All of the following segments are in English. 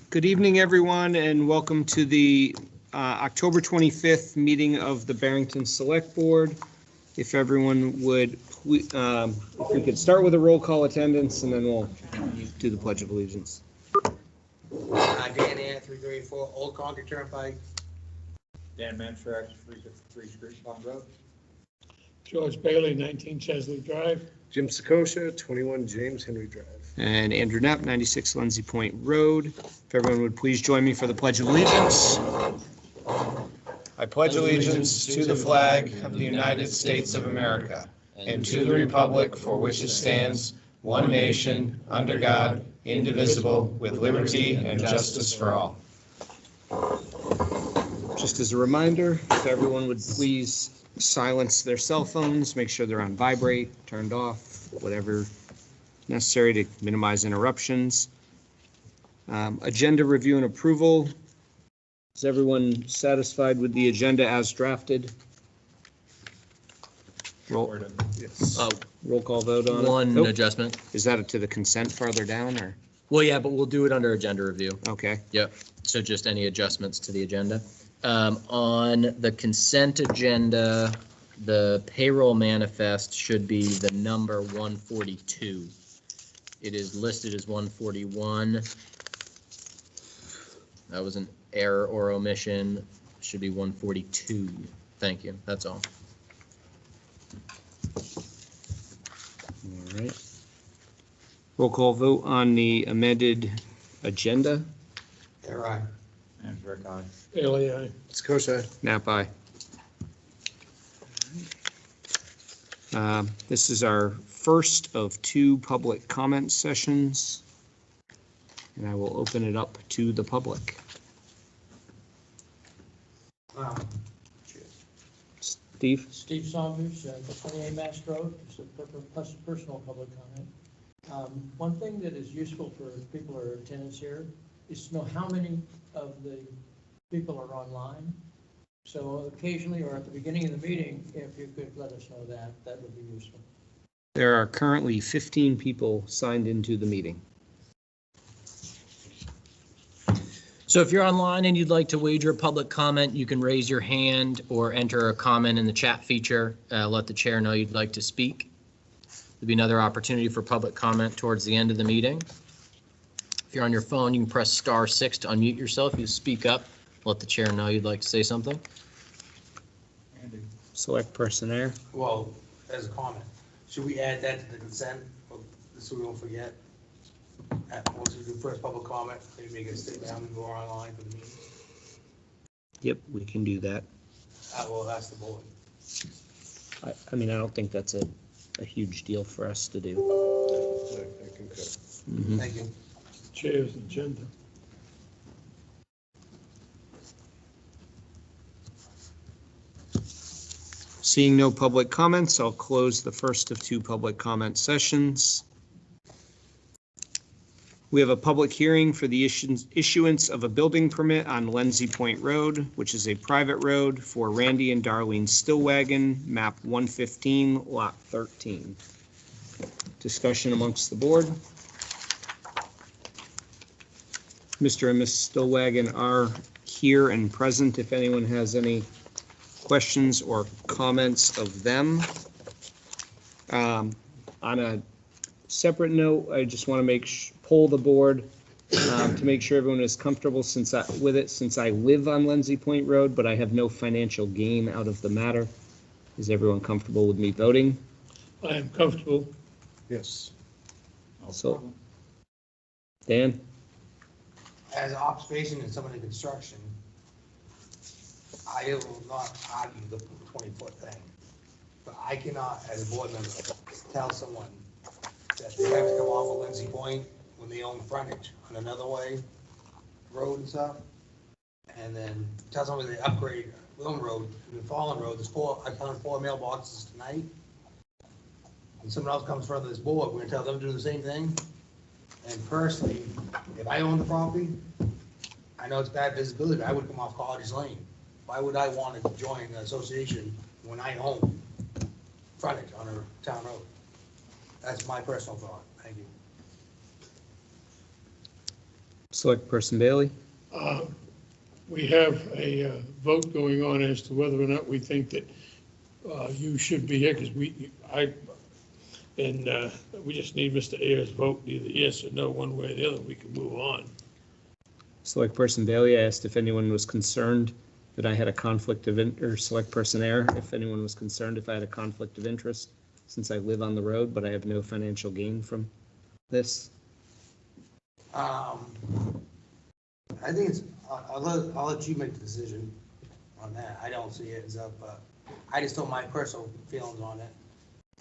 Good evening, everyone, and welcome to the October 25th meeting of the Barrington Select Board. If everyone would, if we could start with a roll call attendance, and then we'll do the Pledge of Allegiance. Dan Ann, 334 Old Concord Turnpike. Dan Mantrax, 353 Street Pond Road. George Bailey, 19 Chesley Drive. Jim Sakosha, 21 James Henry Drive. And Andrew Knapp, 96 Lindsay Point Road. If everyone would please join me for the Pledge of Allegiance. I pledge allegiance to the flag of the United States of America and to the republic for which it stands, one nation, under God, indivisible, with liberty and justice for all. Just as a reminder, if everyone would please silence their cell phones, make sure they're on vibrate, turned off, whatever necessary to minimize interruptions. Agenda review and approval. Is everyone satisfied with the agenda as drafted? Roll call vote on it. One adjustment. Is that to the consent farther down, or? Well, yeah, but we'll do it under agenda review. Okay. Yep. So just any adjustments to the agenda. On the consent agenda, the payroll manifest should be the number 142. It is listed as 141. That was an error or omission. It should be 142. Thank you. That's all. All right. Roll call vote on the amended agenda. They're right. Mantrax, aye. Bailey, aye. Sakosha. Nap aye. This is our first of two public comment sessions, and I will open it up to the public. Steve? Steve Saunders, 28 Mass Road, just a personal public comment. One thing that is useful for people who are in attendance here is to know how many of the people are online. So occasionally, or at the beginning of the meeting, if you could let us know that, that would be useful. There are currently 15 people signed into the meeting. So if you're online and you'd like to wager a public comment, you can raise your hand or enter a comment in the chat feature. Let the chair know you'd like to speak. There'll be another opportunity for public comment towards the end of the meeting. If you're on your phone, you can press *6 to unmute yourself. You speak up. Let the chair know you'd like to say something. Andy. Select person there. Well, as a comment, should we add that to the consent, so we won't forget? Once we do first public comment, maybe make it sit down and go online for the meeting. Yep, we can do that. Well, that's the board. I mean, I don't think that's a huge deal for us to do. I concur. Thank you. Chair's agenda. Seeing no public comments, I'll close the first of two public comment sessions. We have a public hearing for the issuance of a building permit on Lindsay Point Road, which is a private road for Randy and Darlene Stillwagon, map 115, lot 13. Discussion amongst the board. Mr. and Ms. Stillwagon are here and present if anyone has any questions or comments of them. On a separate note, I just want to poll the board to make sure everyone is comfortable since I live on Lindsay Point Road, but I have no financial gain out of the matter. Is everyone comfortable with me voting? I am comfortable. Yes. So, Dan? As an observation in some of the construction, I will not argue the 20-foot thing, but I cannot, as a board member, tell someone that they have to come off of Lindsay Point when they own frontage on another road and stuff, and then tell somebody they upgrade William Road to Fallen Road. I counted 4 mailboxes tonight, and someone else comes in front of this board, we're gonna tell them to do the same thing. And personally, if I own the property, I know it's bad visibility, but I would come off College Lane. Why would I want to join an association when I own frontage on a town road? That's my personal thought. Thank you. Select Person Bailey? We have a vote going on as to whether or not we think that you should be here, because we just need Mr. Ayers' vote, either yes or no, one way or the other, we can move on. Select Person Bailey, I asked if anyone was concerned that I had a conflict of, or Select Person Air, if anyone was concerned if I had a conflict of interest, since I live on the road, but I have no financial gain from this. I think it's, I'll let you make the decision on that. I don't see it as up, but I just told my personal feelings on it.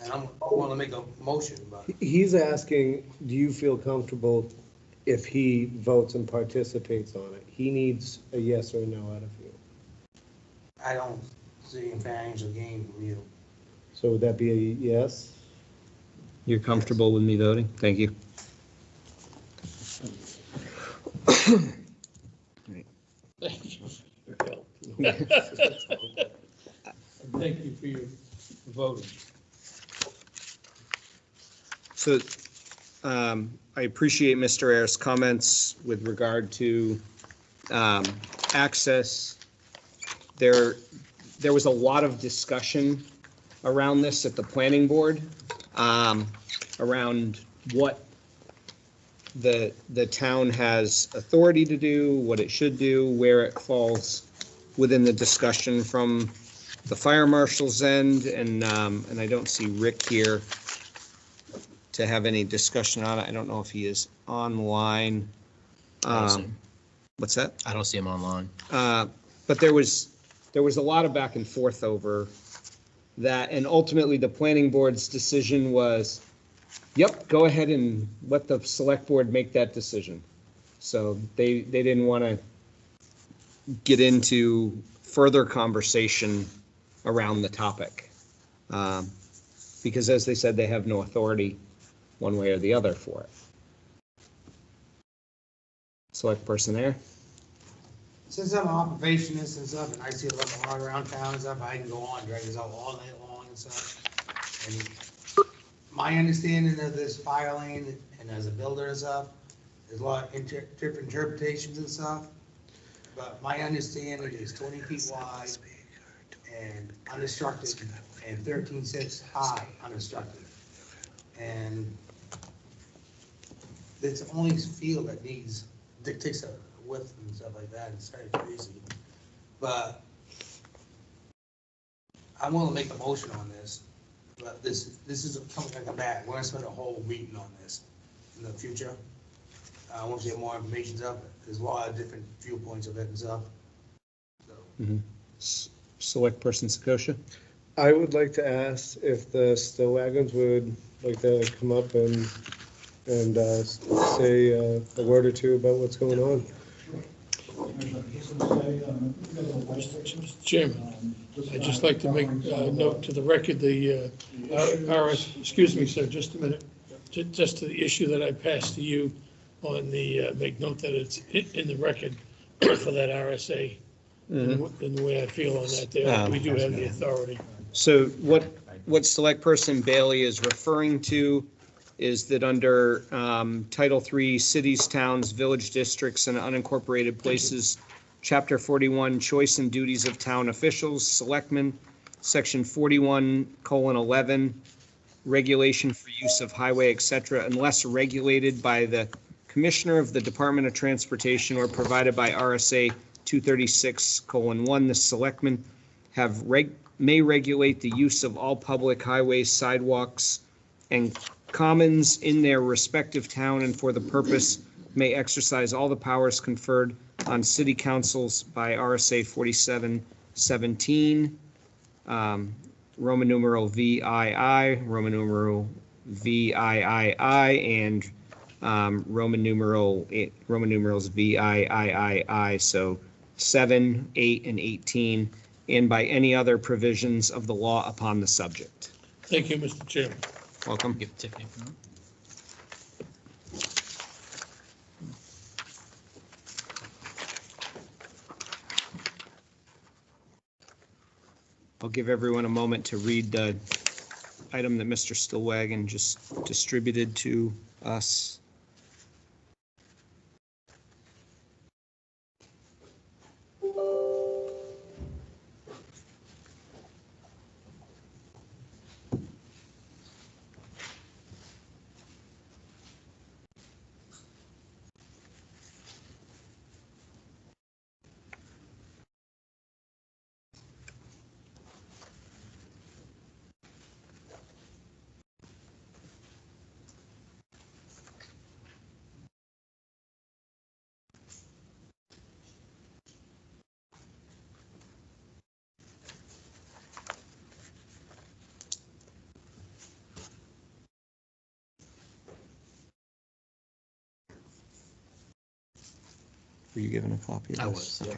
And I'm willing to make a motion, but He's asking, do you feel comfortable if he votes and participates on it? He needs a yes or no out of you. I don't see any financial gain from you. So would that be a yes? You're comfortable with me voting? Thank you. Thank you for your help. And thank you for your voting. So I appreciate Mr. Ayers' comments with regard to access. There was a lot of discussion around this at the planning board, around what the town has authority to do, what it should do, where it falls within the discussion from the fire marshal's end, and I don't see Rick here to have any discussion on it. I don't know if he is online. I don't see him. What's that? I don't see him online. But there was a lot of back and forth over that, and ultimately the planning board's decision was, yep, go ahead and let the select board make that decision. So they didn't want to get into further conversation around the topic. Because as they said, they have no authority one way or the other for it. Select Person there. Since I'm an observationist and stuff, and I see a lot going on around town and stuff, I can go on, drag this out all night long and stuff. And my understanding of this fire lane, and as a builder and stuff, there's a lot of different interpretations and stuff. But my understanding is 20 feet wide and unobstructed, and 13.6 high unobstructed. And it's the only field that dictates a width and stuff like that. It's very crazy. But I'm willing to make a motion on this. But this is something I come back. We're gonna spend a whole meeting on this in the future. Once we get more information up, there's a lot of different viewpoints of it and stuff. So. Select Person Sakosha. I would like to ask if the still wagons would like to come up and say a word or two about what's going on. Mr. Chairman, I'd just like to make a note to the record, excuse me, sir, just a minute. Just to the issue that I passed to you on the, make note that it's in the record for that RSA. And the way I feel on that there, we do have the authority. So what Select Person Bailey is referring to is that under Title III, Cities, Towns, Village Districts, and Unincorporated Places, Chapter 41, Choice and Duties of Town Officials, Selectmen, Section 41:11, Regulation for Use of Highway, etc., unless regulated by the Commissioner of the Department of Transportation or provided by RSA 236:1, the Selectmen may regulate the use of all public highways, sidewalks, and commons in their respective town, and for the purpose may exercise all the powers conferred on city councils by RSA 47:17, Roman numeral VII, Roman numeral VIII, and Roman numerals VIII, so 7, 8, and 18, and by any other provisions of the law upon the subject. Thank you, Mr. Chairman. Welcome. Give Tiffany a moment. I'll give everyone a moment to read the item that Mr. Stillwagon just distributed to us. Were you given a copy of this? I was, yeah.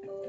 Okay.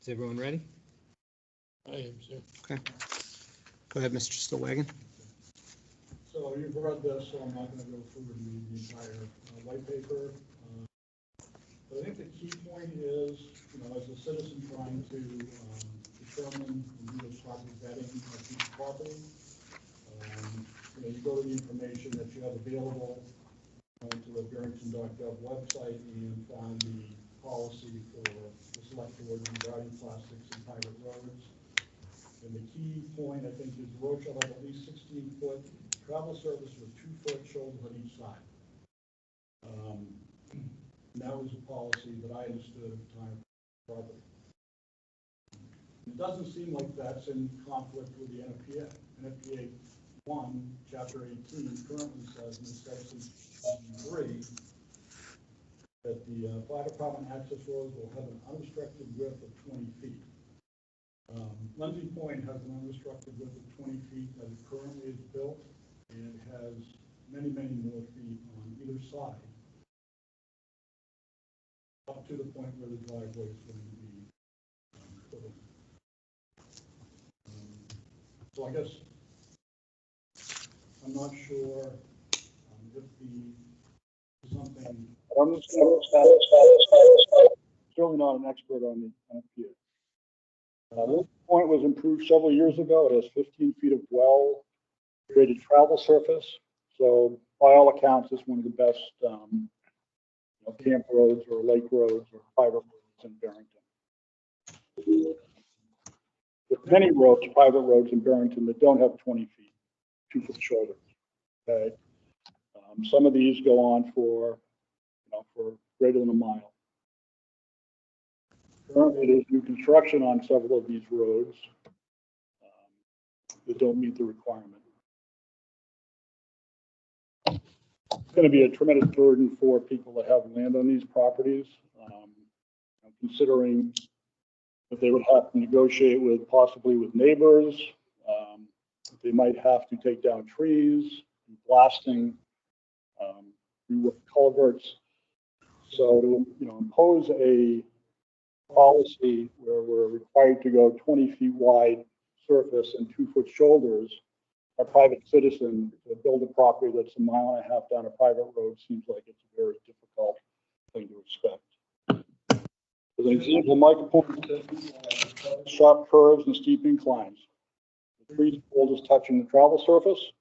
Is everyone ready? I am, sir. Okay. Go ahead, Mr. Stillwagon. So you've read this, so I'm not going to go through the entire white paper. But I think the key point is, as a citizen trying to determine and do a proper vetting of each property, you go to the information that you have available to the Barrington.gov website and find the policy for the select board regarding plastics and private roads. And the key point, I think, is the road shall have at least 16-foot travel surface with 2-foot shoulders on each side. And that was a policy that I understood at the time of property. It doesn't seem like that's in conflict with the NFPA. NFPA 1, Chapter 18, currently says in Section 3 that the fire department access roads will have an unobstructed width of 20 feet. Lindsay Point has an unobstructed width of 20 feet as it currently is built, and it has many, many more feet on either side, up to the point where the driveway is going to be put in. So I guess I'm not sure if something. I'm certainly not an expert on the NFPA. This point was improved several years ago. It has 15 feet of well-graded travel surface. So by all accounts, it's one of the best camp roads or lake roads or private roads in Barrington. There's many roads, private roads in Barrington that don't have 20 feet, 2-foot shoulders. Okay. Some of these go on for greater than a mile. Currently, there's new construction on several of these roads that don't meet the requirement. It's going to be a tremendous burden for people that have land on these properties, considering that they would have to negotiate with possibly with neighbors. They might have to take down trees, blasting, culverts. So to impose a policy where we're required to go 20 feet wide surface and 2-foot shoulders, a private citizen to build a property that's a mile and a half down a private road seems like it's a very difficult thing to expect. As an example, Michael pointed sharp curves and steep inclines. The trees poles is touching the travel surface.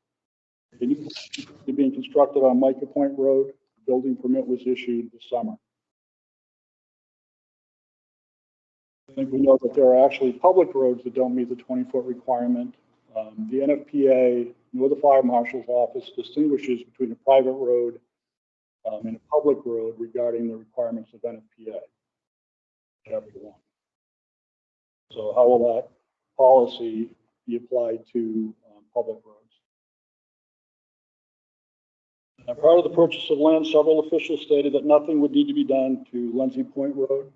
They're being constructed on Micah Point Road. The building permit was issued this summer. I think we know that there are actually public roads that don't meet the 20-foot requirement. The NFPA, nor the fire marshal's office, distinguishes between a private road in a public road regarding the requirements of NFPA, Chapter 1. So how will that policy be applied to public roads? Now, prior to the purchase of land, several officials stated that nothing would need to be done to Lindsay Point Road,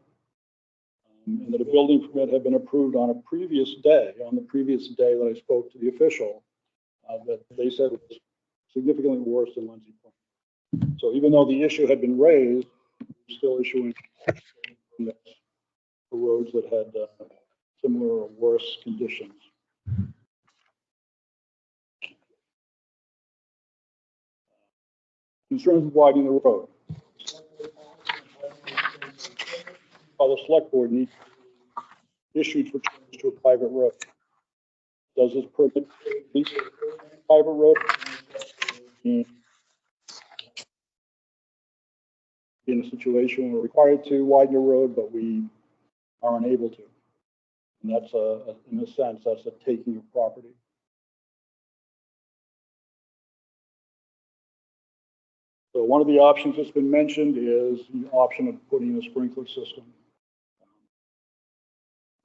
and that a building permit had been approved on the previous day that I spoke to the official, that they said was significantly worse than Lindsay Point. So even though the issue had been raised, we're still issuing permits for roads that had similar or worse conditions. Concerns of widening the road. While the select board needs issued for change to a private road. Does this permit private road in a situation where we're required to widen the road, but we are unable to? And that's in a sense, that's a taking of property. So one of the options that's been mentioned is the option of putting a sprinkler system.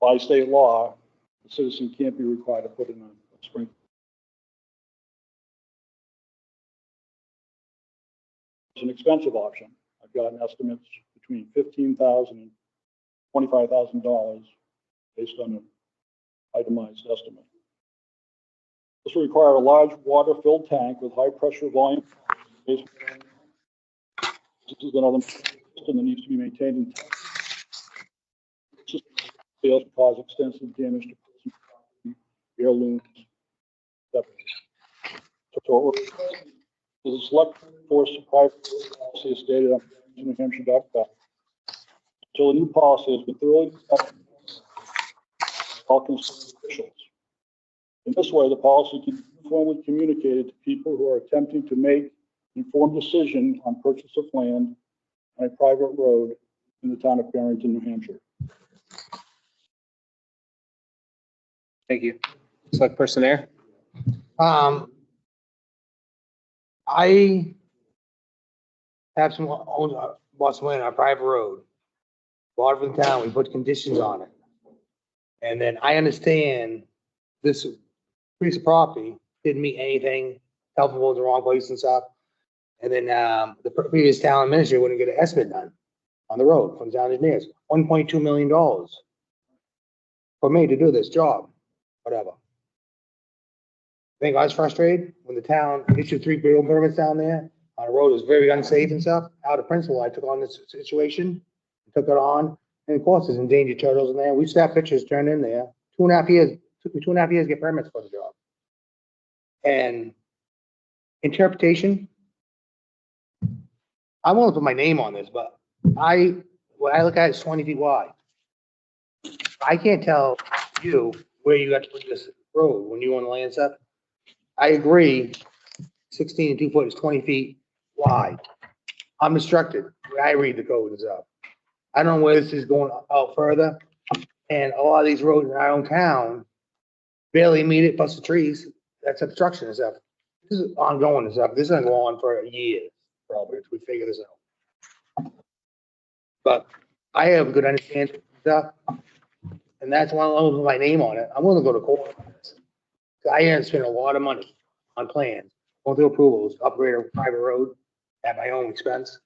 By state law, the citizen can't be required to put in a sprinkler. It's an expensive option. I've gotten estimates between $15,000 and $25,000 based on an itemized estimate. This will require a large water-filled tank with high-pressure volume. This is another system that needs to be maintained in town. Fails to cause extensive damage to person property, heirlooms, etc. So the select force private policy is stated on NewHampshire.gov. So the new policy has been thoroughly discussed by all concerned officials. In this way, the policy can be uniformly communicated to people who are attempting to make an informed decision on purchase of land on a private road in the town of Barrington, New Hampshire. Thank you. Select Person Air? I have bought some land on a private road. Bought it from the town, we put conditions on it. And then I understand this piece of property didn't meet anything, telephone was in the wrong place and stuff. And then, the previous town administrator wouldn't get an estimate done on the road from the town engineers, $1.2 million for me to do this job, whatever. I think I was frustrated when the town issued 3 building permits down there on a road that was very unsafe and stuff. Out of principle, I took on this situation, took it on, and of course, there's endangered turtles in there. We still have pictures turned in there. 2.5 years, took me 2.5 years to get permits for the job. And interpretation, I won't put my name on this, but what I look at is 20 feet wide. I can't tell you where you got to put this road when you own the land stuff. I agree, 16 and 2 foot is 20 feet wide. I'm instructed, when I read the code and stuff. I don't know where this is going out further, and a lot of these roads in our own town barely meet it, plus the trees, that's obstruction and stuff. This is ongoing and stuff, this is gonna go on for a year, probably, until we figure this out. But I have a good understanding of stuff, and that's why I don't put my name on it. I'm willing to go to court on this. I had to spend a lot of money on plans, going through approvals, upgrade a private road at my own expense.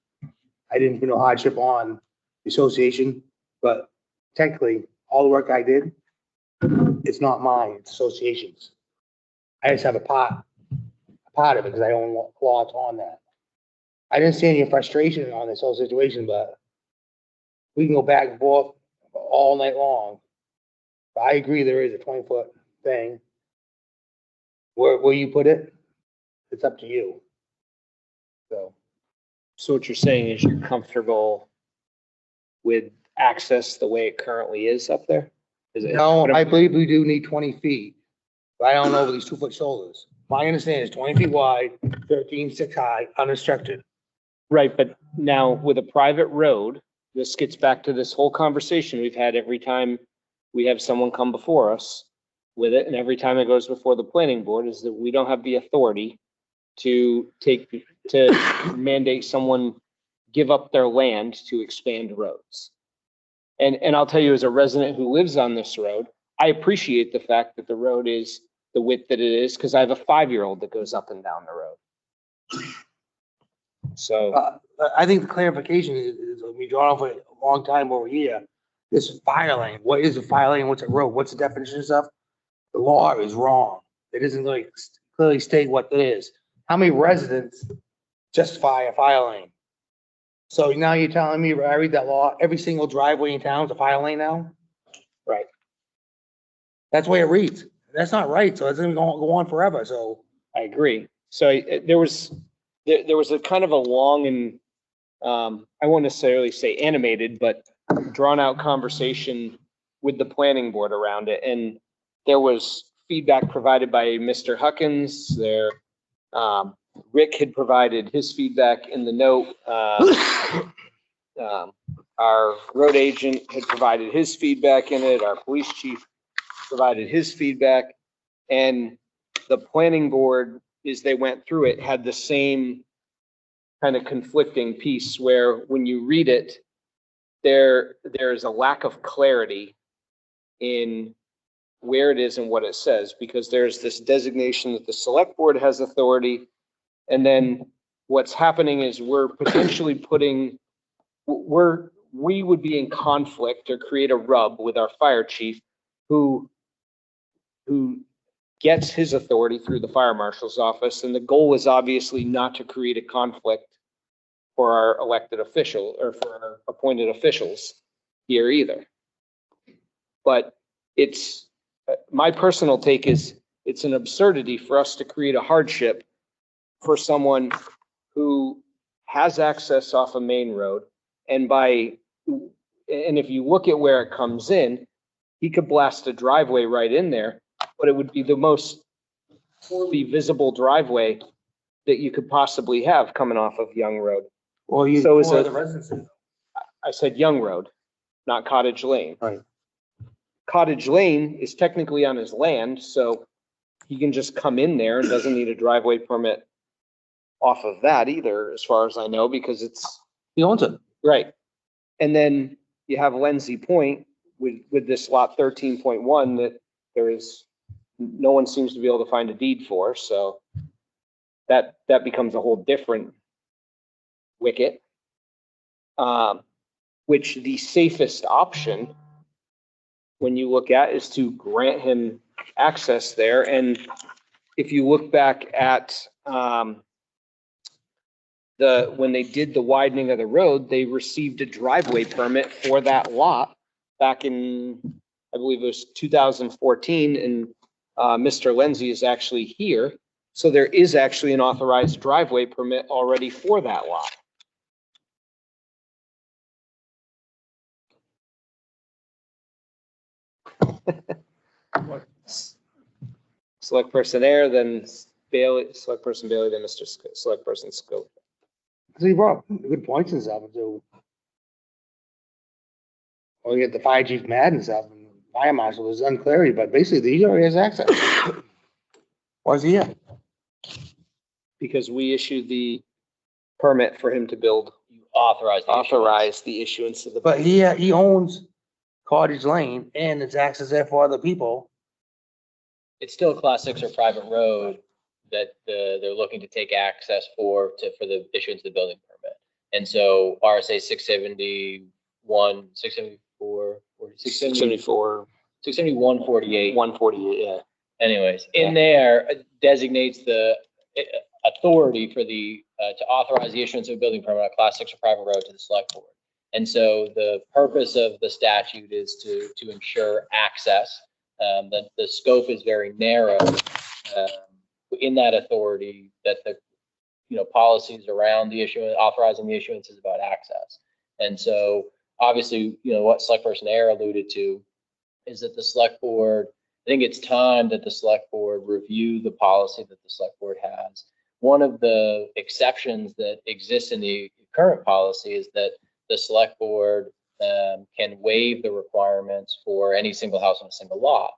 I didn't put no hardship on the association, but technically, all the work I did, it's not mine, it's association's. I just have a part of it because I own lots on that. I didn't see any frustration on this whole situation, but we can go back and forth all night long. But I agree there is a 20-foot thing. Where you put it, it's up to you. So what you're saying is you're comfortable with access the way it currently is up there? Is it? no, I believe we do need 20 feet, but I don't know over these 2-foot shoulders. My understanding is 20 feet wide, 13.6 high, unobstructed. Right, but now with a private road, this gets back to this whole conversation we've had every time we have someone come before us with it, and every time it goes before the planning board, is that we don't have the authority to mandate someone give up their land to expand roads. And I'll tell you, as a resident who lives on this road, I appreciate the fact that the road is the width that it is, because I have a 5-year-old that goes up and down the road. So, I think the clarification is we drawn on for a long time over here. This fire lane, what is a fire lane? What's a road? What's the definition of stuff? The law is wrong. It isn't like clearly state what it is. How many residents justify a fire lane? So now you're telling me, I read that law, every single driveway in town is a fire lane now? Right. That's the way it reads. That's not right, so it's gonna go on forever, so. I agree. So there was a kind of a long and, I won't necessarily say animated, but drawn out conversation with the planning board around it. And there was feedback provided by Mr. Huckins there. Rick had provided his feedback in the note. Our road agent had provided his feedback in it. Our police chief provided his feedback. And the planning board, as they went through it, had the same kind of conflicting piece where when you read it, there's a lack of clarity in where it is and what it says, because there's this designation that the select board has authority. And then what's happening is we're potentially we would be in conflict or create a rub with our fire chief who gets his authority through the fire marshal's office. And the goal is obviously not to create a conflict for our elected official or for our appointed officials here either. But it's, my personal take is it's an absurdity for us to create a hardship for someone who has access off a main road. And if you look at where it comes in, he could blast a driveway right in there, but it would be the most poorly visible driveway that you could possibly have coming off of Young Road. Well, you, So is for it- the residences. I said Young Road, not Cottage Lane. Right. Cottage Lane is technically on his land, so he can just come in there and doesn't need a driveway permit off of that either, as far as I know, because it's He owns it. right. And then you have Lindsay Point with this lot 13.1 that no one seems to be able to find a deed for, so that becomes a whole different wicket. Which the safest option when you look at is to grant him access there. And if you look back at when they did the widening of the road, they received a driveway permit for that lot back in, I believe it was 2014, and Mr. Lindsay is actually here. So there is actually an authorized driveway permit already for that lot. Select person there, then Bailey, select person Bailey, then Mr. Select person Scope. So you brought up good points and stuff, so. Well, you get the fire chief mad and stuff, and the fire marshal is unclarity, but basically he already has access. Why is he here? Because we issued the permit for him to build, Authorize the issuance of the. But he owns Cottage Lane and it's access there for other people. It's still a class 6 or private road that they're looking to take access for the issuance of the building permit. And so RSA 671, 674, 674, 671, 48. 148, yeah. Anyways, in there designates the authority for to authorize the issuance of a building permit on a class 6 or private road to the select board. And so the purpose of the statute is to ensure access. The scope is very narrow in that authority, that the policies around the issuance, authorizing the issuance, is about access. And so obviously, what Select Person Ayer alluded to is that the select board, I think it's time that the select board review the policy that the select board has. One of the exceptions that exists in the current policy is that the select board can waive the requirements for any single house on a single lot.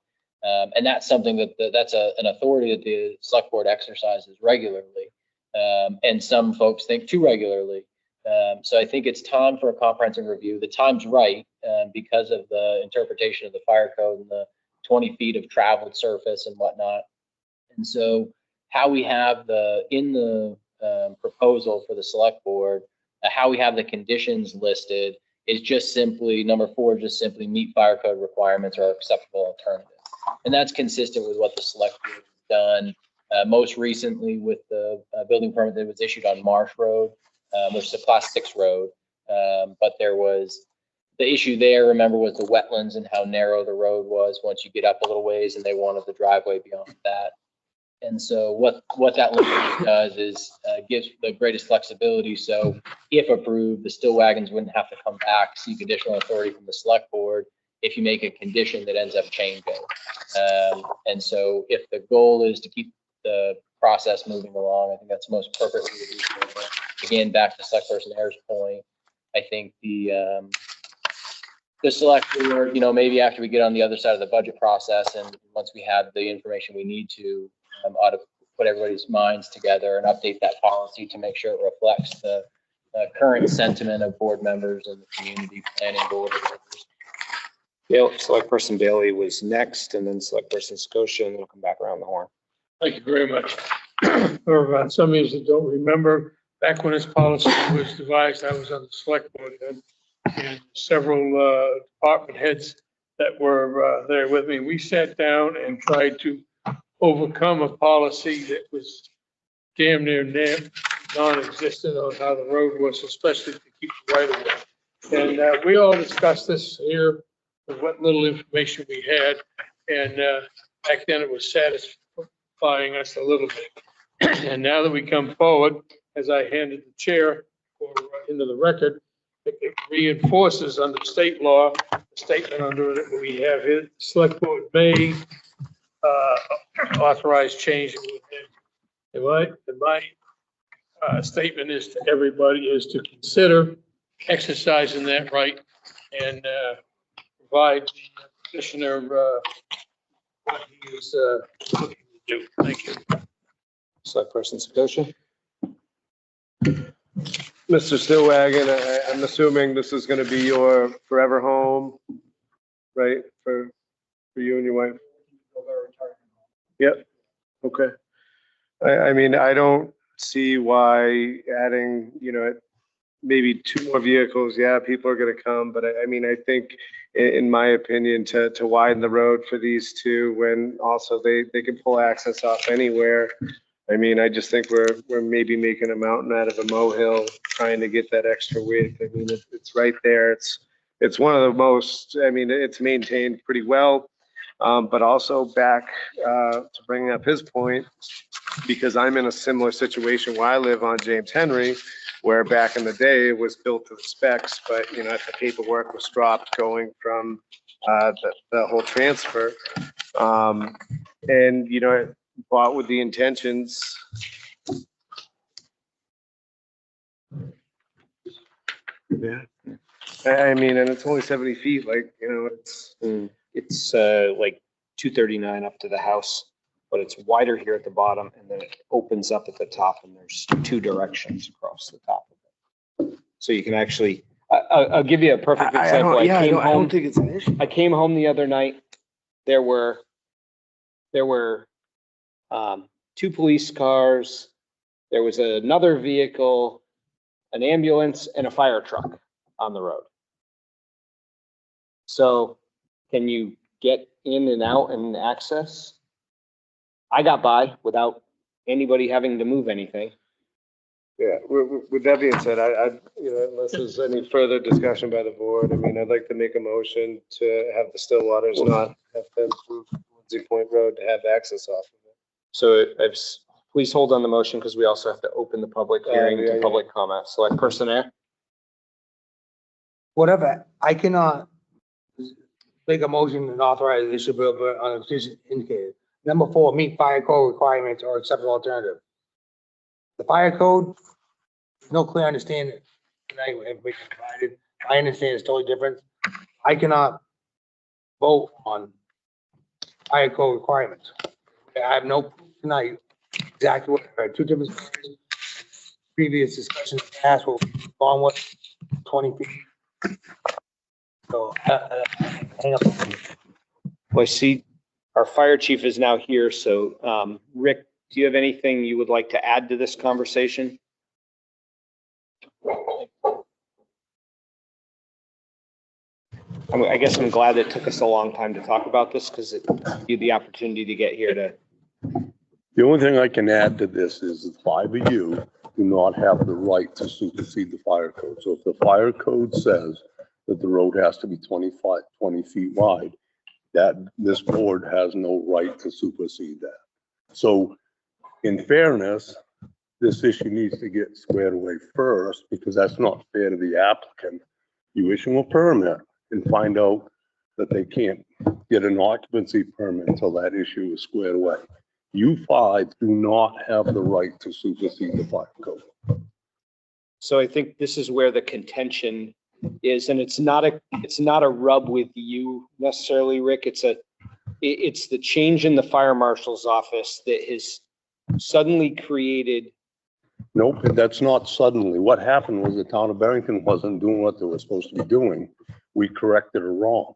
And that's something that's an authority that the select board exercises regularly. And some folks think too regularly. So I think it's time for a comprehensive review. The time's right because of the interpretation of the fire code and the 20 feet of traveled surface and whatnot. And so how we have in the proposal for the select board, how we have the conditions listed is just simply, number 4, just simply meet fire code requirements or acceptable alternative. And that's consistent with what the select board has done most recently with the building permit that was issued on Marsh Road, which is a class 6 road. But there was, the issue there, remember, was the wetlands and how narrow the road was once you get up a little ways, and they wanted the driveway beyond that. And so what that language does is gives the greatest flexibility. So if approved, the still wagons wouldn't have to come back, seek additional authority from the select board if you make a condition that ends up changing. And so if the goal is to keep the process moving along, I think that's the most appropriate way to do so. But again, back to select person Ayers' point, I think the select board, maybe after we get on the other side of the budget process and once we have the information we need to, ought to put everybody's minds together and update that policy to make sure it reflects the current sentiment of board members and the community planning board. Select person Bailey was next, and then select person Scotia, and we'll come back around the horn. Thank you very much. For some of you that don't remember, back when this policy was devised, I was on the select board and several department heads that were there with me. We sat down and tried to overcome a policy that was damn near non-existent on how the road was, especially to keep the right of way. And we all discussed this here with what little information we had. And back then it was satisfying us a little bit. And now that we come forward, as I handed the chair into the record, it reinforces under state law, the statement under it we have here, select board may authorize change. And my statement is to everybody is to consider exercising that right and provide the petitioner what he is looking to do. Thank you. Select person Scotia. Mr. Stillwagon, I'm assuming this is gonna be your forever home, right, for you and your wife? Yep, okay. I mean, I don't see why adding, maybe 2 more vehicles, yeah, people are gonna come, but I mean, I think, in my opinion, to widen the road for these 2, when also they can pull access off anywhere. I mean, I just think we're maybe making a mountain out of a molehill, trying to get that extra width. I mean, it's right there. It's one of the most, I mean, it's maintained pretty well. But also back to bring up his point, because I'm in a similar situation where I live on James Henry, where back in the day it was built to the specs, but the paperwork was dropped going from the whole transfer. And bought with the intentions. Yeah. I mean, and it's only 70 feet, like, It's like 239 up to the house, but it's wider here at the bottom, and then it opens up at the top, and there's 2 directions across the top of it. So you can actually, I'll give you a perfect example. I don't think it's an issue. I came home the other night. There were 2 police cars. There was another vehicle, an ambulance, and a fire truck on the road. So can you get in and out and access? I got by without anybody having to move anything. Yeah, with that being said, unless there's any further discussion by the board, I mean, I'd like to make a motion to have the Stillwaters not have to improve Lindsay Point Road to have access off of it. So please hold on the motion because we also have to open the public hearing to public comment. Select person there. Whatever, I cannot make a motion and authorize the issue on a decision indicated. Number 4, meet fire code requirements or acceptable alternative. The fire code, no clear understanding tonight with information provided. I understand it's totally different. I cannot vote on fire code requirements. I have no proof tonight exactly what, 2 different stories. previous discussions past, we'll go on with 20 feet. So, hang up. Well, I see our fire chief is now here, so Rick, do you have anything you would like to add to this conversation? I guess I'm glad it took us a long time to talk about this because it gave you the opportunity to get here to. The only thing I can add to this is the 5 of you do not have the right to supersede the fire code. So if the fire code says that the road has to be 20 feet wide, that this board has no right to supersede that. So in fairness, this issue needs to get squared away first because that's not fair to the applicant. You issue a permit and find out that they can't get an occupancy permit until that issue is squared away. You 5 do not have the right to supersede the fire code. So I think this is where the contention is, and it's not a rub with you necessarily, Rick. It's the change in the fire marshal's office that has suddenly created. Nope, that's not suddenly. What happened was the town of Barrington wasn't doing what they were supposed to be doing. We corrected it wrong.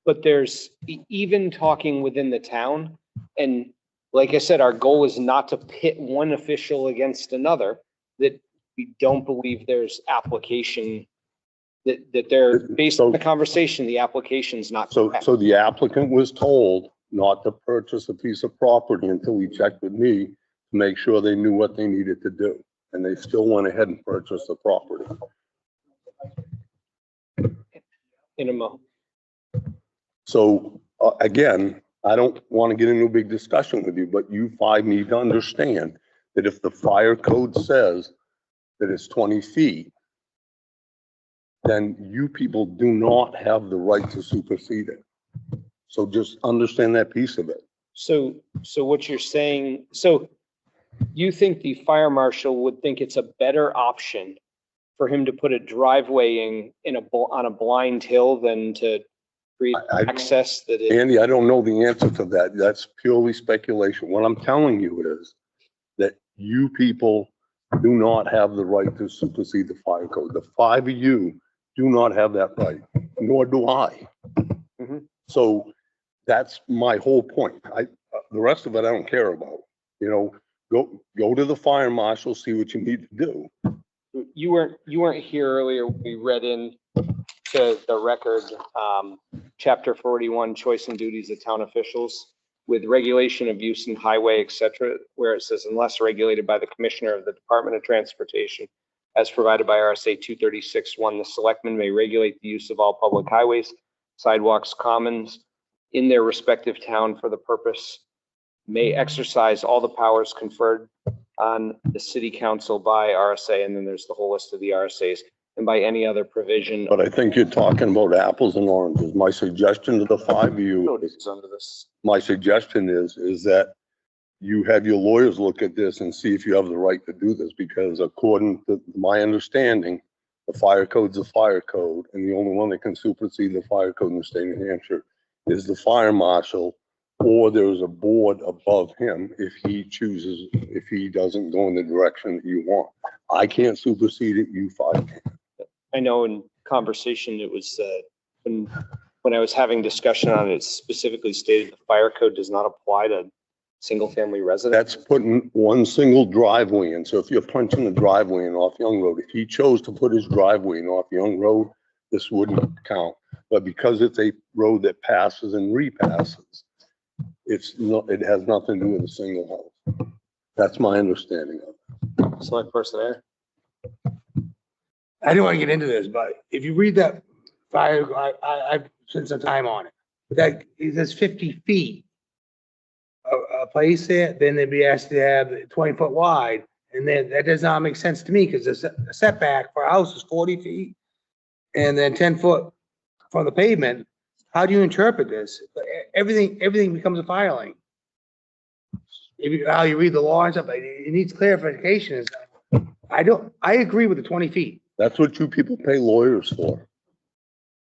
But there's even talking within the town, and like I said, our goal is not to pit one official against another, that we don't believe there's application, that they're, based on the conversation, the application's not correct. So the applicant was told not to purchase a piece of property until he checked with me to make sure they knew what they needed to do. And they still went ahead and purchased the property. In a moment. So again, I don't want to get into a big discussion with you, but you 5 need to understand that if the fire code says that it's 20 feet, then you people do not have the right to supersede it. So just understand that piece of it. So what you're saying, so you think the fire marshal would think it's a better option for him to put a driveway on a blind hill than to create access that is. Andy, I don't know the answer to that. That's purely speculation. What I'm telling you is that you people do not have the right to supersede the fire code. The 5 of you do not have that right, nor do I. Mhm. So that's my whole point. The rest of it I don't care about. You know, go to the fire marshal, see what you need to do. You weren't here earlier. We read in to the record, chapter 41, choice and duties of town officials with regulation of use in highway, et cetera, where it says unless regulated by the commissioner of the Department of Transportation, as provided by RSA 236-1, the selectmen may regulate the use of all public highways, sidewalks, commons in their respective town for the purpose, may exercise all the powers conferred on the city council by RSA, and then there's the whole list of the RSAs, and by any other provision. But I think you're talking about apples and oranges. My suggestion to the 5 of you, Under this. my suggestion is that you have your lawyers look at this and see if you have the right to do this, because according to my understanding, the fire code's a fire code, and the only one that can supersede the fire code in the state of New Hampshire is the fire marshal, or there's a board above him if he chooses, if he doesn't go in the direction that you want. I can't supersede it, you 5 can. I know in conversation, it was, when I was having discussion on it, specifically stated the fire code does not apply to single family residents. That's putting one single driveway in. So if you're punching a driveway in off Young Road, if he chose to put his driveway in off Young Road, this wouldn't count. But because it's a road that passes and repasses, it has nothing to do with a single house. That's my understanding of it. Select person there. I didn't want to get into this, but if you read that fire, I've spent some time on it. But that, it says 50 feet. A place there, then they'd be asked to have 20 foot wide. And then that does not make sense to me because the setback for a house is 40 feet. And then 10 foot from the pavement. How do you interpret this? Everything becomes a fire lane. How you read the law and stuff, it needs clarification. I agree with the 20 feet. That's what you people pay lawyers for.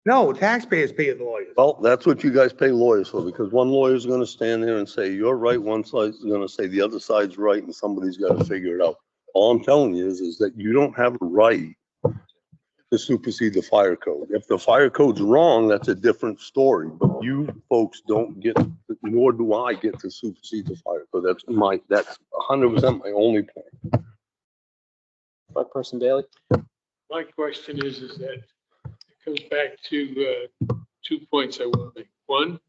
No, taxpayers pay the lawyers. Well, that's what you guys pay lawyers for, because one lawyer's gonna stand there and say, you're right, one side's gonna say the other side's right, and somebody's gotta figure it out. All I'm telling you is that you don't have a right to supersede the fire code. If the fire code's wrong, that's a different story, but you folks don't get, nor do I get to supersede the fire code. That's 100% my only point. Selectperson Bailey? My question is that it comes back to 2 points I want to make. One,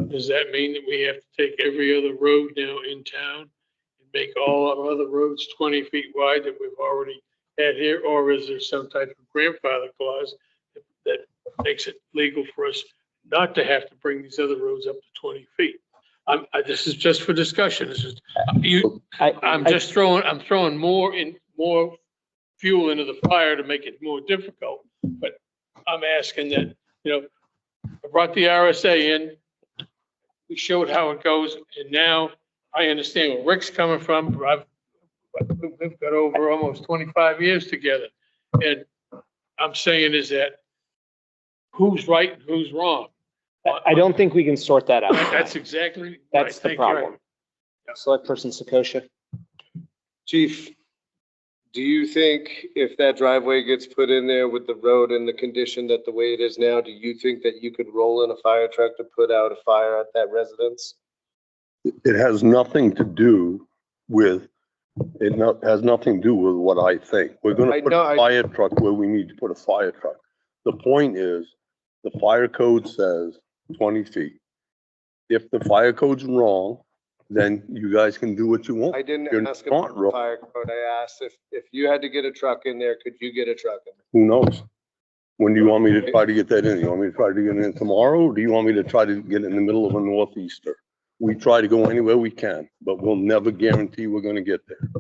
does that mean that we have to take every other road now in town and make all our other roads 20 feet wide that we've already had here? Or is there some type of grandfather clause that makes it legal for us not to have to bring these other roads up to 20 feet? This is just for discussion. This is, I'm throwing more fuel into the fire to make it more difficult. But I'm asking that, I brought the RSA in. We showed how it goes, and now I understand where Rick's coming from. We've got over almost 25 years together. And I'm saying is that who's right and who's wrong? I don't think we can sort that out. That's exactly. That's right. the Thank problem. you. Selectperson Sakosha? Chief, do you think if that driveway gets put in there with the road in the condition that the way it is now, do you think that you could roll in a fire truck to put out a fire at that residence? It has nothing to do with, has nothing to do with what I think. We're gonna put a fire truck where we need to put a fire truck. The point is, the fire code says 20 feet. If the fire code's wrong, then you guys can do what you want. I didn't You're ask not about the wrong. fire code. I asked if you had to get a truck in there, could you get a truck in? Who knows? When do you want me to try to get that in? You want me to try to get it in tomorrow? Or do you want me to try to get it in the middle of a northeaster? We try to go anywhere we can, but we'll never guarantee we're gonna get there.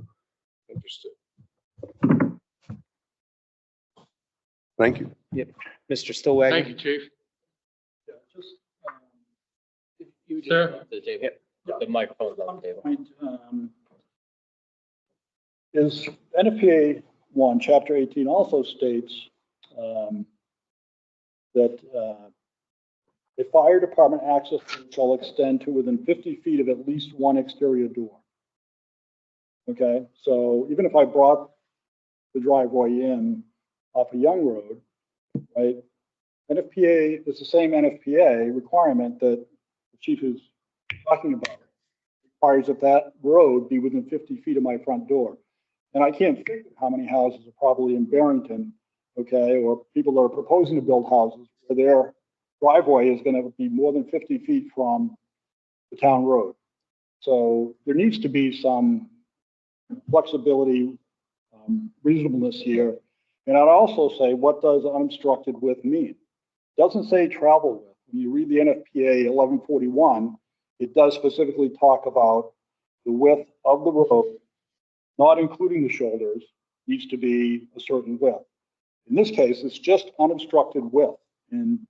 Understood. Thank you. Mr. Stillwagon? Thank you, Chief. Yeah, just, Sir? The table. The microphone's on the table. point, is NFPA 1, Chapter 18 also states that a fire department access shall extend to within 50 feet of at least one exterior door. Okay, so even if I brought the driveway in off a Young Road, right, NFPA is the same NFPA requirement that the chief is talking about. Requires that that road be within 50 feet of my front door. And I can't think of how many houses are probably in Barrington, okay, or people that are proposing to build houses where their driveway is going to be more than 50 feet from the town road. So there needs to be some flexibility, reasonableness here. And I'd also say, what does unobstructed width mean? It doesn't say travel width. When you read the NFPA 1141, it does specifically talk about the width of the road, not including the shoulders, needs to be a certain width. In this case, it's just unobstructed width. And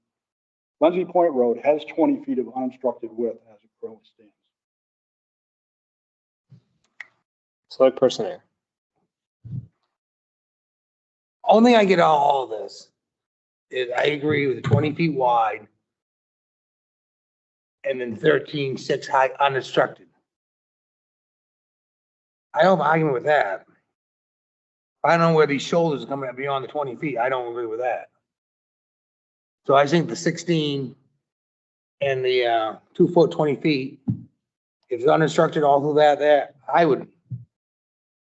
Lindsay Point Road has 20 feet of unobstructed width as it currently stands. Selectperson Air? Only I get all this is I agree with the 20 feet wide and then 13.6 high unobstructed. I don't have an argument with that. I don't know where these shoulders are coming up beyond the 20 feet. I don't agree with that. So I think the 16 and the 2 foot 20 feet, if it's unobstructed all through that, I would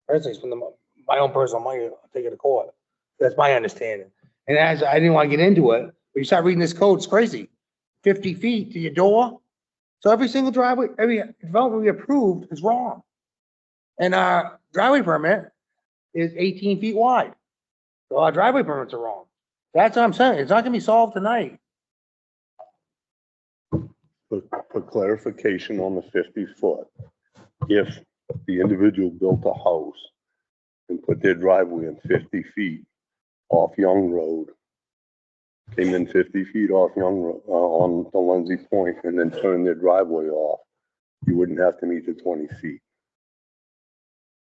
personally spend my own personal money to take it to court. That's my understanding. And as I didn't want to get into it, but you start reading this code, it's crazy. 50 feet to your door. So every single driveway, every development we approved is wrong. And our driveway permit is 18 feet wide. So our driveway permits are wrong. That's what I'm saying. It's not gonna be solved tonight. For clarification on the 50 foot, if the individual built a house and put their driveway in 50 feet off Young Road, came in 50 feet off Young Road, on the Lindsay Point, and then turned their driveway off, you wouldn't have to meet the 20 feet.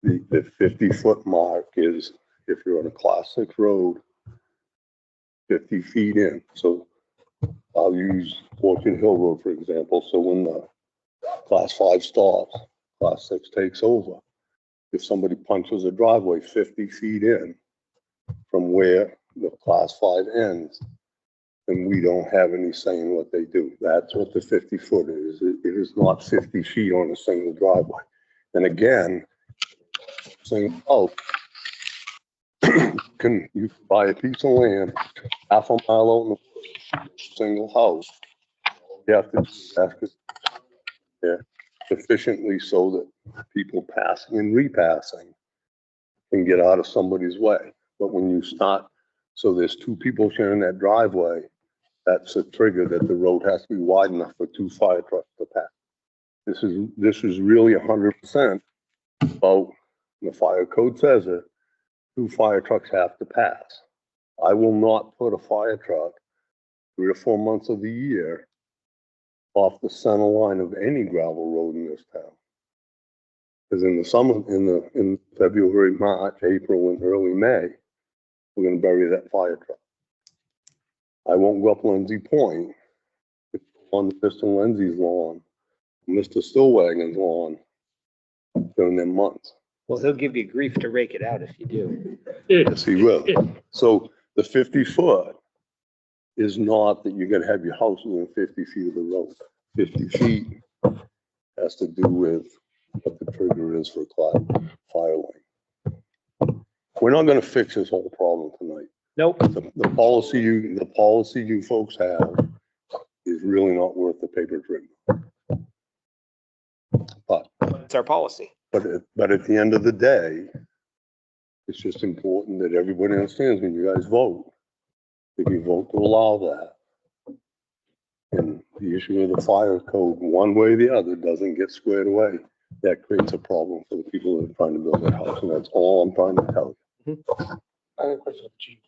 The 50 foot mark is if you're on a class 6 road, 50 feet in. So I'll use Orchard Hill Road, for example. So when the class 5 stops, class 6 takes over. if somebody punches a driveway 50 feet in from where the class 5 ends, then we don't have any say in what they do. That's what the 50 foot is. It is not 50 feet on a single driveway. And again, saying, oh, you can buy a piece of land half a mile out in the woods, single house. You have to ask it, yeah, sufficiently so that people passing and repassing can get out of somebody's way. But when you start, so there's 2 people sharing that driveway, that's a trigger that the road has to be wide enough for 2 fire trucks to pass. This is really 100% about, the fire code says it, 2 fire trucks have to pass. I will not put a fire truck 3 or 4 months of the year off the center line of any gravel road in this town. Because in the summer, in February, March, April, and early May, we're gonna bury that fire truck. I won't go up Lindsay Point on Mr. Lindsay's lawn, Mr. Stillwagon's lawn during them months. Well, he'll give you grief to rake it out if you do. Yes, he will. So the 50 foot is not that you're gonna have your house within 50 feet of the road. 50 feet has to do with what the trigger is for a fire lane. We're not gonna fix this whole problem tonight. Nope. The policy you folks have is really not worth the paper it's written. But It's our policy. But at the end of the day, it's just important that everybody understands when you guys vote, if you vote to allow that, and the issue of the fire code, one way or the other, doesn't get squared away, that creates a problem for the people that are trying to build their house, and that's all I'm trying to tell you. I have a question, Chief.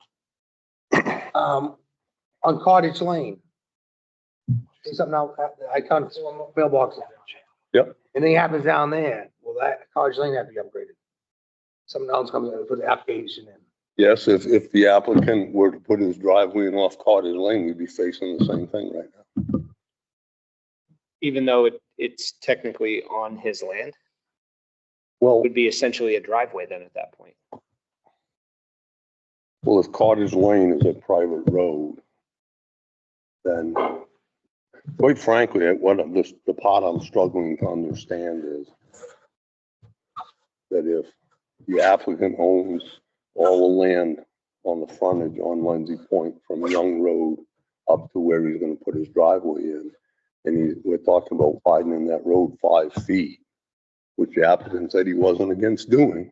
On Cottage Lane. See something out, I can't see one mailbox. Yep. Anything happens down there, will that Cottage Lane have to be upgraded? Something else comes in, put the application in. Yes, if the applicant were to put his driveway in off Cottage Lane, we'd be facing the same thing right now. Even though it's technically on his land, Well, would be essentially a driveway then at that point. well, if Cottage Lane is a private road, then quite frankly, the part I'm struggling to understand is that if the applicant owns all the land on the frontage on Lindsay Point from Young Road up to where he's gonna put his driveway in, and we're talking about widening that road 5 feet, which the applicant said he wasn't against doing.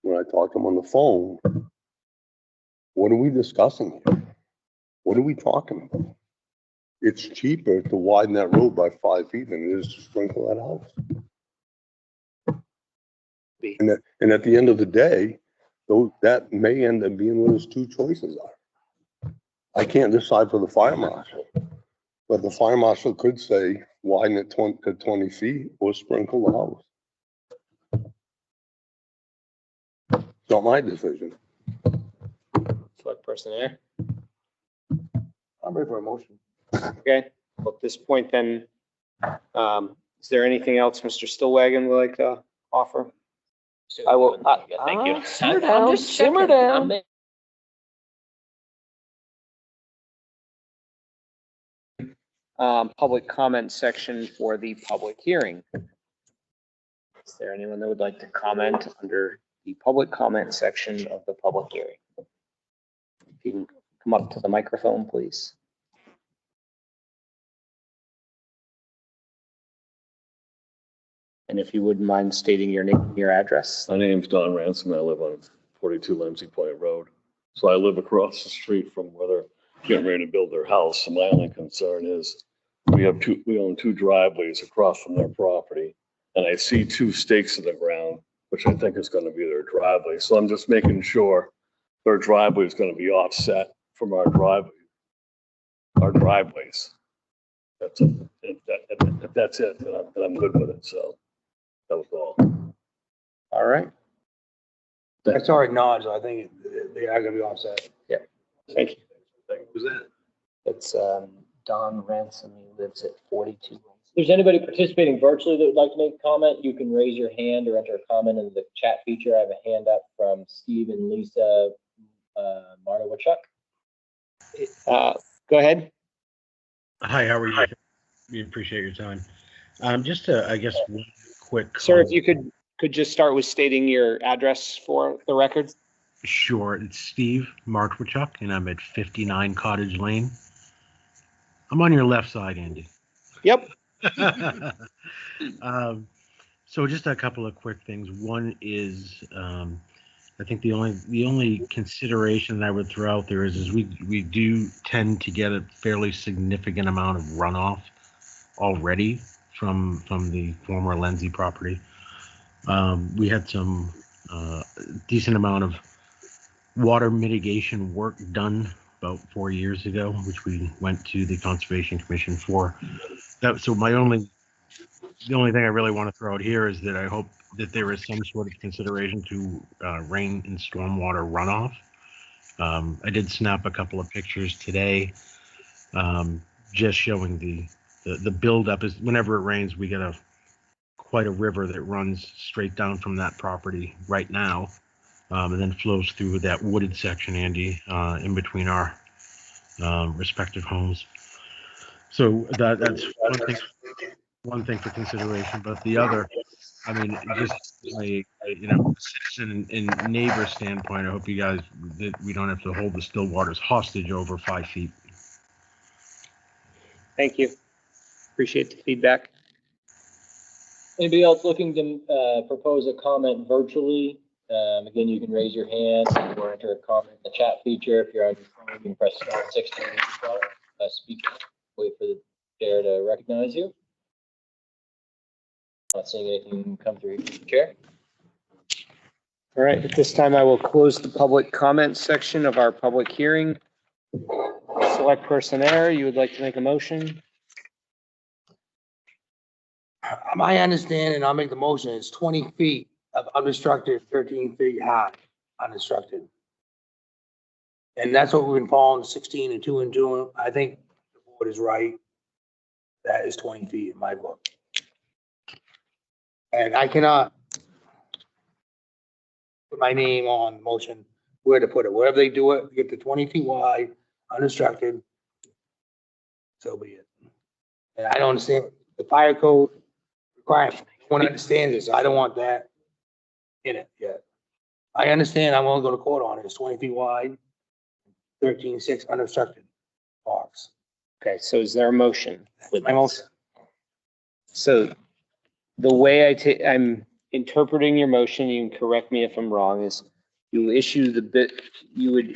When I talked to him on the phone, what are we discussing here? What are we talking about? It's cheaper to widen that road by 5 feet than it is to sprinkle that house. And at the end of the day, that may end up being what his 2 choices are. I can't decide for the fire marshal, but the fire marshal could say widen it 20 feet or sprinkle the house. It's not my decision. Select person there. I'm ready for a motion. Okay, well, at this point then, is there anything else Mr. Stillwagon would like to offer? I will, Thank you. simmer I'm down, just simmer checking. down. Public comment section for the public hearing. Is there anyone that would like to comment under the public comment section of the public hearing? If you can come up to the microphone, please. And if you wouldn't mind stating your name and your address. My name's Don Ransom. I live on 42 Lindsay Point Road. So I live across the street from where they're getting ready to build their house. And my only concern is we own 2 driveways across from their property. And I see 2 stakes in the ground, which I think is going to be their driveway. So I'm just making sure their driveway is going to be offset from our driveways. That's it. If that's it, then I'm good with it. So that was all. All right. That's already nods, I think they are gonna be offset. Thank you. Who's that? It's Don Ransom. He lives at 42 Lindsay there's anybody participating virtually that would like to make a comment, you can raise your hand or enter a comment in the chat feature. I have a hand up from Steve and Lisa Martowachuk. Go ahead. Hi, how are you? We appreciate your time. Just I guess one quick. Sir, if you could just start with stating your address for the record. Sure, it's Steve Martowachuk, and I'm at 59 Cottage Lane. I'm on your left side, Andy. Yep. So just a couple of quick things. One is, I think the only consideration that I would throw out there is we do tend to get a fairly significant amount of runoff already from the former Lindsay property. We had some decent amount of water mitigation work done about 4 years ago, which we went to the Conservation Commission for. So the only thing I really want to throw out here is that I hope that there is some sort of consideration to rain and stormwater runoff. I did snap a couple of pictures today, just showing the buildup. Is whenever it rains, we get quite a river that runs straight down from that property right now, and then flows through that wooded section, Andy, in between our respective homes. So that's one thing for consideration. But the other, I mean, just a citizen and neighbor standpoint, I hope you guys that we don't have to hold the Stillwaters hostage over 5 feet. Thank you. Appreciate the feedback. Anybody else looking to propose a comment virtually? Again, you can raise your hand or enter a comment in the chat feature. If you're on your phone, you can press star 6 to speak. Wait for the chair to recognize you. Not seeing anything come through your chair. All right, at this time, I will close the public comment section of our public hearing. Select person there, you would like to make a motion? My understanding, I'll make the motion, it's 20 feet of unobstructed, 13 feet high, unobstructed. And that's what we've been following, 16 and 2 and 2. I think the board is right. That is 20 feet in my book. And I cannot put my name on motion where to put it. Wherever they do it, get the 20 feet wide, unobstructed. So be it. And I don't understand the fire code requirement. No one understands this. I don't want that in it yet. I understand I'm gonna go to court on it. It's 20 feet wide, 13.6 unobstructed box. Okay, so is there a motion? My motion. So the way I'm interpreting your motion, you can correct me if I'm wrong, is you would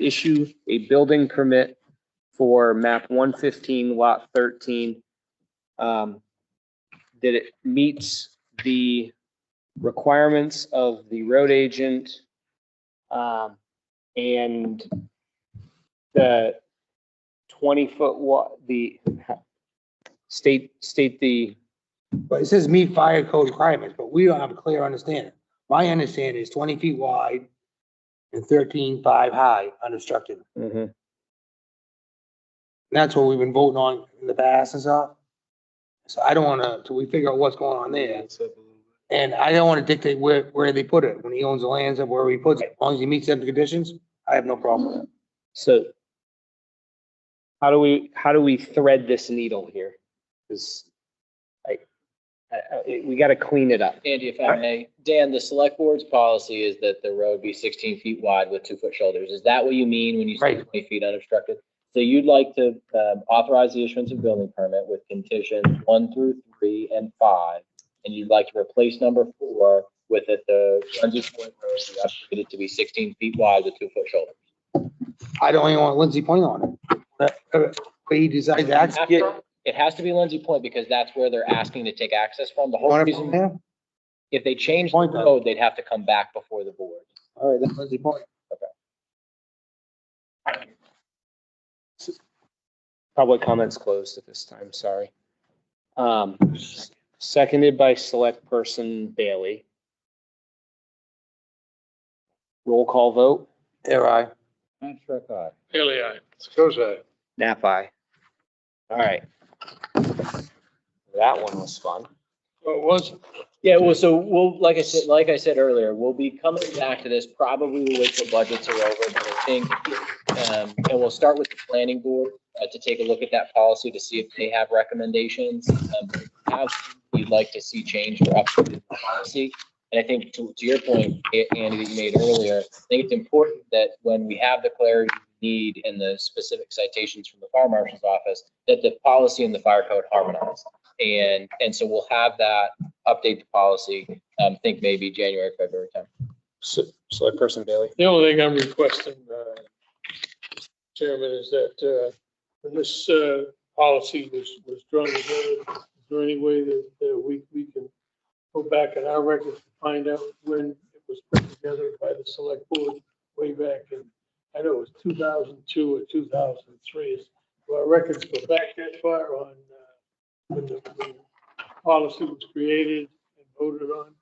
issue a building permit for map 115 lot 13, that it meets the requirements of the road agent, and the 20-foot the state the. But it says meet fire code requirements, but we don't have a clear understanding. My understanding is 20 feet wide and 13.5 high, unobstructed. Mm-hmm. That's what we've been voting on in the past and stuff. So I don't wanna, till we figure out what's going on there. And I don't wanna dictate where they put it. When he owns the lands of where he puts it, as long as he meets them conditions, I have no problem with it. So how do we thread this needle here? Because we got to clean it up. Andy, if I may, Dan, the select board's policy is that the road be 16 feet wide with 2-foot shoulders. Is that what you mean when you say Right. 20 feet unobstructed? So you'd like to authorize the issuance of building permit with conditions 1 through 3 and 5, and you'd like to replace number 4 with it the Lindsay Point Road be upgraded to be 16 feet wide with 2-foot shoulders. I don't even want Lindsay Point on it. But he decides to get. It has to be Lindsay Point because that's where they're asking to take access from. The whole Want it reason, from there? if they change the Point then. road, they'd have to come back before the board. All right, that's Lindsay Point. Public comments closed at this time, sorry. Seconded by select person Bailey. Roll call vote. There I. Haley, aye. Goes ahead. Nap aye. All right. The That one was fun. So it was, Yeah, well, so we'll, like I said earlier, we'll be coming back to this, probably we'll wait till budgets are over, but I think, and we'll start with the planning board to take a look at that policy to see if they have recommendations. How you'd like to see change or update the policy. And I think to your point, Andy, that you made earlier, I think it's important that when we have the clarity we need in the specific citations from the fire marshal's office, that the policy and the fire code harmonize. And so we'll have that, update the policy, think maybe January, February time. So like person Bailey. the only thing I'm requesting, Chairman, is that when this policy was drawn together, is there any way that we can go back in our records to find out when it was put together by the select board way back in, I know it was 2002 or 2003. Do our records go back that far on when the policy was created and voted on?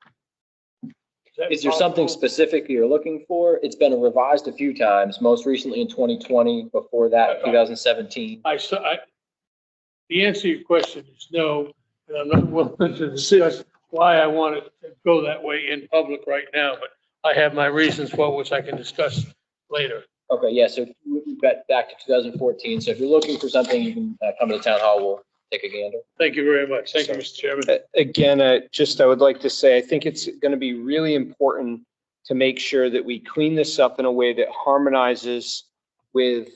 Is there something specific you're looking for? It's been revised a few times, most recently in 2020, before that, 2017. The answer to your question is no, and I'm not willing to discuss why I want it to go that way in public right now, but I have my reasons for which I can discuss later. Okay, yeah, so we've got back to 2014. So if you're looking for something, you can come to the town hall. We'll take a gander. Thank you very much. Thank you, Mr. Chairman. Again, I would like to say, I think it's going to be really important to make sure that we clean this up in a way that harmonizes with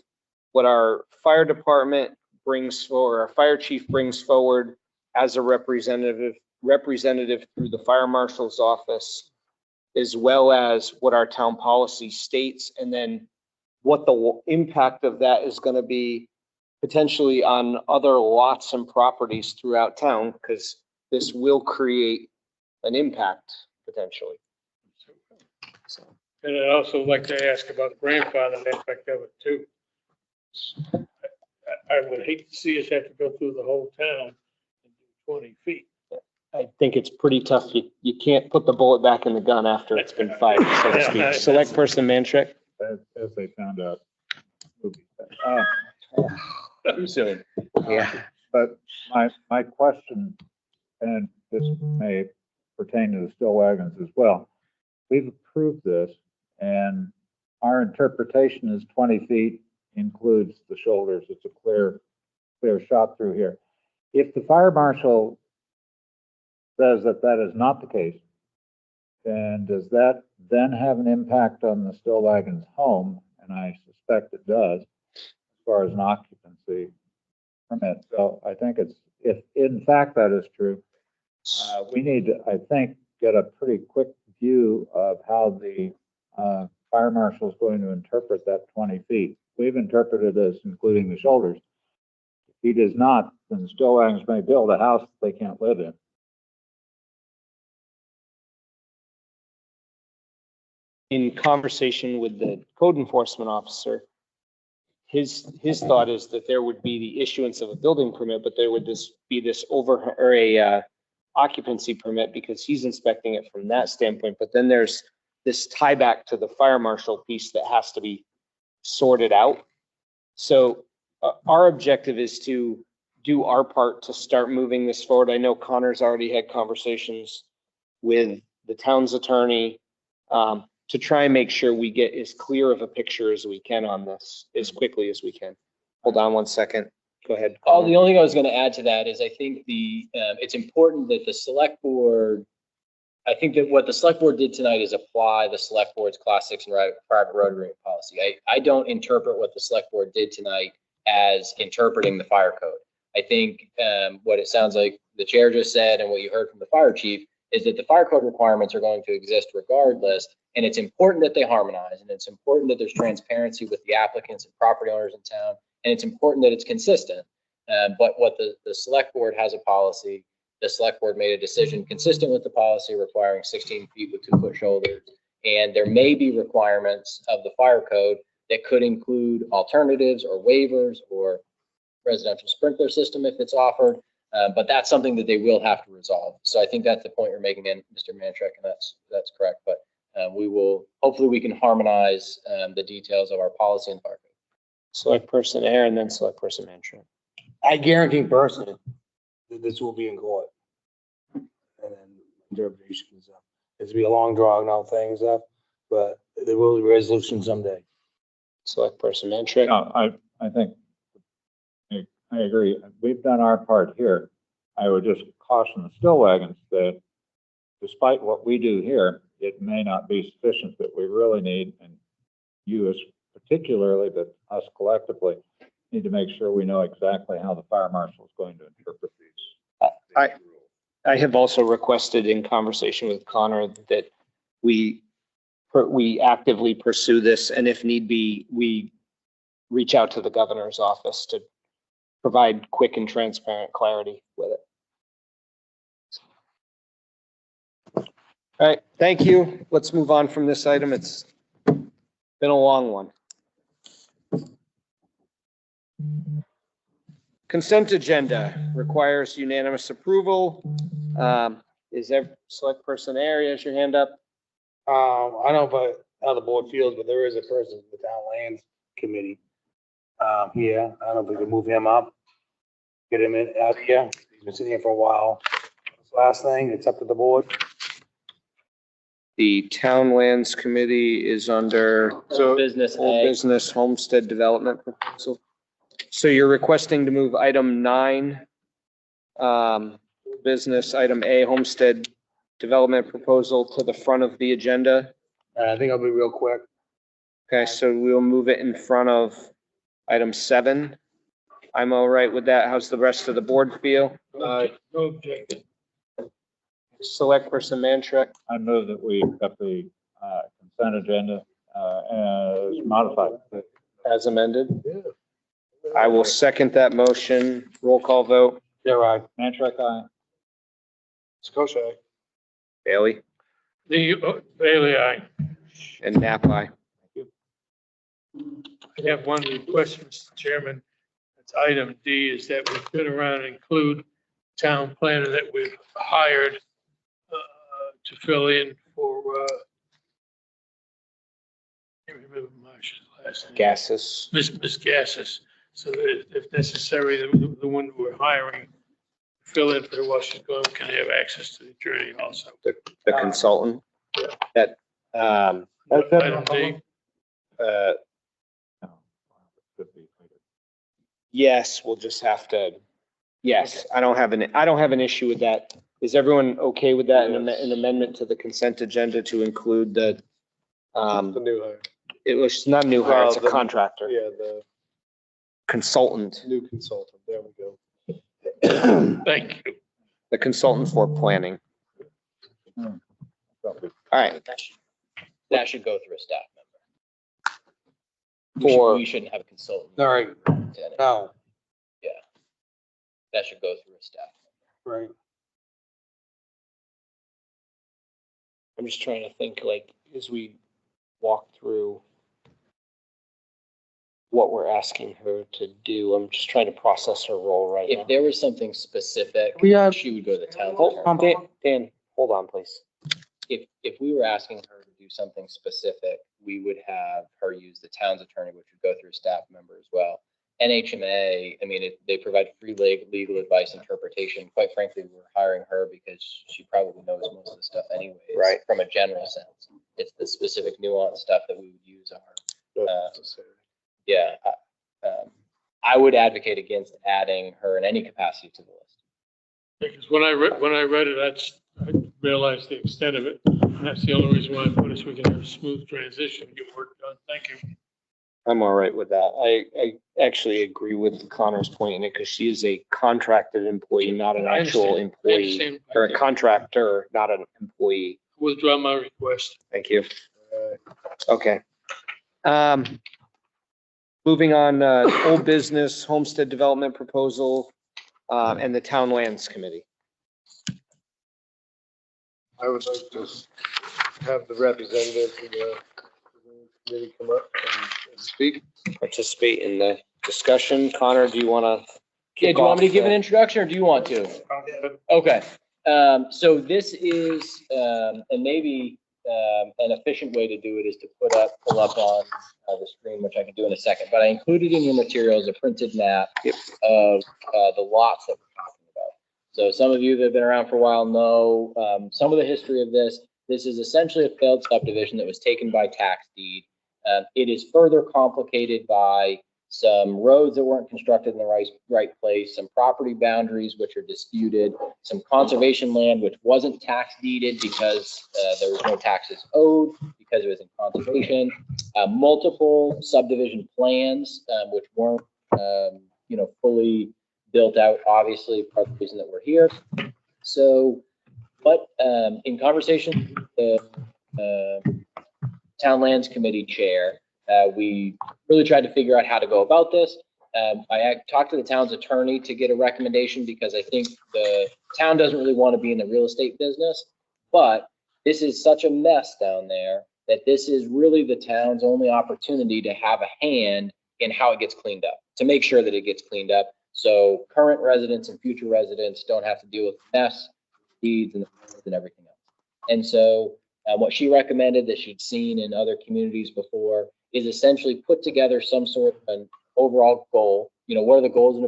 what our fire department brings forward, our fire chief brings forward as a representative through the fire marshal's office, as well as what our town policy states, and then what the impact of that is going to be potentially on other lots and properties throughout town, because this will create an impact potentially. So. And I'd also like to ask about the grandfather aspect of it too. I would hate to see us have to go through the whole town and do 20 feet. I think it's pretty tough. You can't put the bullet back in the gun after it's been fired, so to speak. Select person Manshek. As they found out. Too soon. Yeah. But my question, and this may pertain to the still wagons as well. We've approved this and our interpretation is 20 feet includes the shoulders. It's a clear shot through here. If the fire marshal says that that is not the case, then does that then have an impact on the still wagons home? And I suspect it does, as far as an occupancy permit. So I think if in fact that is true, we need to, I think, get a pretty quick view of how the fire marshal is going to interpret that 20 feet. We've interpreted this including the shoulders. If he does not, then still wagons may build a house they can't live in. In conversation with the code enforcement officer, his thought is that there would be the issuance of a building permit, but there would be this occupancy permit because he's inspecting it from that standpoint. But then there's this tie back to the fire marshal piece that has to be sorted out. So our objective is to do our part to start moving this forward. I know Connor's already had conversations with the town's attorney to try and make sure we get as clear of a picture as we can on this as quickly as we can. Hold on one second. Go ahead. Oh, the only thing I was going to add to that is I think it's important that the select board, I think that what the select board did tonight is apply the select board's class 6 and private road agreement policy. I don't interpret what the select board did tonight as interpreting the fire code. I think what it sounds like the chair just said and what you heard from the fire chief is that the fire code requirements are going to exist regardless. And it's important that they harmonize, and it's important that there's transparency with the applicants and property owners in town. And it's important that it's consistent. But what the select board has a policy, the select board made a decision consistent with the policy requiring 16 feet with 2-foot shoulders. And there may be requirements of the fire code that could include alternatives or waivers or residential sprinkler system if it's offered. But that's something that they will have to resolve. So I think that's the point you're making, in Mr. Manshek, and that's correct. But hopefully we can harmonize the details of our policy and fire code. Select person Air and then select person Manshek. I guarantee personally, this will be in court. And then interpretations, it's be a long drawn out thing, stuff, but there will be resolution someday. Select Person Mantrick. No, I think, I agree. We've done our part here. I would just caution the still wagons that despite what we do here, it may not be sufficient, that we really need, and you as particularly, but us collectively, need to make sure we know exactly how the fire marshal is going to interpret these. I have also requested in conversation with Connor that we actively pursue this, and if need be, we reach out to the governor's office to provide quick and transparent clarity with it. All right, thank you. Let's move on from this item. It's been a long one. Consent agenda requires unanimous approval. Is every select person there? Has your hand up? I don't know how the board feels, but there is a person in the town lands committee. Yeah, I don't know if we can move him up, get him in out here. He's been sitting here for a while. Last thing, it's up to the board. The Town Lands Committee is under Old business Old A. Business Homestead Development Proposal. So you're requesting to move item 9, business item A, Homestead Development Proposal, to the front of the agenda. I think I'll be real quick. Okay, so we'll move it in front of item 7. I'm all right with that. How's the rest of the board feel? No objection. Select Person Mantrick. I move that we accept the consent agenda as modified. As amended. I will second that motion. Roll call vote. Yeah, right. Mantrick, aye. Scotia. Bailey Bailey, aye. and Nap aye. I have one request, Mr. Chairman. It's item D, is that we turn around and include town planner that we've hired to fill in for, I can't remember Marcia's last name. Gases. Miss Gassis. So that if necessary, the one we're hiring, fill in for her while she's gone, can have access to the attorney also. The consultant. Yeah. That, Item D. yes, we'll just have to, yes, I don't have an issue with that. Is everyone okay with that? An amendment to the consent agenda to include the, The new hire. it was not a new hire, it's a Well, the- contractor, Yeah, the consultant, new consultant. There we go. Thank you. the consultant for planning. All right, That should go through a staff member. For- We shouldn't have a consultant. All right, Lieutenant. no, That should go through a staff. right. I'm just trying to think, like, as we walk through what we're asking her to do, I'm just trying to process her role right now. If there was something specific, We are- she would go to the town. Hold on, attorney. Dan, hold on, please. If we were asking her to do something specific, we would have her use the town's attorney, which would go through a staff member as well. NHMA, I mean, they provide free legal advice interpretation. Quite frankly, we're hiring her because she probably knows most of the stuff anyways. Right. From a general sense. It's the specific nuance stuff that we would use our, yeah. I would advocate against adding her in any capacity to the list. Because when I read it, I realized the extent of it. And that's the only reason why I put it, so we can have a smooth transition, and get work done. Thank you. I'm all right with that. I actually agree with Connor's point in it because she is a contracted employee, not an I actual understand. I employee, understand. or a contractor, not an employee. Withdraw my request. Thank you. Okay. Moving on, old business, homestead development proposal, and the town lands committee. I would like to have the representative from the committee come up and speak. Participate in the discussion. Connor, do you want to? Yeah, do you want me to give an introduction or do you want to? Okay, so this is, and maybe an efficient way to do it is to pull up on the screen, which I can do in a second, but I included in your materials a printed map of the lots that we're talking about. So some of you that have been around for a while know some of the history of this. This is essentially a failed subdivision that was taken by tax deed. It is further complicated by some roads that weren't constructed in the right place, some property boundaries which are disputed, some conservation land which wasn't tax deeded because there was no taxes owed because it was in conservation, multiple subdivision plans which weren't fully built out, obviously part of the reason that we're here. So, but in conversation with the Town Lands Committee chair, we really tried to figure out how to go about this. I talked to the town's attorney to get a recommendation because I think the town doesn't really want to be in the real estate business, but this is such a mess down there that this is really the town's only opportunity to have a hand in how it gets cleaned up, to make sure that it gets cleaned up. So current residents and future residents don't have to deal with the mess, deeds and everything else. And so what she recommended that she'd seen in other communities before is essentially put together some sort of an overall goal. What are the goals and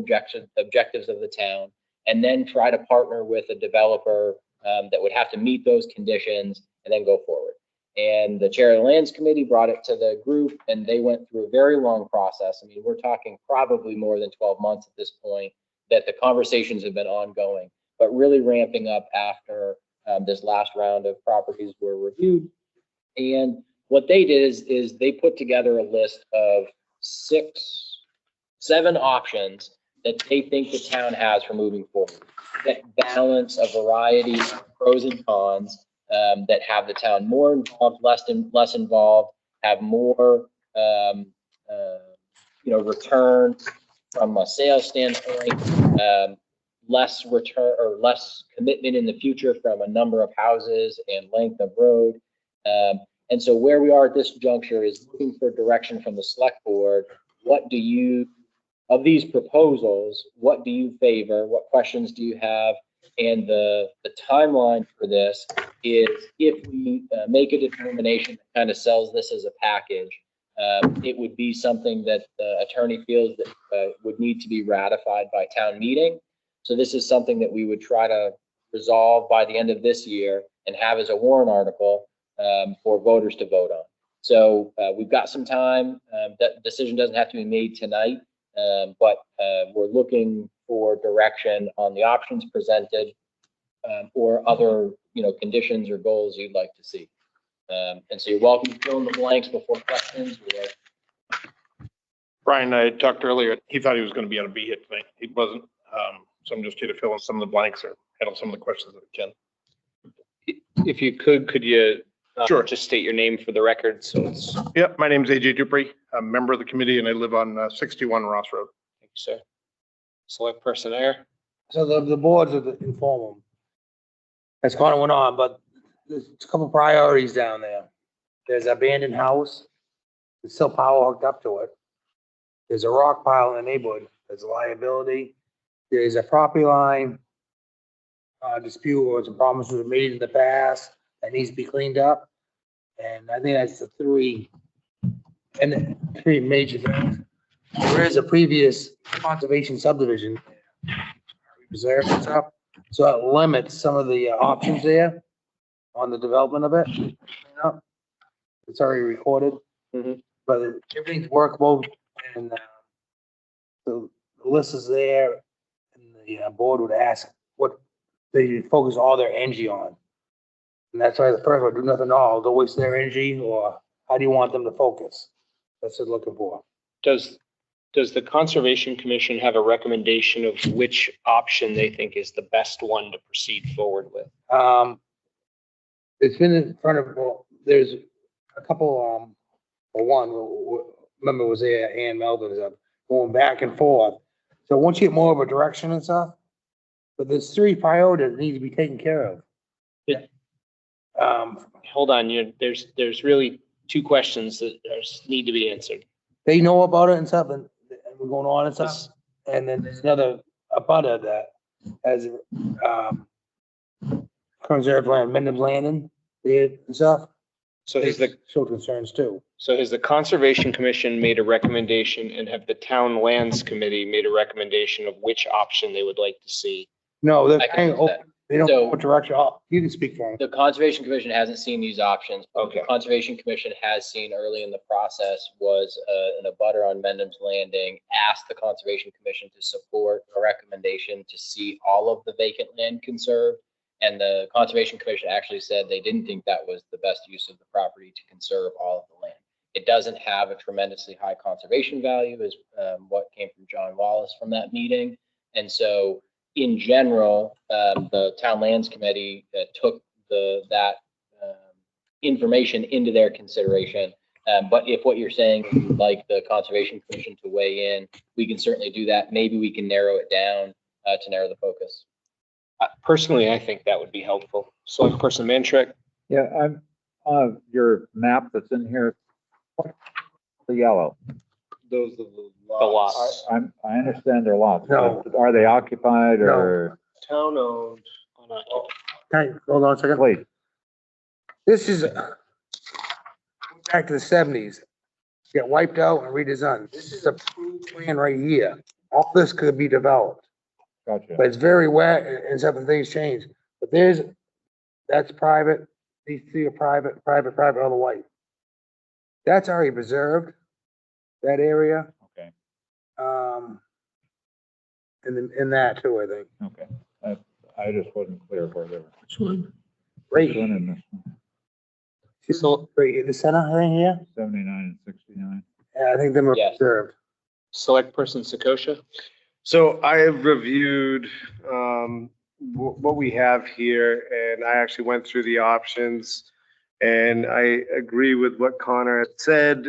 objectives of the town, and then try to partner with a developer that would have to meet those conditions and then go forward. And the chair of the Lands Committee brought it to the group, and they went through a very long process. I mean, we're talking probably more than 12 months at this point that the conversations have been ongoing, but really ramping up after this last round of properties were reviewed. And what they did is they put together a list of 7 options that they think the town has for moving forward, that balance a variety of pros and cons, that have the town more involved, less involved, have more return from a sales standpoint, less return or less commitment in the future from a number of houses and length of road. And so where we are at this juncture is looking for direction from the select board. What do you, of these proposals, what do you favor? What questions do you have? And the timeline for this is if we make a determination that kind of sells this as a package, it would be something that the attorney feels that would need to be ratified by town meeting. So this is something that we would try to resolve by the end of this year and have as a warrant article for voters to vote on. So we've got some time. That decision doesn't have to be made tonight, but we're looking for direction on the options presented or other conditions or goals you'd like to see. And so you're welcome to fill in the blanks before questions. Brian, I talked earlier, he thought he was going to be here tonight. He wasn't. So I'm just here to fill in some of the blanks or handle some of the questions that I can. If you could you Sure. just state your name for the record? So it's. Yep, my name is AJ Dupree. I'm a member of the committee and I live on 61 Ross Road. Thank you, sir. Select person there. So the boards are informal. That's kind of went on, but there's a couple priorities down there. There's an abandoned house. There's still power hooked up to it. There's a rock pile in the neighborhood. There's a liability. There's a property line dispute or some problems that were made in the past that needs to be cleaned up. And I think that's the three major things. There is a previous conservation subdivision reserve and stuff, so it limits some of the options there on the development of it. It's already recorded, but everything's workable, and the list is there, and the board would ask what they focus all their energy on. And that's why the person would do nothing at all, they'll waste their energy, or how do you want them to focus? That's what they're looking for. Does the Conservation Commission have a recommendation of which option they think is the best one to proceed forward with? It's been in front of, there's a couple, one member was there, Ann Melvin, is going back and forth. So once you get more of a direction and stuff, but there's 3 priorities that need to be taken care of. Hold on, there's really 2 questions that need to be answered. They know about it and stuff, and we're going on and stuff. And then there's another abutter that has conserved land, Mendham Landing, and stuff. So has the show concerns too. So has the Conservation Commission made a recommendation, and have the Town Lands Committee made a recommendation of which option they would like to see? No, they're I can kind use of, that. they don't So- know what direction, you can speak for them. The Conservation Commission hasn't seen these options. What Okay. The Conservation Commission has seen early in the process was an abutter on Mendham's Landing asked the Conservation Commission to support a recommendation to see all of the vacant land conserved. And the Conservation Commission actually said they didn't think that was the best use of the property to conserve all of the land. It doesn't have a tremendously high conservation value, is what came from John Wallace from that meeting. And so in general, the Town Lands Committee took that information into their consideration. But if what you're saying is you'd like the Conservation Commission to weigh in, we can certainly do that. Maybe we can narrow it down to narrow the focus. Personally, I think that would be helpful. Select Person Mantrek. Yeah, I'm, your map that's in here, the yellow. Those are the The lots. I understand they're lots. No. but Are they occupied or? Town owned. Hey, hold on a second. Wait, This is back to the 70s. Get wiped out and redesigned. This is a plan right here. All this could be developed, gotcha. but it's very wet and some things change. But that's private. These three are private, all the white. That's already preserved, that area. Okay, In that too, I think. okay. I just wasn't clear where they were. Which one? Right, This one and this one, so, right in the center right here. 79 and 69. Yeah, I think them are Yes. preserved. Select Person Sakosha. So I have reviewed what we have here, and I actually went through the options. And I agree with what Connor had said.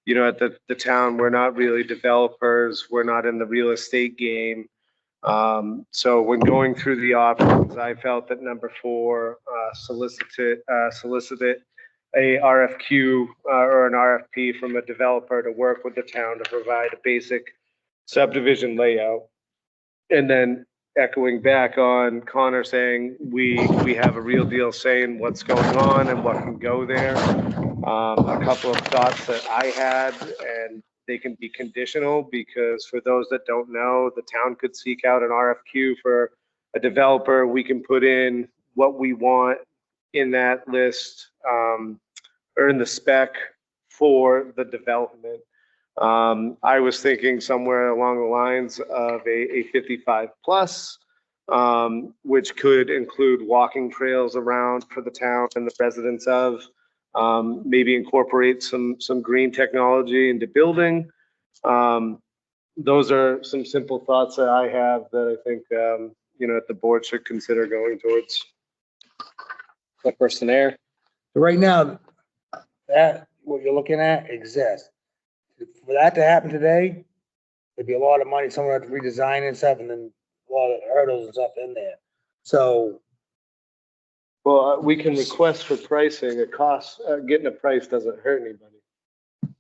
You know, at the town, we're not really developers. We're not in the real estate game. So when going through the options, I felt that number 4, solicited a RFQ or an RFP from a developer to work with the town to provide a basic subdivision layout. And then echoing back on Connor saying, we have a real deal saying what's going on and what can go there. A couple of thoughts that I had, and they can be conditional because for those that don't know, the town could seek out an RFQ for a developer. We can put in what we want in that list or in the spec for the development. I was thinking somewhere along the lines of a 55 plus, which could include walking trails around for the town and the residents of, maybe incorporate some green technology into building. Those are some simple thoughts that I have that I think, you know, the board should consider going towards. Select Person Air. So right now, that, what you're looking at exists. For that to happen today, there'd be a lot of money, someone had to redesign and stuff, and then a lot of hurdles and stuff in there. So, Well, we can request for pricing. It costs, getting a price doesn't hurt anybody.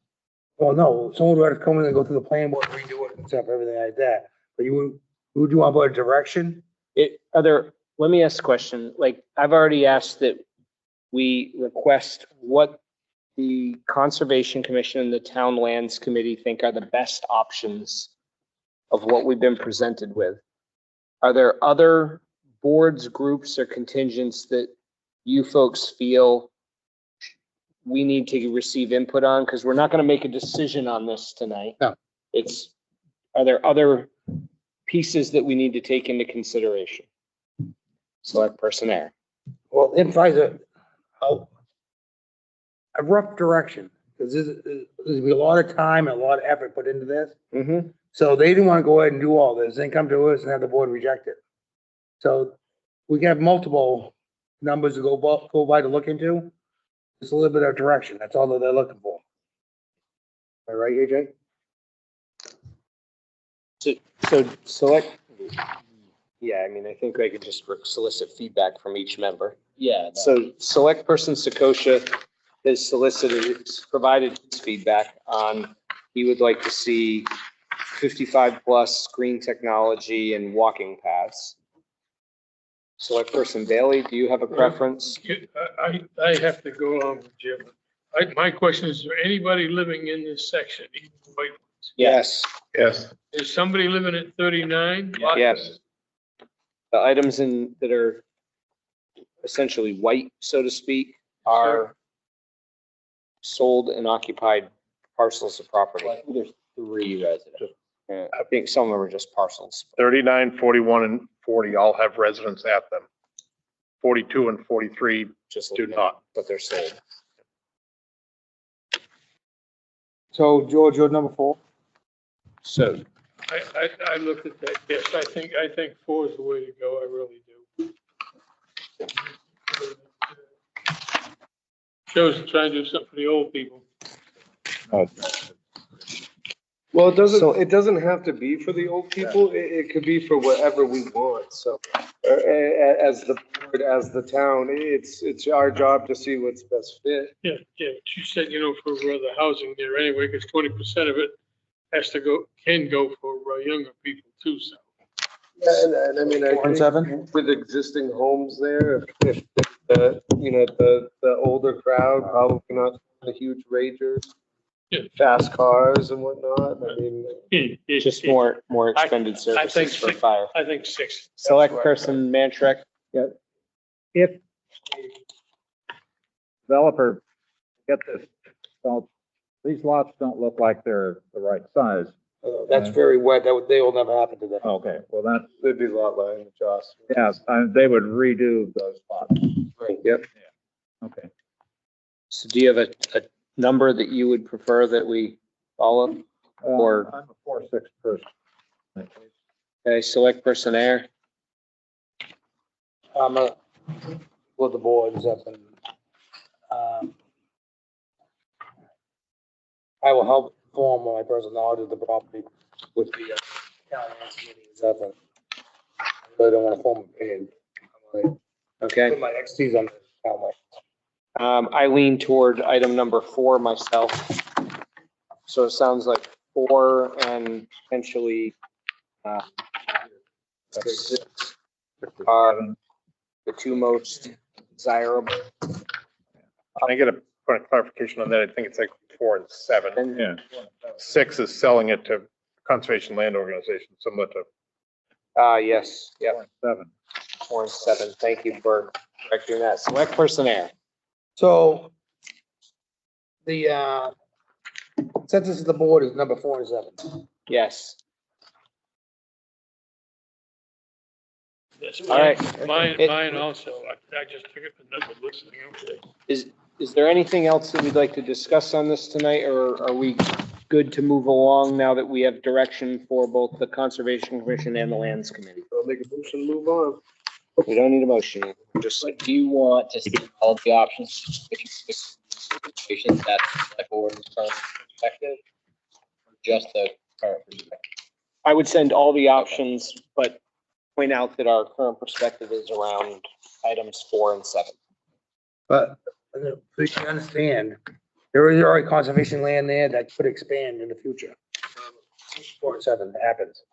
well, no, someone would have to come in and go through the plan board, redo it and stuff, everything like that. But would you want to put a direction? Let me ask a question. Like, I've already asked that we request what the Conservation Commission and the Town Lands Committee think are the best options of what we've been presented with. Are there other boards, groups, or contingents that you folks feel we need to receive input on? Because we're not going to make a decision on this tonight. No. Are there other pieces that we need to take into consideration? Select Person Air. Well, it provides a rough direction, because there's be a lot of time and a lot of effort put into this. Mm-hmm. So they didn't want to go ahead and do all this, then come to us and have the board reject it. So we can have multiple numbers to go by to look into. Just a little bit of direction, that's all that they're looking for. Am I right, AJ? So select, yeah, I mean, I think I could just solicit feedback from each member. Yeah. So Select Person Sakosha has solicited, provided his feedback on, he would like to see 55 plus green technology and walking paths. Select Person Bailey, do you have a preference? I have to go on with Jim. My question is there anybody living in this section? Even the white ones? Yes. Yes. Is somebody living at 39? Yes. the items that are essentially white, so to speak, are sold and occupied parcels of property. There's 3 residents. I think some of them are just parcels. 39, 41, and 40 all have residents at them. 42 and 43 Just do not. but they're sold. So George, you're number 4? So I looked at that, yes, I think 4 is the way to go, I really do. Shows trying to do something for the old people. Well, it doesn't have to be for the old people. It could be for whatever we want. So as the board, as the town, it's our job to see what's best fit. Yeah, but you said, for the housing there anyway, because 20% of it can go for younger people too, so. Yeah, and I mean, I think with existing homes there, if the older crowd, probably not the huge ragers, Yeah. fast cars and whatnot. I mean, just more expended I think services for fire. I think 6. Select person Mantrek. If developer get this, so these lots don't look like they're the right size. That's very wet. They will never happen to them. Okay, well, that's, there'd be a lot line adjust. yeah, they would redo those lots. Yep. Okay. So do you have a number that you would prefer that we follow? Or- I'm a 4-6 person. Okay, select person Air. With the boards up and, I will help form my personality of the property with the county committee and stuff. And I really don't want to form an opinion. I'm like, Okay. put my expertise on the town. I lean toward item number 4 myself. So it sounds like 4 and potentially 6 are the 2 most desirable. Can I get a point of clarification on that? I think it's like 4 and 7. Yeah. 6 is selling it to conservation land organization, similar to. Yes, yep. 7. 4 and 7. Thank you for correcting that. Select person Air. So the consensus of the board is number 4 and 7. Yes. That's All right. mine also. I just took it for number listening. Okay. Is there anything else that we'd like to discuss on this tonight, or are we good to move along now that we have direction for both the Conservation Commission and the Lands Committee? I'll make a motion, move on. We don't need a motion. Just Do you want to see all the options? Situations that's like board perspective, or just the current perspective? I would send all the options, but point out that our current perspective is around items 4 and 7. But so you can understand, there is already conservation land there that could expand in the future. 4 and 7 happens.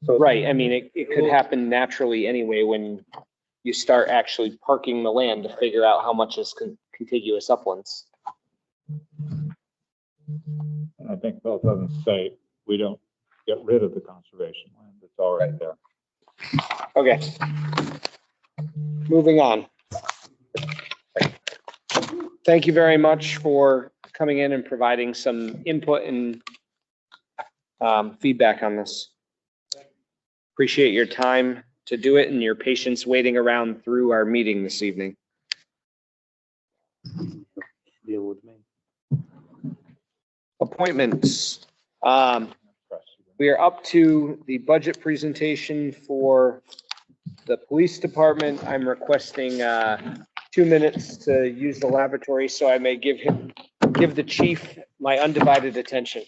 So Right, I mean, it could happen naturally anyway when you start actually parking the land to figure out how much is contiguous uplands. I think both of them say we don't get rid of the conservation land. It's already there. Okay. Moving on. Thank you very much for coming in and providing some input and feedback on this. Appreciate your time to do it and your patience waiting around through our meeting this evening. deal with me. Appointments. We are up to the budget presentation for the police department. I'm requesting 2 minutes to use the lavatory so I may give the chief my undivided attention.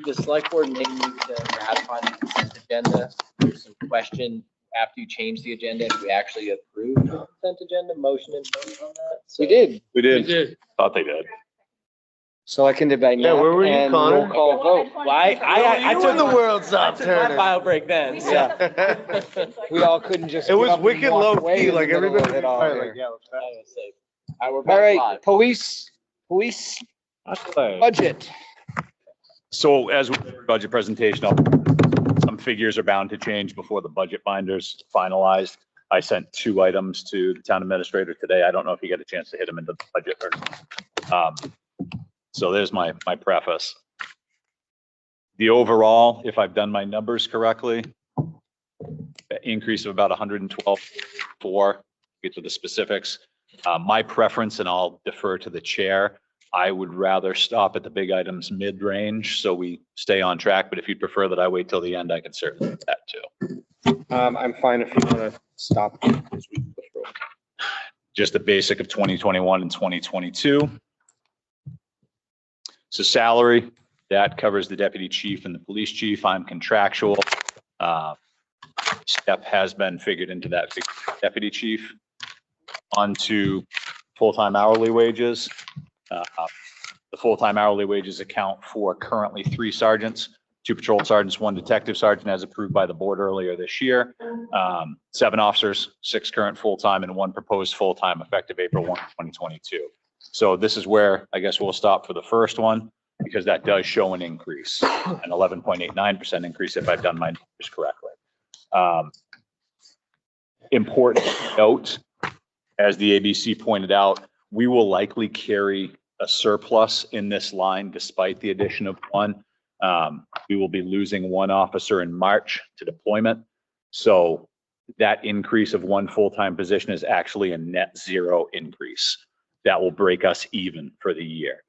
The select board may need to ratify the consent agenda. There's some question after you change the agenda, if we actually approve the consent agenda, motion and vote on that. So- We did. We We did, did. thought they did. Seconded by Knapp. Yeah, where were you, and Connor? roll call vote. Well, I took the world stopped turning. file break then. so- Yeah. We all couldn't just. It get was up and wicked walk low away key, in the like middle of everybody. it all Like, here. yeah, let's All right, we're All back right, live. police budget. So as with every budget presentation, some figures are bound to change before the budget binder's finalized. I sent 2 items to the town administrator today. I don't know if you get a chance to hit them into the budget or. So there's my preface. The overall, if I've done my numbers correctly, increase of about 112.4, get to the specifics. My preference, and I'll defer to the chair, I would rather stop at the big items mid-range so we stay on track, but if you'd prefer that I wait till the end, I can certainly do that too. I'm fine if you want to stop. As we go through. Just the basic of 2021 and 2022. So salary, that covers the deputy chief and the police chief. I'm contractual. Step has been figured into that deputy chief. On to full-time hourly wages. The full-time hourly wages account for currently 3 sergeants, 2 patrol sergeants, 1 detective sergeant as approved by the board earlier this year. 7 officers, 6 current full-time and 1 proposed full-time effective April 1, 2022. So this is where I guess we'll stop for the first one because that does show an increase, an 11.89% increase if I've done my numbers correctly. Important note, as the ABC pointed out, we will likely carry a surplus in this line despite the addition of 1. We will be losing 1 officer in March to deployment. So that increase of 1 full-time position is actually a net 0 increase. That will break us even for the year.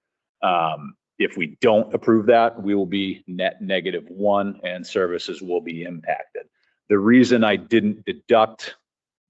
If we don't approve that, we will be net -1 and services will be impacted. The reason I didn't deduct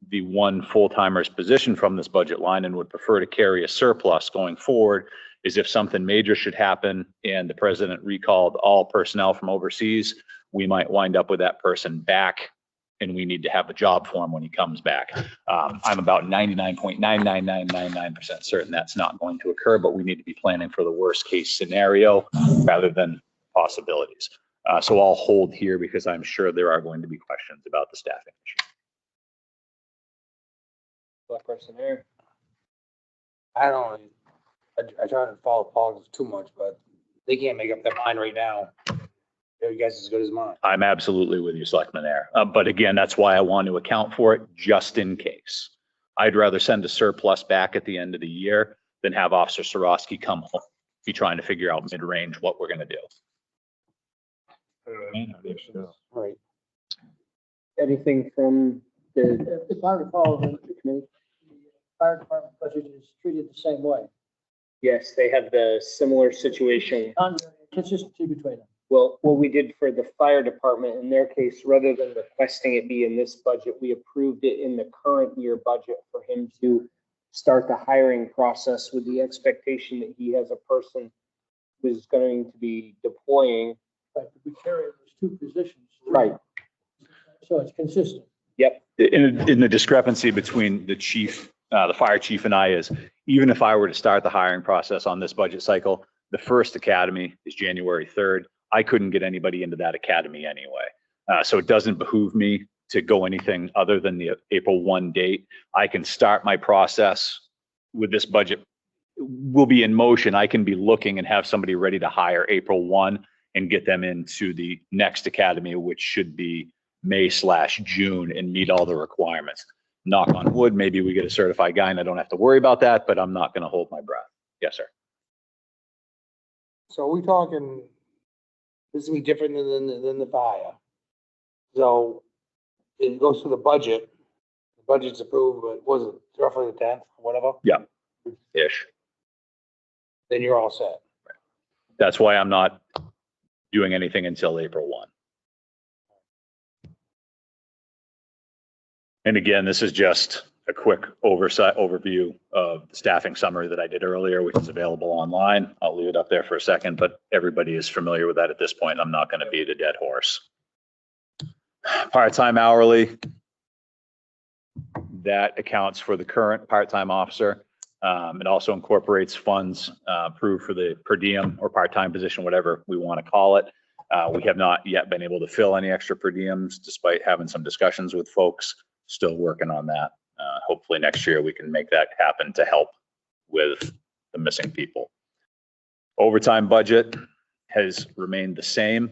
the 1 full-timer's position from this budget line and would prefer to carry a surplus going forward is if something major should happen and the president recalled all personnel from overseas, we might wind up with that person back and we need to have a job for him when he comes back. I'm about 99.99999% certain that's not going to occur, but we need to be planning for the worst case scenario rather than possibilities. So I'll hold here because I'm sure there are going to be questions about the staffing issue. Black person here. I don't, I try to follow politics too much, but they can't make up their mind right now. Their guess is as good as mine. I'm absolutely with you, Selectman Air. But again, that's why I want to account for it just in case. I'd rather send a surplus back at the end of the year than have Officer Sorosky come home, be trying to figure out mid-range what we're going to do. Right. Anything from the If I recall, the fire department budget is treated the same way. Yes, they have the similar situation. Consistency between them. Well, what we did for the fire department, in their case, rather than requesting it be in this budget, we approved it in the current year budget for him to start the hiring process with the expectation that he has a person who's going to be deploying. Right, we carry those 2 positions. Right. So it's consistent. Yep. In the discrepancy between the chief, the fire chief and I is, even if I were to start the hiring process on this budget cycle, the first academy is January 3rd. I couldn't get anybody into that academy anyway. So it doesn't behoove me to go anything other than the April 1 date. I can start my process with this budget. Will be in motion. I can be looking and have somebody ready to hire April 1 and get them into the next academy, which should be May/June and meet all the requirements. Knock on wood, maybe we get a certified guy and I don't have to worry about that, but I'm not going to hold my breath. Yes, sir. So we talking, this is gonna be different than the fire. So it goes through the budget's approved, but was it roughly the 10th, whatever? Yeah. Ish. Then you're all set. That's why I'm not doing anything until April 1. And again, this is just a quick overview of the staffing summary that I did earlier, which is available online. I'll leave it up there for a second, but everybody is familiar with that at this point. I'm not going to beat a dead horse. Part-time hourly, that accounts for the current part-time officer. It also incorporates funds approved for the per diem or part-time position, whatever we want to call it. We have not yet been able to fill any extra per diems despite having some discussions with folks. Still working on that. Hopefully next year we can make that happen to help with the missing people. Overtime budget has remained the same.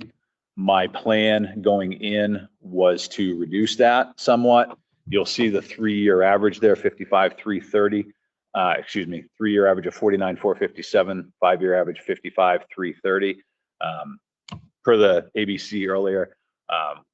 My plan going in was to reduce that somewhat. You'll see the 3-year average there, 55,330. 3-year average of 49,457, 5-year average 55,330. Per the ABC earlier,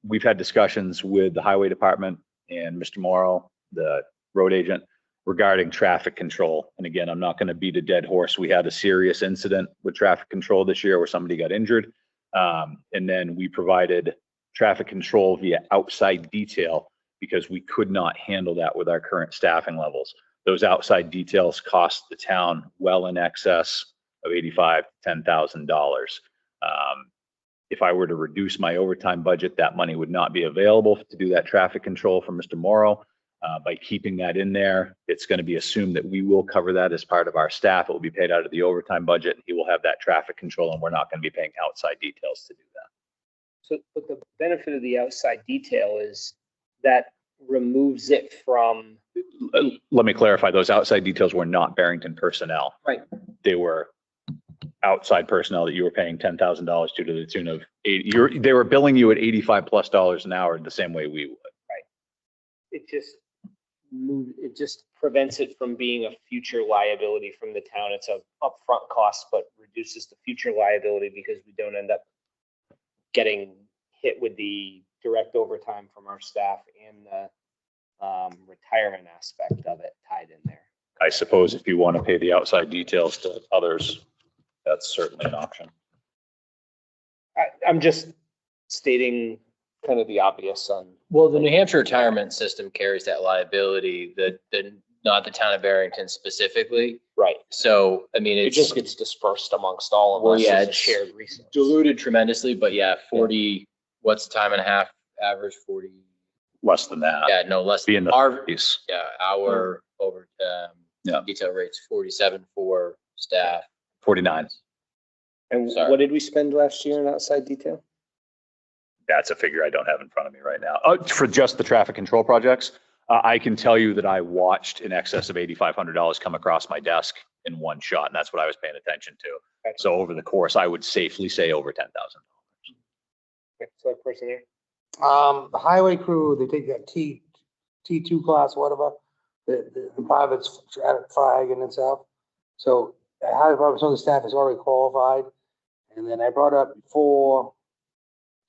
we've had discussions with the highway department and Mr. Morrow, the road agent, regarding traffic control. And again, I'm not going to beat a dead horse. We had a serious incident with traffic control this year where somebody got injured. And then we provided traffic control via outside detail because we could not handle that with our current staffing levels. Those outside details cost the town well in excess of $85,000 to $10,000. If I were to reduce my overtime budget, that money would not be available to do that traffic control for Mr. Morrow. By keeping that in there, it's going to be assumed that we will cover that as part of our staff. It will be paid out of the overtime budget. He will have that traffic control, and we're not going to be paying outside details to do that. So, but the benefit of the outside detail is that removes it from. Let me clarify, those outside details were not Barrington personnel. Right. They were outside personnel that you were paying $10,000 to the tune of 80. They were billing you at $85+ an hour the same way we would. Right. It just prevents it from being a future liability from the town. It's a upfront cost, but reduces the future liability because we don't end up getting hit with the direct overtime from our staff and the retirement aspect of it tied in there. I suppose if you want to pay the outside details to others, that's certainly an option. I'm just stating kind of the obvious on. Well, the New Hampshire retirement system carries that liability, not the town of Barrington specifically. Right. So, I mean, It just gets dispersed amongst all of Well, us yeah, as a it's shared resource. diluted tremendously, but yeah, 40, what's the time and a half average? 40. Less than that. Yeah, no, less Be in than the our, 30s. yeah, our over, Yeah. detail rates 47 for staff. 49. And Sorry. what did we spend last year in outside detail? That's a figure I don't have in front of me right now. For just the traffic control projects, I can tell you that I watched in excess of $8,500 come across my desk in one shot, and that's what I was paying attention to. Okay. So over the course, I would safely say over $10,000. Okay, so that person there. The highway crew, they take that T2 class, whatever, the private's flag and stuff. So the highway department, some of the staff is already qualified. And then I brought up before,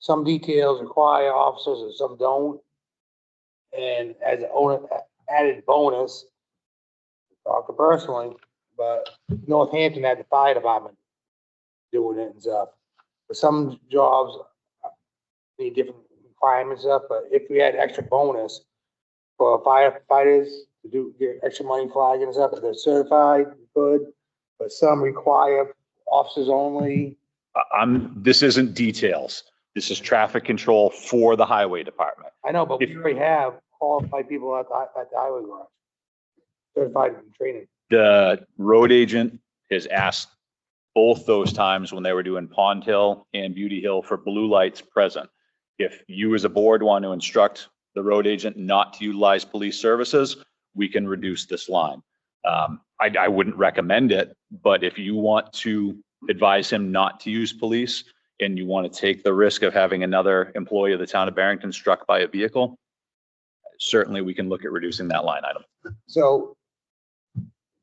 some details require officers and some don't. And as an added bonus, talking personally, but Northampton had the fire department doing it and stuff. For some jobs, need different requirements and stuff, but if we had extra bonus for firefighters to get extra money flagging and stuff, if they're certified, good, but some require officers only. This isn't details. This is traffic control for the highway department. I know, but we already have qualified people at the highway garage, certified in training. The road agent has asked both those times when they were doing Pond Hill and Beauty Hill for blue lights present. If you as a board want to instruct the road agent not to utilize police services, we can reduce this line. I wouldn't recommend it, but if you want to advise him not to use police and you want to take the risk of having another employee of the town of Barrington struck by a vehicle, certainly we can look at reducing that line item. So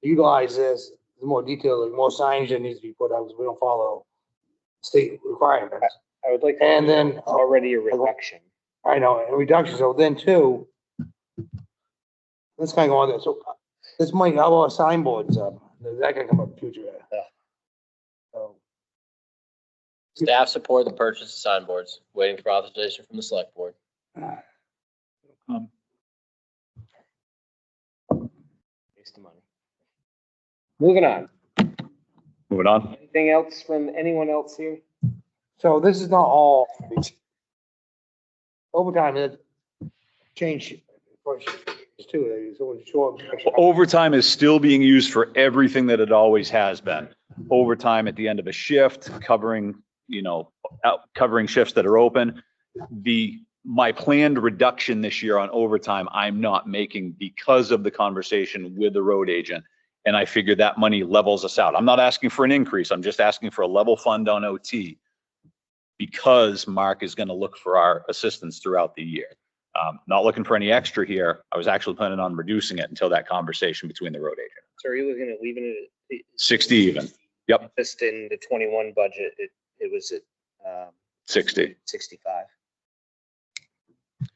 utilize this, the more detailed, more signage that needs to be put out because we don't follow state requirements. I would like to. And then It's already a reduction. I know, a reduction. So then too, let's kind of go on there. So this money, how about signboards up? That can come up in the future. Yeah. So Staff support the purchase of signboards, waiting for authorization from the select board. Moving on. Moving on. Anything else from anyone else here? So this is not all overtime, it changed too, so it's short. Overtime is still being used for everything that it always has been. Overtime at the end of a shift, covering, covering shifts that are open. My planned reduction this year on overtime, I'm not making because of the conversation with the road agent. And I figure that money levels us out. I'm not asking for an increase. I'm just asking for a level fund on OT because Mark is going to look for our assistance throughout the year. Not looking for any extra here. I was actually planning on reducing it until that conversation between the road agent. So are you looking at leaving it at 60 even. Yep. Just in the 21 budget, it was at 60. 65.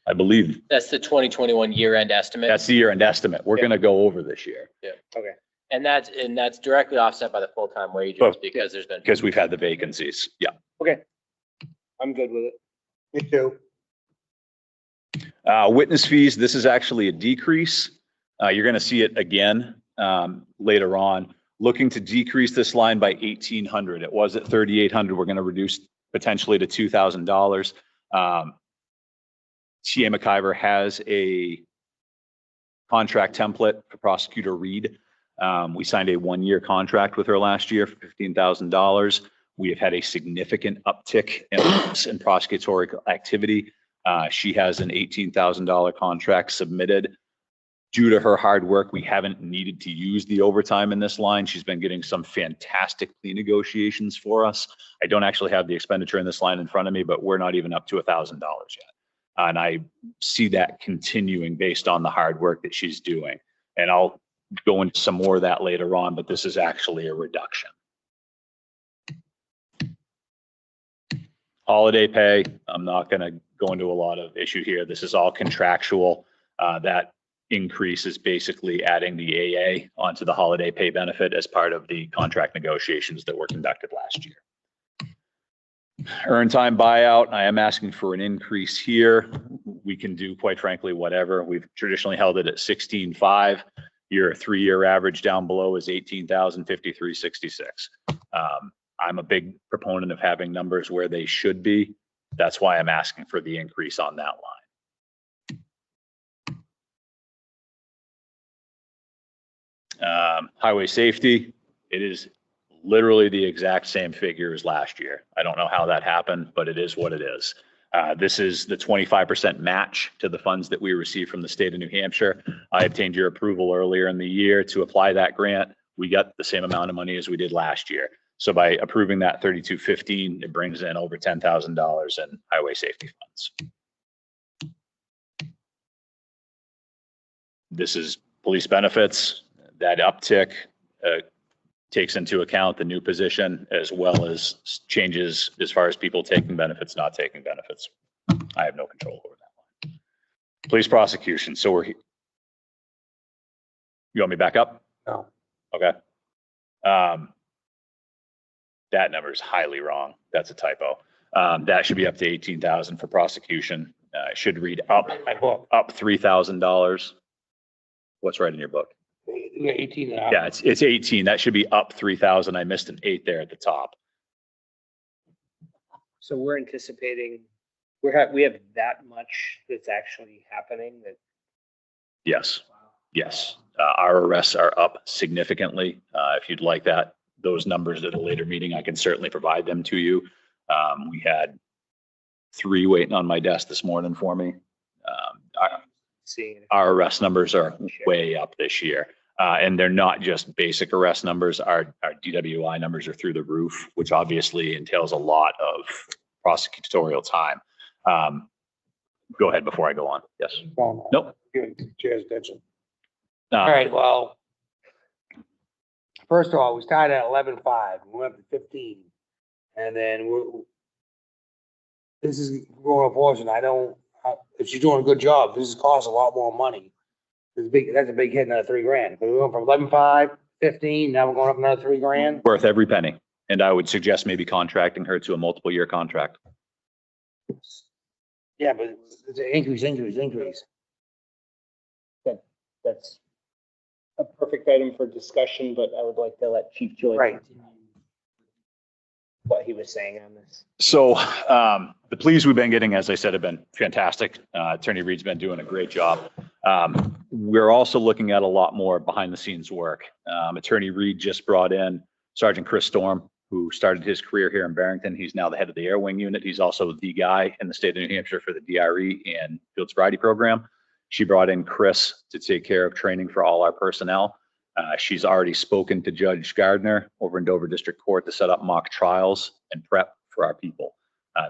I believe That's the 2021 year-end estimate. that's the year-end estimate. We're going to go over this year Okay. And that's directly offset by the full-time wages Oh, because there's been. because we've had the vacancies. Yeah. Okay. I'm good with it. Me too. Witness fees, this is actually a decrease. You're going to see it again later on. Looking to decrease this line by $1,800. It was at $3,800. We're going to reduce potentially to $2,000. T.A. McIver has a contract template for Prosecutor Reed. We signed a one-year contract with her last year for $15,000. We have had a significant uptick in prosecutorial activity. She has an $18,000 contract submitted. Due to her hard work, we haven't needed to use the overtime in this line. She's been getting some fantastic plea negotiations for us. I don't actually have the expenditure in this line in front of me, but we're not even up to $1,000 yet. And I see that continuing based on the hard work that she's doing. And I'll go into some more of that later on, but this is actually a reduction. Holiday pay, I'm not going to go into a lot of issue here. This is all contractual. That increase is basically adding the AA onto the holiday pay benefit as part of the contract negotiations that were conducted last year. Earned time buyout, I am asking for an increase here. We can do, quite frankly, whatever. We've traditionally held it at 16.5. Your 3-year average down below is 18,053.66. I'm a big proponent of having numbers where they should be. That's why I'm asking for the increase on that line. Highway safety, it is literally the exact same figure as last year. I don't know how that happened, but it is what it is. This is the 25% match to the funds that we received from the state of New Hampshire. I obtained your approval earlier in the year to apply that grant. We got the same amount of money as we did last year. So by approving that 3215, it brings in over $10,000 in highway safety funds. This is police benefits. That uptick takes into account the new position as well as changes as far as people taking benefits, not taking benefits. I have no control over that one. Police prosecution. So we're here. You want me back up? No. Okay. That number is highly wrong. That's a typo. That should be up to 18,000 for prosecution. It should read up $3,000. What's right in your book? 18. Yeah, it's 18. That should be up 3,000. I missed an 8 there at the top. So we're anticipating, we have that much that's actually happening that. Yes, yes. Our arrests are up significantly. If you'd like those numbers at a later meeting, I can certainly provide them to you. We had 3 waiting on my desk this morning for me. Our arrest numbers are way up this year. And they're not just basic arrest numbers. Our DWI numbers are through the roof, which obviously entails a lot of prosecutorial time. Go ahead before I go on. Yes. Nope. Give chair's attention. All right, well, first of all, we started at 11.5, we went up to 15. And then this is going to portion. If she's doing a good job, this costs a lot more money. That's a big hit, another $3,000. We went from 11.5, 15, now we're going up another $3,000. Worth every penny. And I would suggest maybe contracting her to a multiple year contract. Yeah, but it's an increase. a perfect item for discussion, but I would like to let Chief Joy Right. continue what he was saying on this. So the pleas we've been getting, as I said, have been fantastic. Attorney Reed's been doing a great job. We're also looking at a lot more behind the scenes work. Attorney Reed just brought in Sergeant Chris Storm, who started his career here in Barrington. He's now the head of the Air Wing Unit. He's also the guy in the state of New Hampshire for the DRE and Field Sobriety Program. She brought in Chris to take care of training for all our personnel. She's already spoken to Judge Gardner over in Dover District Court to set up mock trials and prep for our people.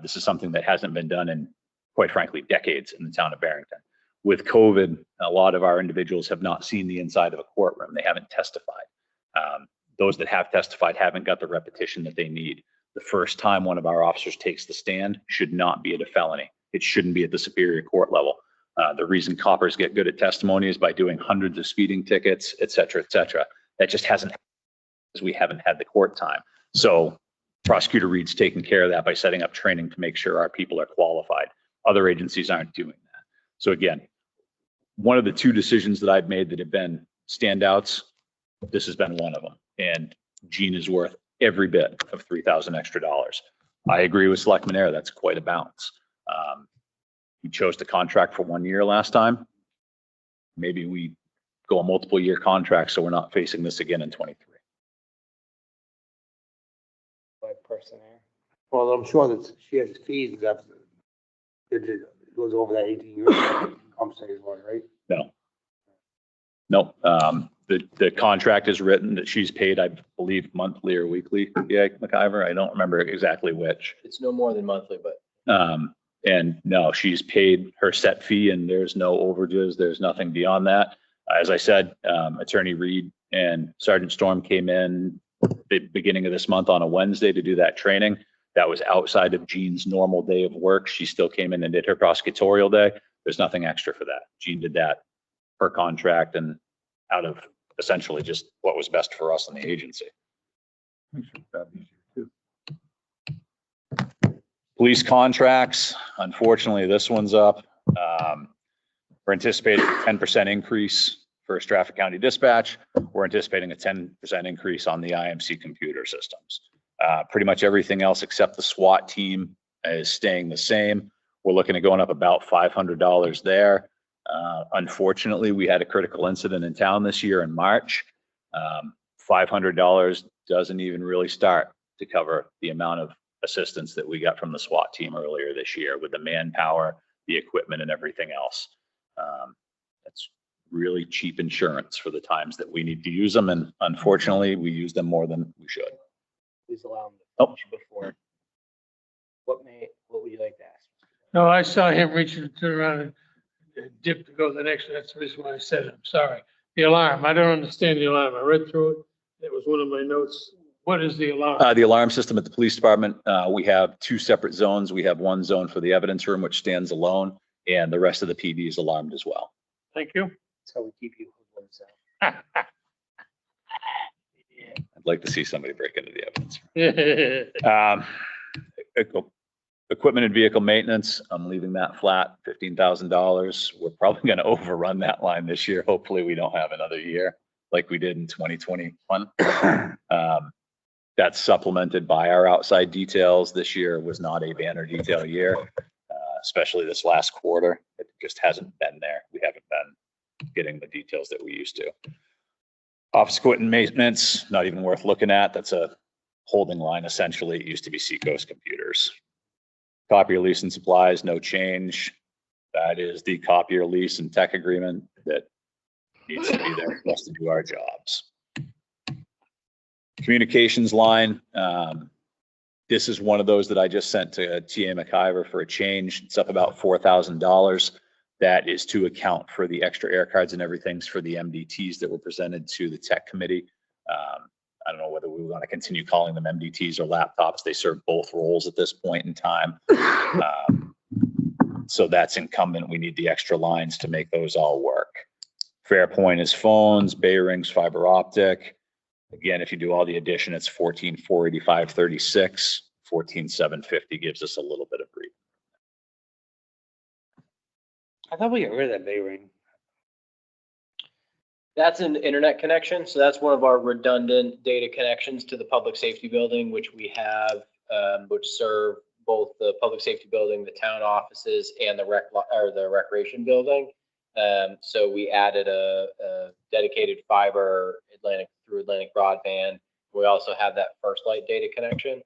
This is something that hasn't been done in, quite frankly, decades in the town of Barrington. With COVID, a lot of our individuals have not seen the inside of a courtroom. They haven't testified. Those that have testified haven't got the repetition that they need. The first time one of our officers takes the stand should not be at a felony. It shouldn't be at the superior court level. The reason coppers get good at testimony is by doing hundreds of speeding tickets, et cetera, et cetera. That just hasn't, because we haven't had the court time. So Prosecutor Reed's taking care of that by setting up training to make sure our people are qualified. Other agencies aren't doing that. So again, one of the two decisions that I've made that have been standouts, this has been one of them. And Gene is worth every bit of $3,000 extra. I agree with Selectman Air. That's quite a bounce. He chose to contract for 1 year last time. Maybe we go a multiple year contract so we're not facing this again in 23. By person there. Well, I'm sure that she has fees, that it goes over that 18 years. I'm saying, right? No. No. The contract is written that she's paid, I believe, monthly or weekly. Yeah, McIver, I don't remember exactly which. It's no more than monthly, but. And no, she's paid her set fee and there's no overages. There's nothing beyond that. As I said, Attorney Reed and Sergeant Storm came in the beginning of this month on a Wednesday to do that training. That was outside of Jean's normal day of work. She still came in and did her prosecutorial day. There's nothing extra for that. Jean did that per contract and out of essentially just what was best for us in the agency. Police contracts, unfortunately, this one's up. We're anticipating a 10% increase for Stratford County Dispatch. We're anticipating a 10% increase on the IMC computer systems. Pretty much everything else except the SWAT team is staying the same. We're looking at going up about $500 there. Unfortunately, we had a critical incident in town this year in March. $500 doesn't even really start to cover the amount of assistance that we got from the SWAT team earlier this year with the manpower, the equipment and everything else. That's really cheap insurance for the times that we need to use them. And unfortunately, we use them more than we should. Please allow him to finish before. What would you like to ask? No, I saw him reaching to turn around and dip to go the next. That's the reason why I said it. I'm sorry. The alarm. I don't understand the alarm. I read through it. It was one of my notes. What is the alarm? The alarm system at the police department, we have two separate zones. We have one zone for the evidence room, which stands alone, and the rest of the PD is alarmed as well. Thank you. That's how we keep you. I'd like to see somebody break into the evidence room. Equipment and vehicle maintenance, I'm leaving that flat, $15,000. We're probably going to overrun that line this year. Hopefully we don't have another year like we did in 2021. That's supplemented by our outside details. This year was not a banner detail year, especially this last quarter. It just hasn't been there. We haven't been getting the details that we used to. Office equipment maintenance, not even worth looking at. That's a holding line. Essentially, it used to be Seacoast Computers. Copier lease and supplies, no change. That is the copier lease and tech agreement that needs to be there for us to do our jobs. Communications line. This is one of those that I just sent to TA McIver for a change. It's up about $4,000. That is to account for the extra air cards and everything for the MDTs that were presented to the tech committee. I don't know whether we want to continue calling them MDTs or laptops. They serve both roles at this point in time. So that's incumbent. We need the extra lines to make those all work. Fairpoint is phones, Bay Rings, fiber optic. Again, if you do all the addition, it's 14,485.36. 14,750 gives us a little bit of breathing. I thought we got rid of that Bay Ring. That's an internet connection. So that's one of our redundant data connections to the public safety building, which we have, which serve both the public safety building, the town offices, and the recreation building. So we added a dedicated fiber through Atlantic Broadband. We also have that First Light data connection.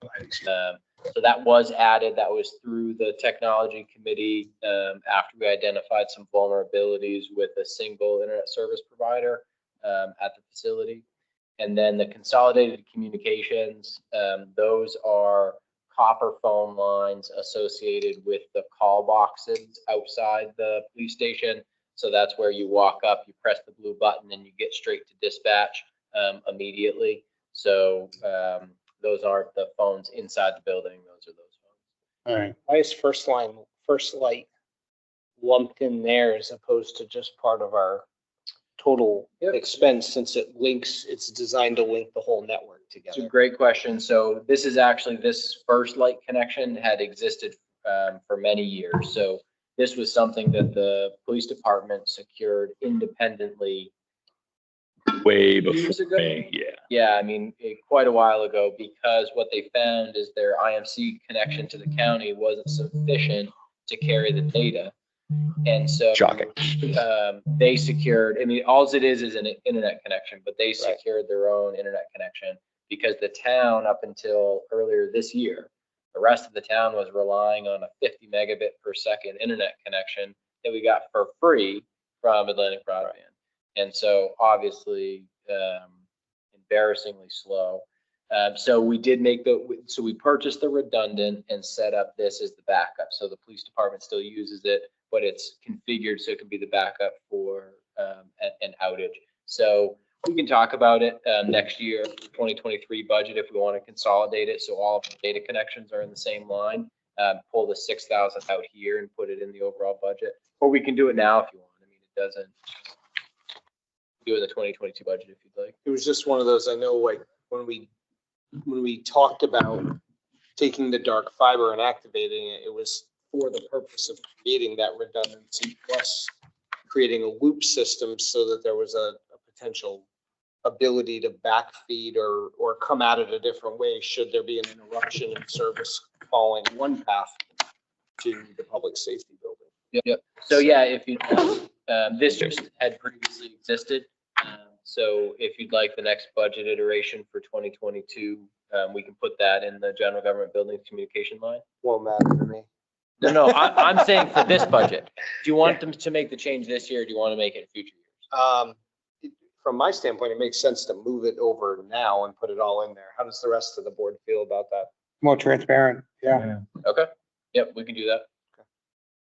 So that was added. That was through the technology committee after we identified some vulnerabilities with a single internet service provider at the facility. And then the consolidated communications, those are copper phone lines associated with the call boxes outside the police station. So that's where you walk up, you press the blue button, and you get straight to dispatch immediately. So those aren't the phones inside the building. Those are those phones. All right. Why is First Light lumped in there as opposed to just part of our total expense, since it's designed to link the whole network together? It's a great question. So this is actually, this First Light connection had existed for many years. So this was something that the police department secured independently Way years before ago. me, yeah. Yeah, I mean, quite a while ago, because what they found is their IMC connection to the county wasn't sufficient to carry the data. And so Shocking. they secured, I mean, all it is an internet connection, but they secured their own internet connection because the town, up until earlier this year, the rest of the town was relying on a 50 megabit per second internet connection that we got for free from Atlantic Broadband. And so obviously embarrassingly slow. So we did make so we purchased the redundant and set up this as the backup. So the police department still uses it, but it's configured so it can be the backup for an outage. So we can talk about it next year, 2023 budget, if we want to consolidate it. So all of the data connections are in the same line. Pull the 6,000 out here and put it in the overall budget. Or we can do it now if you want. I mean, it doesn't. Do in the 2022 budget if you'd like. It was just one of those, I know, like when we talked about taking the dark fiber and activating it, it was for the purpose of creating that redundancy plus creating a loop system so that there was a potential ability to backfeed or come at it a different way should there be an interruption in service following one path to the public safety building. Yep. So yeah, if you this just had previously existed. So if you'd like the next budget iteration for 2022, we can put that in the general government buildings communication line. Won't matter to me. No, I'm saying for this budget. Do you want them to make the change this year, or do you want to make it in future years? From my standpoint, it makes sense to move it over now and put it all in there. How does the rest of the board feel about that? More transparent, yeah. Okay. Yep, we can do that.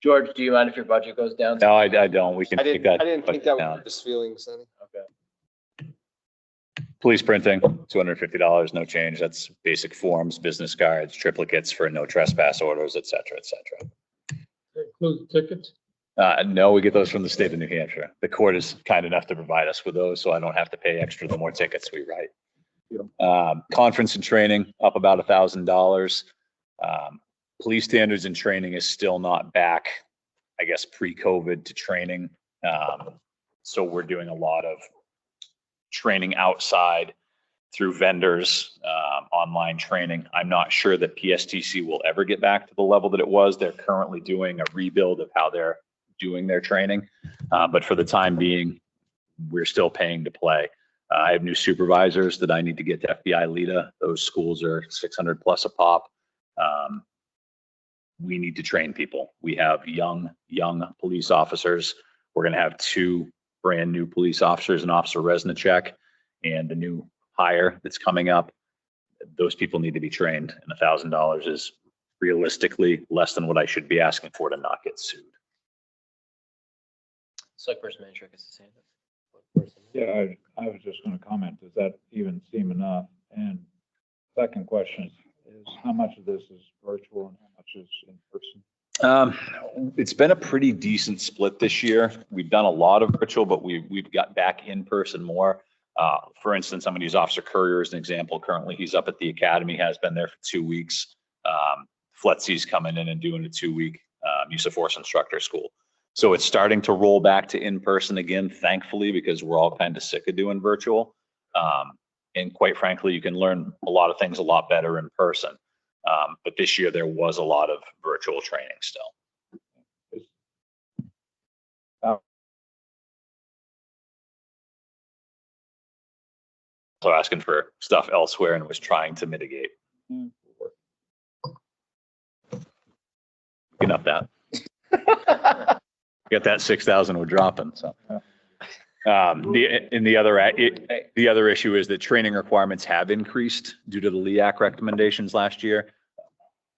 George, do you mind if your budget goes down? No, I don't. We can I take that. didn't think that down. was his feelings, Sonny. Okay. Police printing, $250, no change. That's basic forms, business cards, triplicates for no trespass orders, et cetera, et cetera. Include tickets? No, we get those from the state of New Hampshire. The court is kind enough to provide us with those, so I don't have to pay extra the more tickets we write. Conference and training, up about $1,000. Police standards and training is still not back, I guess, pre-COVID to training. So we're doing a lot of training outside through vendors, online training. I'm not sure that PSTC will ever get back to the level that it was. They're currently doing a rebuild of how they're doing their training. But for the time being, we're still paying to play. I have new supervisors that I need to get to FBI LEDA. Those schools are 600 plus a pop. We need to train people. We have young police officers. We're going to have 2 brand new police officers, and Officer Resnicek, and the new hire that's coming up. Those people need to be trained, and $1,000 is realistically less than what I should be asking for to not get sued. Select Person Manchuk is the same. Yeah, I was just going to comment, does that even seem enough? And second question is how much of this is virtual and how much is in person? It's been a pretty decent split this year. We've done a lot of virtual, but we've got back in person more. For instance, I'm going to use Officer Courier as an example. Currently, he's up at the academy, has been there for 2 weeks. Fletzy's coming in and doing a 2-week use of force instructor school. So it's starting to roll back to in-person again, thankfully, because we're all kind of sick of doing virtual. And quite frankly, you can learn a lot of things a lot better in person. But this year there was a lot of virtual training still. So asking for stuff elsewhere and was trying to mitigate. Enough that. Get that 6,000 we're dropping, so. The other issue is that training requirements have increased due to the LEAC recommendations last year.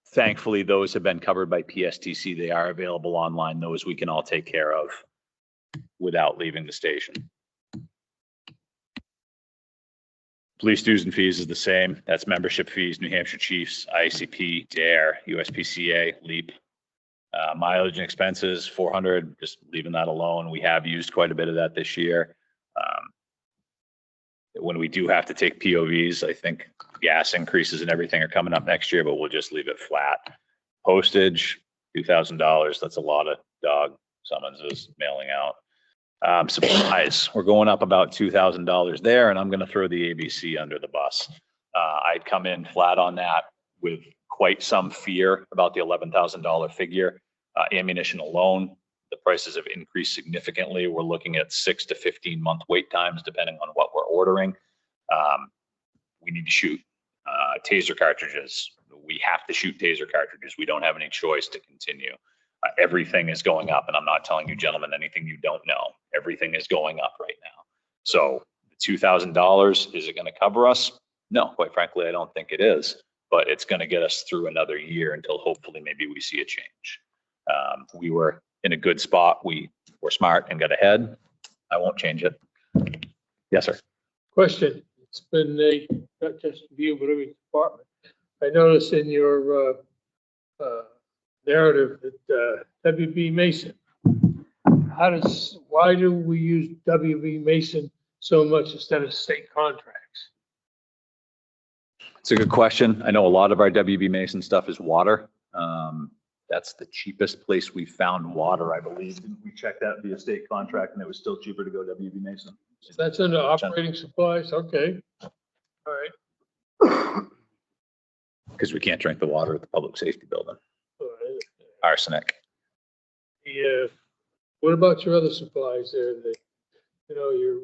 Thankfully, those have been covered by PSTC. They are available online. Those we can all take care of without leaving the station. Police dues and fees is the same. That's membership fees, New Hampshire Chiefs, ICP, DARE, USPCA, LEAP. Mileage and expenses, 400, just leaving that alone. We have used quite a bit of that this year. When we do have to take POVs, I think gas increases and everything are coming up next year, but we'll just leave it flat. Postage, $2,000. That's a lot of dog summonses mailing out. Supplies, we're going up about $2,000 there, and I'm going to throw the ABC under the bus. I'd come in flat on that with quite some fear about the $11,000 figure. Ammunition alone, the prices have increased significantly. We're looking at 6 to 15 month wait times, depending on what we're ordering. We need to shoot taser cartridges. We have to shoot taser cartridges. We don't have any choice to continue. Everything is going up, and I'm not telling you gentlemen anything you don't know. Everything is going up right now. So $2,000, is it going to cover us? No, quite frankly, I don't think it is, but it's going to get us through another year until hopefully maybe we see a change. We were in a good spot. We were smart and got ahead. I won't change it. Yes, sir. Question, it's been not just you, but every department. I noticed in your narrative that WB Mason, why do we use WB Mason so much instead of state contracts? It's a good question. I know a lot of our WB Mason stuff is water. That's the cheapest place we found water, I believe. Didn't we check that via state contract and it was still cheaper to go WB Mason? So that's under operating supplies? Okay. All right. Because we can't drink the water at the public safety building. All right. Arsenic. What about your other supplies there? Your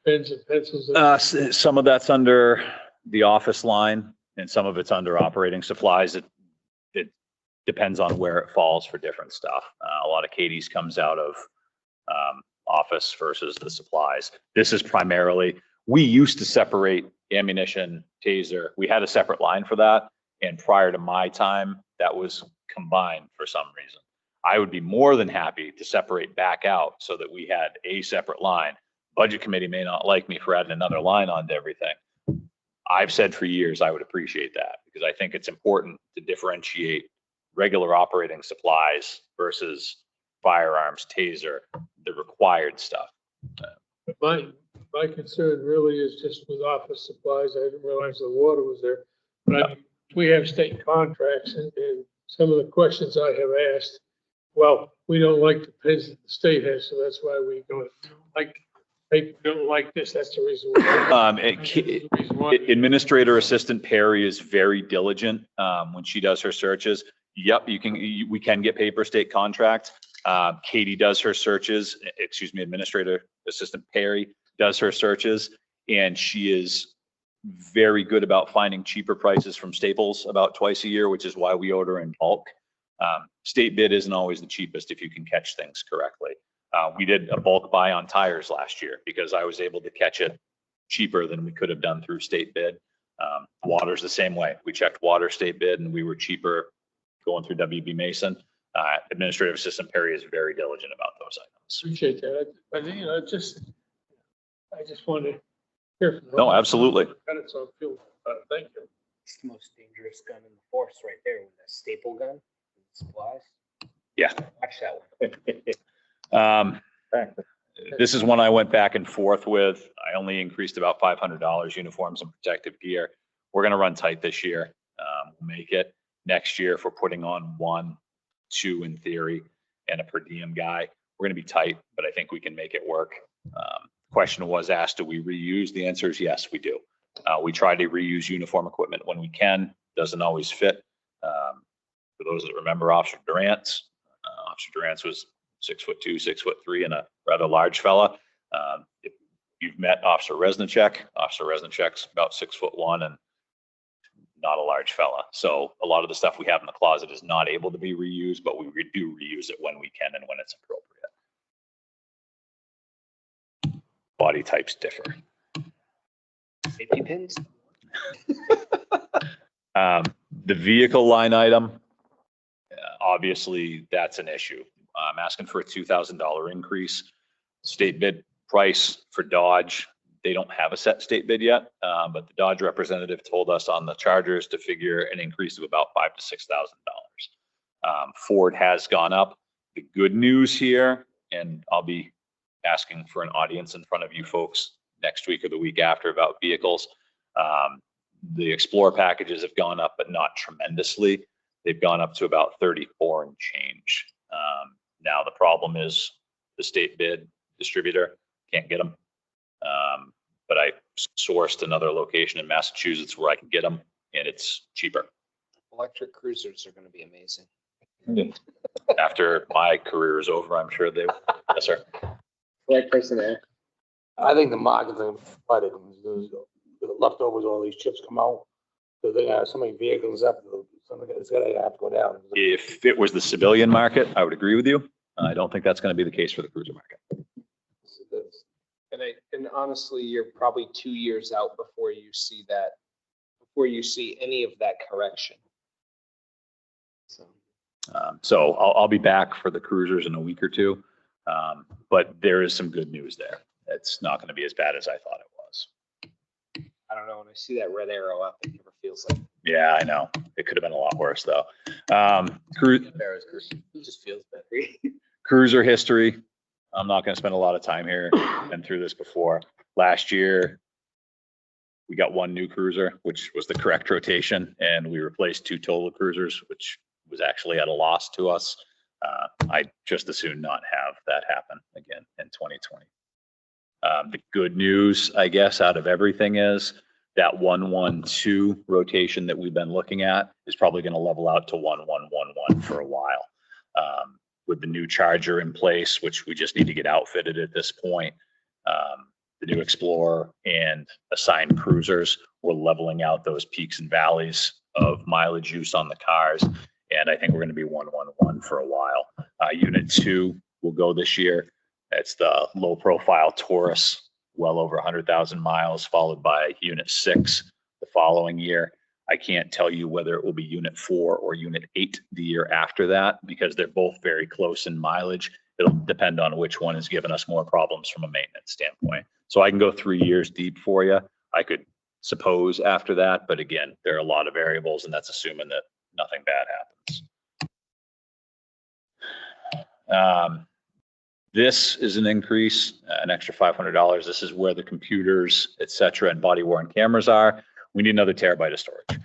pens and pencils? Some of that's under the office line and some of it's under operating supplies. It depends on where it falls for different stuff. A lot of Katie's comes out of office versus the supplies. This is primarily, we used to separate ammunition, taser. We had a separate line for that. And prior to my time, that was combined for some reason. I would be more than happy to separate back out so that we had a separate line. Budget committee may not like me for adding another line onto everything. I've said for years I would appreciate that because I think it's important to differentiate regular operating supplies versus firearms, taser, the required stuff. My concern really is just with office supplies. I didn't realize the water was there. But we have state contracts and some of the questions I have asked, well, we don't like the pens that the state has, so that's why we don't like this. That's the reason why. Administrator Assistant Perry is very diligent when she does her searches. Yep, we can get paper state contract. Katie does her searches, Administrator Assistant Perry does her searches, and she is very good about finding cheaper prices from Staples about twice a year, which is why we order in bulk. State bid isn't always the cheapest if you can catch things correctly. We did a bulk buy on tires last year because I was able to catch it cheaper than we could have done through state bid. Water's the same way. We checked water state bid and we were cheaper going through WB Mason. Administrative Assistant Perry is very diligent about those items. Appreciate that. But I just want to hear from you. No, absolutely. So thank you. It's the most dangerous gun in the force right there with that staple gun. Supplies. Yeah. Watch that one. This is one I went back and forth with. I only increased about $500 uniforms and protective gear. We're going to run tight this year. We'll make it next year if we're putting on 1, 2 in theory and a per diem guy. We're going to be tight, but I think we can make it work. Question was asked, do we reuse? The answer is yes, we do. We try to reuse uniform equipment when we can. Doesn't always fit. For those that remember Officer Durant's was 6'2", 6'3", and a rather large fella. If you've met Officer Resnicek's about 6'1" and not a large fella. So a lot of the stuff we have in the closet is not able to be reused, but we do reuse it when we can and when it's appropriate. Body types differ. Safety pins? The vehicle line item, obviously that's an issue. I'm asking for a $2,000 increase. State bid price for Dodge, they don't have a set state bid yet, but the Dodge representative told us on the Chargers to figure an increase of about $5,000 to $6,000. Ford has gone up. The good news here, and I'll be asking for an audience in front of you folks next week or the week after about vehicles. The Explorer packages have gone up, but not tremendously. They've gone up to about 34 and change. Now the problem is the state bid distributor can't get them. But I sourced another location in Massachusetts where I can get them, and it's cheaper. Electric cruisers are going to be amazing. After my career is over, I'm sure they will. Yes, sir. Right person there. I think the market's gonna flood it. The leftovers, all these chips come out. So they have so many vehicles up, it's gonna have to go down. If it was the civilian market, I would agree with you. I don't think that's going to be the case for the cruiser market. And honestly, you're probably 2 years out before you see that, before you see any of that correction. So I'll be back for the cruisers in a week or two. But there is some good news there. It's not going to be as bad as I thought it was. I don't know, when I see that red arrow up, it never feels like. Yeah, I know. It could have been a lot worse though. It just feels better. Cruiser history. I'm not going to spend a lot of time here. Been through this before. Last year, we got one new cruiser, which was the correct rotation, and we replaced 2 total cruisers, which was actually at a loss to us. I just as soon not have that happen again in 2020. The good news, I guess, out of everything is that 1-1-2 rotation that we've been looking at is probably going to level out to 1-1-1-1 for a while. With the new Charger in place, which we just need to get outfitted at this point, the new Explorer and assigned cruisers, we're leveling out those peaks and valleys of mileage use on the cars. And I think we're going to be 1-1-1 for a while. Unit 2 will go this year. It's the low profile Taurus, well over 100,000 miles, followed by Unit 6 the following year. I can't tell you whether it will be Unit 4 or Unit 8 the year after that, because they're both very close in mileage. It'll depend on which one is giving us more problems from a maintenance standpoint. So I can go 3 years deep for you. I could suppose after that, but again, there are a lot of variables, and that's assuming that nothing bad happens. This is an increase, an extra $500. This is where the computers, et cetera, and body worn cameras are. We need another terabyte of storage.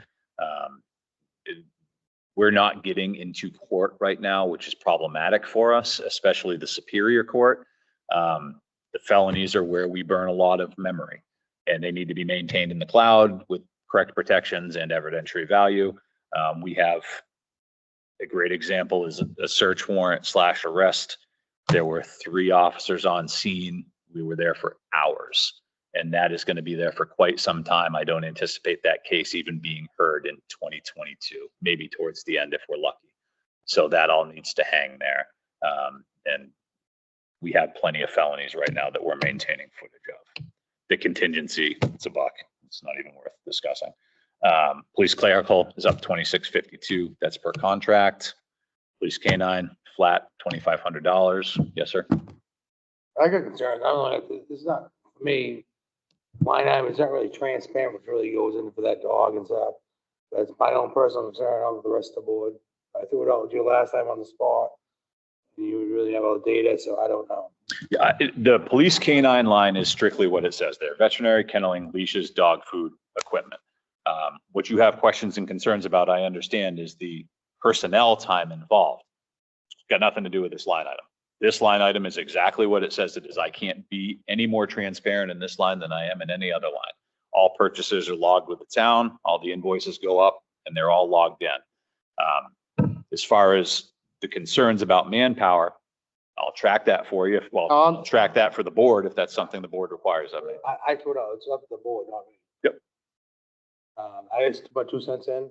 We're not getting into court right now, which is problematic for us, especially the Superior Court. The felonies are where we burn a lot of memory, and they need to be maintained in the cloud with correct protections and evidentiary value. We have a great example is a search warrant / arrest. There were 3 officers on scene. We were there for hours, and that is going to be there for quite some time. I don't anticipate that case even being heard in 2022, maybe towards the end if we're lucky. So that all needs to hang there. And we have plenty of felonies right now that we're maintaining footage of. The contingency, it's $1. It's not even worth discussing. Police clerical is up $26.52. That's per contract. Police canine, flat $2,500. Yes, sir. I got concerns. I don't know, it's not, for me, line item is not really transparent, which really goes into for that dog and stuff. That's my own personal concern on the rest of the board. I threw it out with you last time on the spot. You really have all the data, so I don't know. Yeah, the police canine line is strictly what it says there. Veterinary, kenneling, leashes, dog food, equipment. What you have questions and concerns about, I understand, is the personnel time involved. It's got nothing to do with this line item. This line item is exactly what it says it is. I can't be any more transparent in this line than I am in any other line. All purchases are logged with the town, all the invoices go up, and they're all logged in. As far as the concerns about manpower, I'll track that for you. Well, I'll track that for the board if that's something the board requires of me. I put out, it's up to the board, not me. Yep. I just put 2 cents in.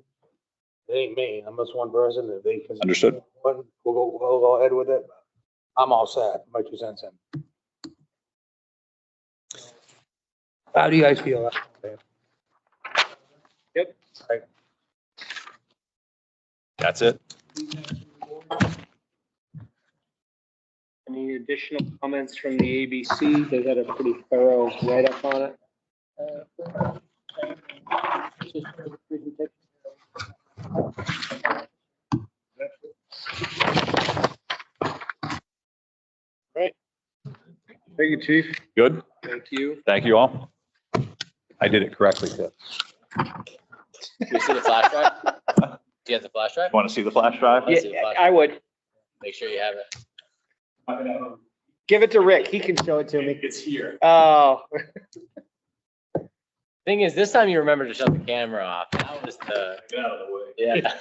It ain't me, I'm just one person, if they. Understood. We'll go ahead with it. I'm all set, my 2 cents in. How do you guys feel? Yep. Right. That's it. Any additional comments from the ABC? They got a pretty thorough write-up on it. Just for the presentation. Thank you, chief. Good. Thank you. Thank you all. I did it correctly, too. Do you see the flash drive? Do you have the flash drive? Want to see the flash drive? Let's see the flash I would. Make sure you have it. Give it to Rick. He can show it to me. It's here. Oh. Thing is, this time you remember to shut the camera off. That was the. Get out of the way. Yeah.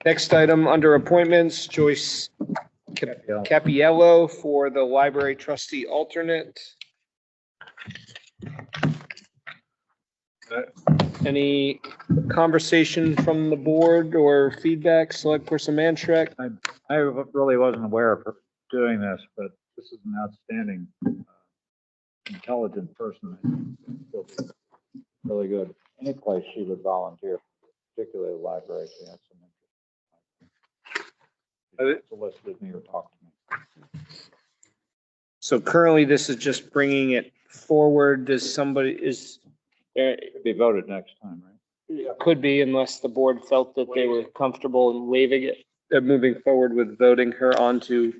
Next item under appointments, Joyce Capiello for the library trustee alternate. Any conversation from the board or feedback? Select person Mantrek? I really wasn't aware of her doing this, but this is an outstanding, intelligent person. She'll be really good. Any place she would volunteer, particularly the library, she has some interest. Solicited me or talked to me. So currently, this is just bringing it forward. Does somebody, is there, It'll be voted next time, right? could be unless the board felt that they were comfortable in waiving it, moving forward with voting her onto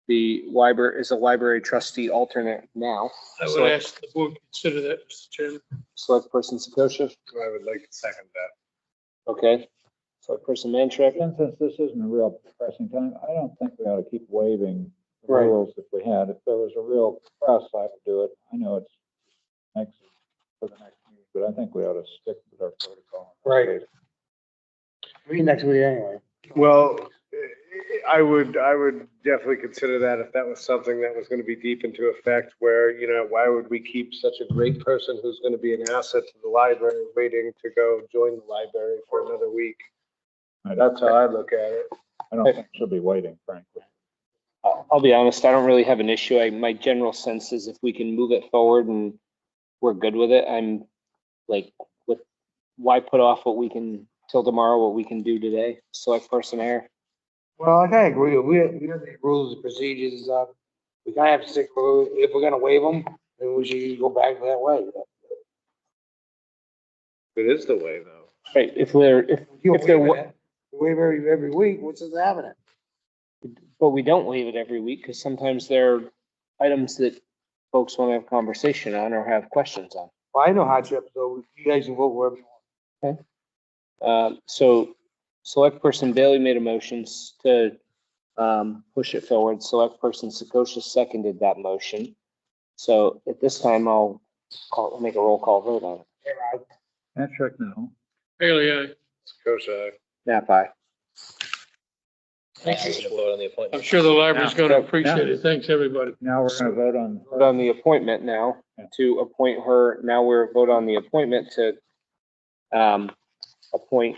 the library, as a library trustee alternate now. I would ask the board to consider that, Mr. Chairman. Select person Sakosha, I would like to second that. okay. Select person Mantrek, And since this isn't a real pressing time, I don't think we ought to keep waiving the Right. rules if we had. If there was a real press, I would do it. I know it's next, for the next meeting, but I think we ought to stick with our protocol. Right. Meet next week anyway. Well, I would definitely consider that if that was something that was going to be deep into effect where, you know, why would we keep such a great person who's going to be an asset to the library waiting to go join the library for another week? That's how I look at it. I don't think she'll be waiting, frankly. I'll be honest, I don't really have an issue. My general sense is if we can move it forward and we're good with it, I'm like, why put off what we can till tomorrow, what we can do today? Select person air. Well, I kinda agree. We have the rules and procedures and stuff. We kinda have to stick, if we're gonna waive them, then we should go back that way. It is the way though. Right, if they're Waive every week, what's the happening? but we don't waive it every week because sometimes there are items that folks want to have conversation on or have questions on. Well, I know hardship, so you guys can vote wherever you want. So select person Bailey made a motion to push it forward. Select person Sakosha seconded that motion. So at this time, I'll make a roll call vote on it. Patrick, no. Haley, aye. Sakosha. Nap aye. Thank you. Vote on the I'm appointment. sure the library's gonna appreciate it. Thanks, everybody. Now we're going to vote on. Vote on the appointment now to appoint her. Now we're vote on the appointment to appoint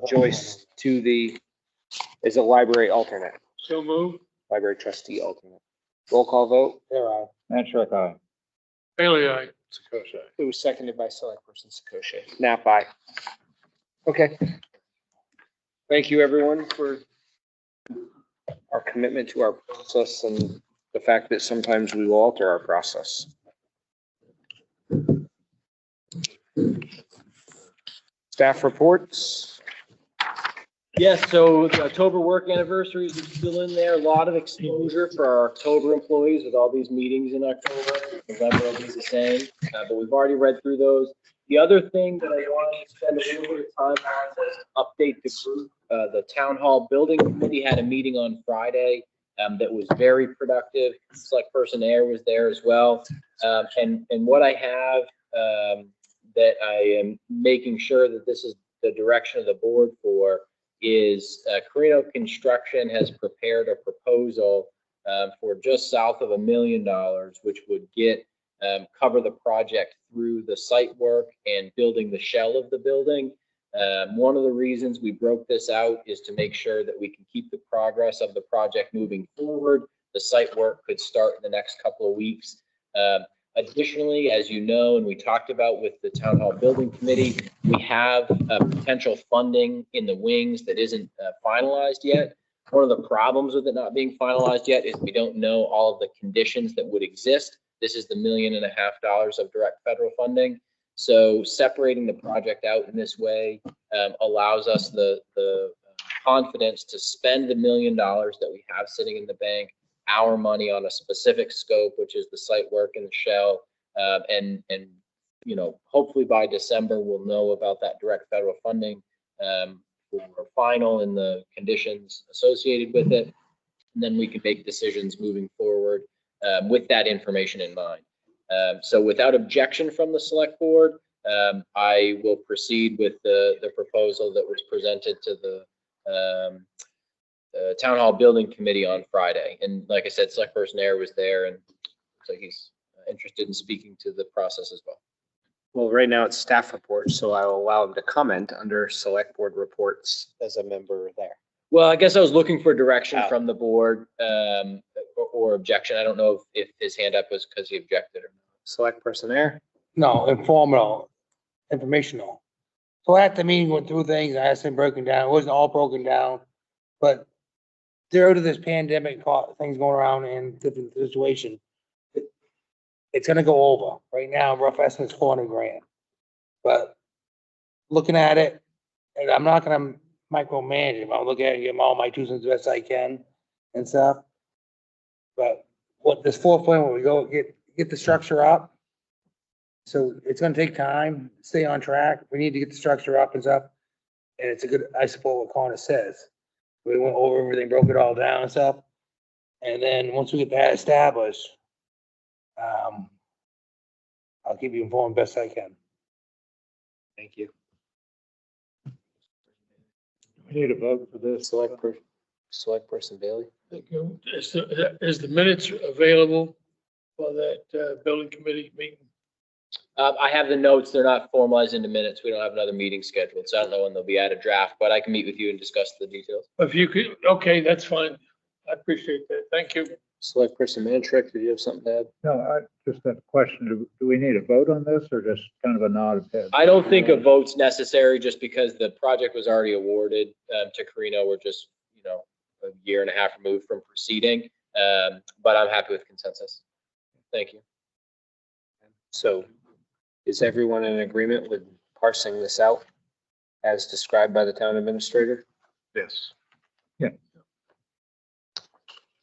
Joyce to as a library alternate, So move. library trustee alternate. Roll call vote. Patrick, aye. Haley, aye. Sakosha. It was seconded by select person Sakosha. Nap aye. Okay. Thank you, everyone, for our commitment to our process and the fact that sometimes we will alter our process. Staff reports. Yes, so the October work anniversaries are still in there. A lot of exposure for our October employees with all these meetings in October. November will be the same, but we've already read through those. The other thing that I wanted to spend a little bit of time on was update the group. The Town Hall Building Committee had a meeting on Friday that was very productive. Select Person Air was there as well. And what I have that I am making sure that this is the direction of the board for is Carino Construction has prepared a proposal for just south of $1 million, which would get cover the project through the site work and building the shell of the building. One of the reasons we broke this out is to make sure that we can keep the progress of the project moving forward. The site work could start in the next couple of weeks. Additionally, as you know, and we talked about with the Town Hall Building Committee, we have potential funding in the wings that isn't finalized yet. One of the problems with it not being finalized yet is we don't know all of the conditions that would exist. This is the $1.5 million of direct federal funding. So separating the project out in this way allows us the confidence to spend the $1 million that we have sitting in the bank, our money on a specific scope, which is the site work and the shell, and you know, hopefully by December we'll know about that direct federal funding for final and the conditions associated with it, and then we can make decisions moving forward with that information in mind. So without objection from the select board, I will proceed with the proposal that was presented to the Town Hall Building Committee on Friday. And like I said, Select Person Air was there, and looks like he's interested in speaking to the process as well. Well, right now it's staff reports, so I will allow him to comment under select board reports as a member there. Well, I guess I was looking for direction from the board or objection. I don't know if his hand up was because he objected or not. Select Person there? No, informational, informational. So at the meeting, went through things, I asked him broken down, it wasn't all broken down, but due to this pandemic, things going around in different situation, it's gonna go over. Right now, rough estimate's 400 grand. But looking at it, and I'm not gonna micromanage him, I'll look at it and give him all my 2 cents the best I can and stuff. But what this 4 point, when we go get the structure up, so it's gonna take time, stay on track. We need to get the structure up and stuff. And it's a good, I support what Connor says. We went over everything, broke it all down and stuff. And then once we get that established, I'll keep you informed best I can. Thank you. We need a vote for this. Select Person Bailey? Thank you. Is the minutes available for that building committee meeting? I have the notes. They're not formalized into minutes. We don't have another meeting scheduled, so I don't know when they'll be at a draft, but I can meet with you and discuss the details. If you could, okay, that's fine. I appreciate that. Thank you. Select Person Mantrick, did you have something to add? No, I just had a question. Do we need a vote on this or just kind of a nod of head? I don't think a vote's necessary just because the project was already awarded to Carino. We're just, you know, a year and a half removed from proceeding, but I'm happy with consensus. Thank you. So is everyone in agreement with parsing this out as described by the town administrator? Yes.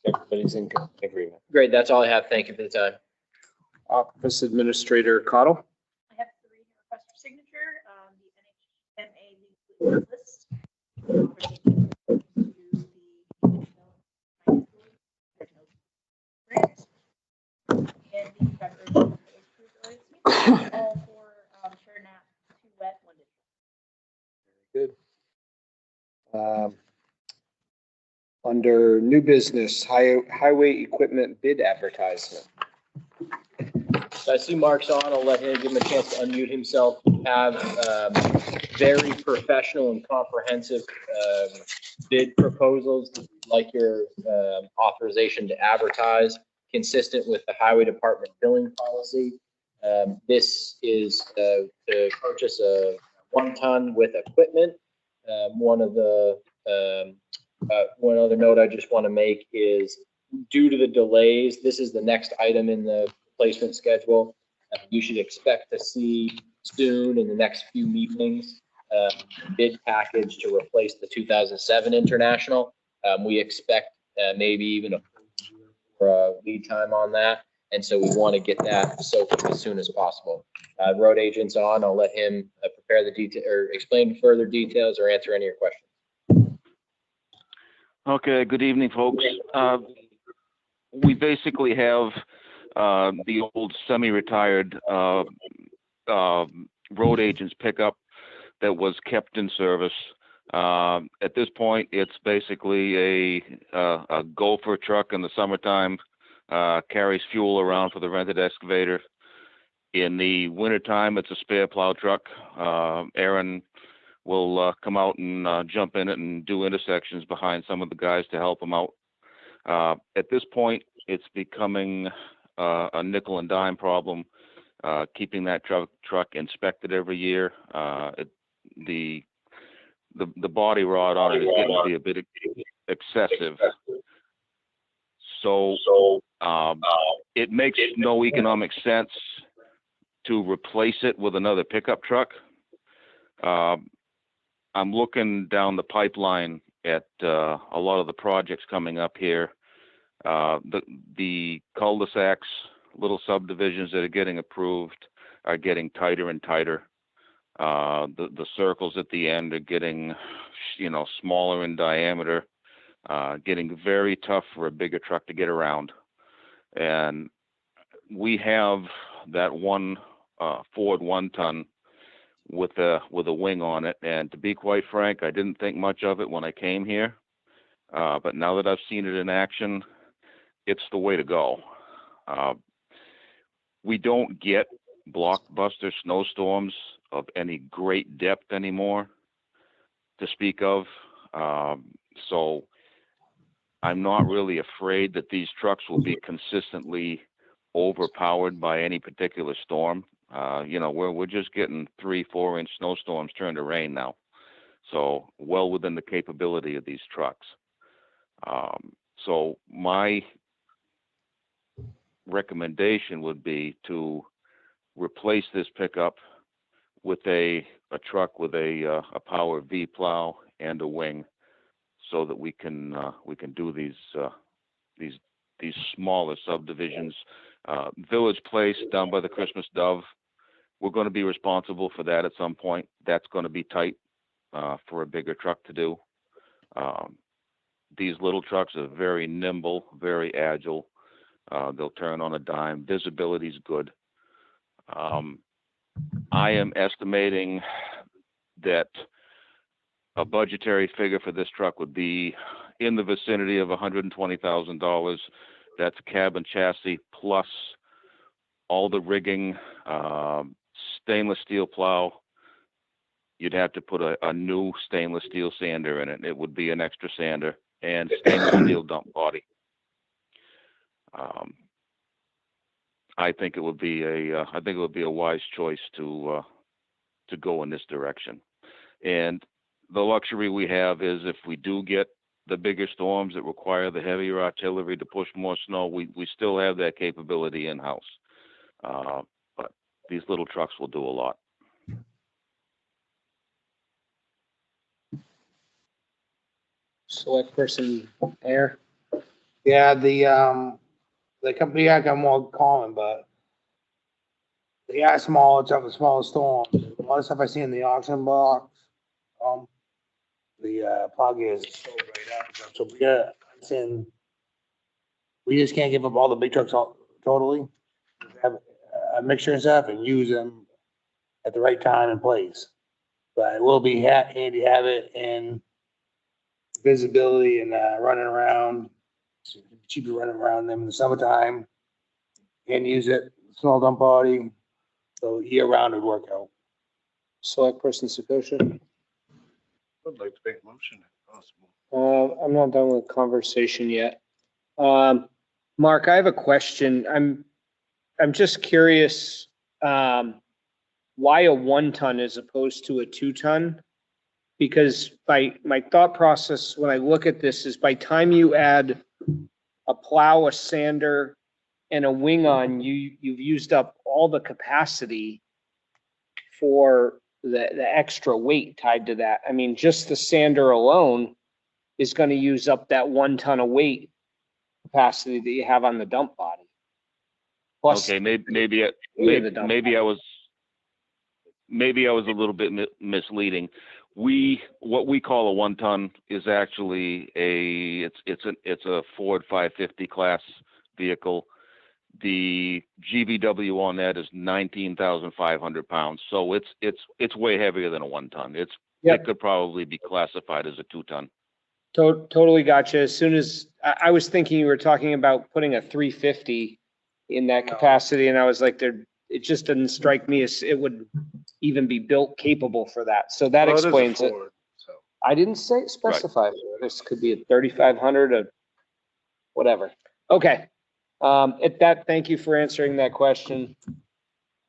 Everybody's in agreement. Great. That's all I have. Thank you for the time. Office Administrator Cottle? I have 3 requests for signature, the NHMA list. And the federal all for Sherknapp, 2 wet, 1 district. Good. Under new business, highway equipment bid advertisement. So I see Mark's on. I'll let him give him a chance to unmute himself. We have very professional and comprehensive bid proposals. Like your authorization to advertise, consistent with the Highway Department billing policy. This is to purchase a 1 ton with equipment. One other note I just want to make is due to the delays, this is the next item in the placement schedule. You should expect to see soon in the next few meetings bid package to replace the 2007 International. We expect maybe even a lead time on that. And so we want to get that soaking as soon as possible. Road agent's on. I'll let him prepare the detail or explain further details or answer any of your questions. Okay, good evening, folks. We basically have the old semi-retired road agent's pickup that was kept in service. At this point, it's basically a gopher truck in the summertime, carries fuel around for the rented excavator. In the wintertime, it's a spare plow truck. Aaron will come out and jump in it and do intersections behind some of the guys to help them out. At this point, it's becoming a nickel and dime problem, keeping that truck inspected every year. The body rot on it is getting to be a bit excessive. So it makes no economic sense to replace it with another pickup truck. I'm looking down the pipeline at a lot of the projects coming up here. The cul-de-sacs, little subdivisions that are getting approved are getting tighter and tighter. The circles at the end are getting, smaller in diameter, getting very tough for a bigger truck to get around. And we have that one Ford 1-ton with a wing on it. And to be quite frank, I didn't think much of it when I came here. But now that I've seen it in action, it's the way to go. We don't get blockbuster snowstorms of any great depth anymore to speak of. So I'm not really afraid that these trucks will be consistently overpowered by any particular storm. We're just getting 3-4 inch snowstorms turned to rain now. So well within the capability of these trucks. So my recommendation would be to replace this pickup with a truck with a power V plow and a wing, so that we can do these smaller subdivisions. Village Place down by the Christmas Dove, we're going to be responsible for that at some point. That's going to be tight for a bigger truck to do. These little trucks are very nimble, very agile. They'll turn on a dime. Visibility is good. I am estimating that a budgetary figure for this truck would be in the vicinity of $120,000. That's cab and chassis plus all the rigging, stainless steel plow. You'd have to put a new stainless steel sander in it. It would be an extra sander and stainless steel dump body. I think it would be a wise choice to go in this direction. And the luxury we have is if we do get the bigger storms that require the heavier artillery to push more snow, we still have that capability in-house. But these little trucks will do a lot. Select person, Air. Yeah, the company I got more common, but they are small, it's of a small storm. A lot of stuff I see in the auction box, the plug is so right up. So I'm saying we just can't give up all the big trucks totally. Have a mixture and stuff and use them at the right time and place. But it will be handy to have it in visibility and running around. It's cheaper running around them in the summertime. And use it, small dump body. So year round would work out. Select person, Sakosha. I'd like to make a motion if possible. I'm not done with conversation yet. Mark, I have a question. I'm just curious, why a 1-ton as opposed to a 2-ton? Because my thought process when I look at this is by time you add a plow, a sander, and a wing on, you've used up all the capacity for the extra weight tied to that. I mean, just the sander alone is gonna use up that 1 ton of weight capacity that you have on the dump body. Plus, Okay, maybe the dump maybe I was a little bit misleading. What we call a 1 ton is actually it's a Ford 550 class vehicle. The GVW on that is 19,500 pounds. So it's way heavier than a 1 ton. It could probably be classified as a 2 ton. Totally gotcha. As soon as I was thinking you were talking about putting a 350 in that capacity, and I was like, it just didn't strike me as it would even be built capable for that. So that explains it. I didn't specify. This could be a 3,500, a whatever. Okay. Thank you for answering that question.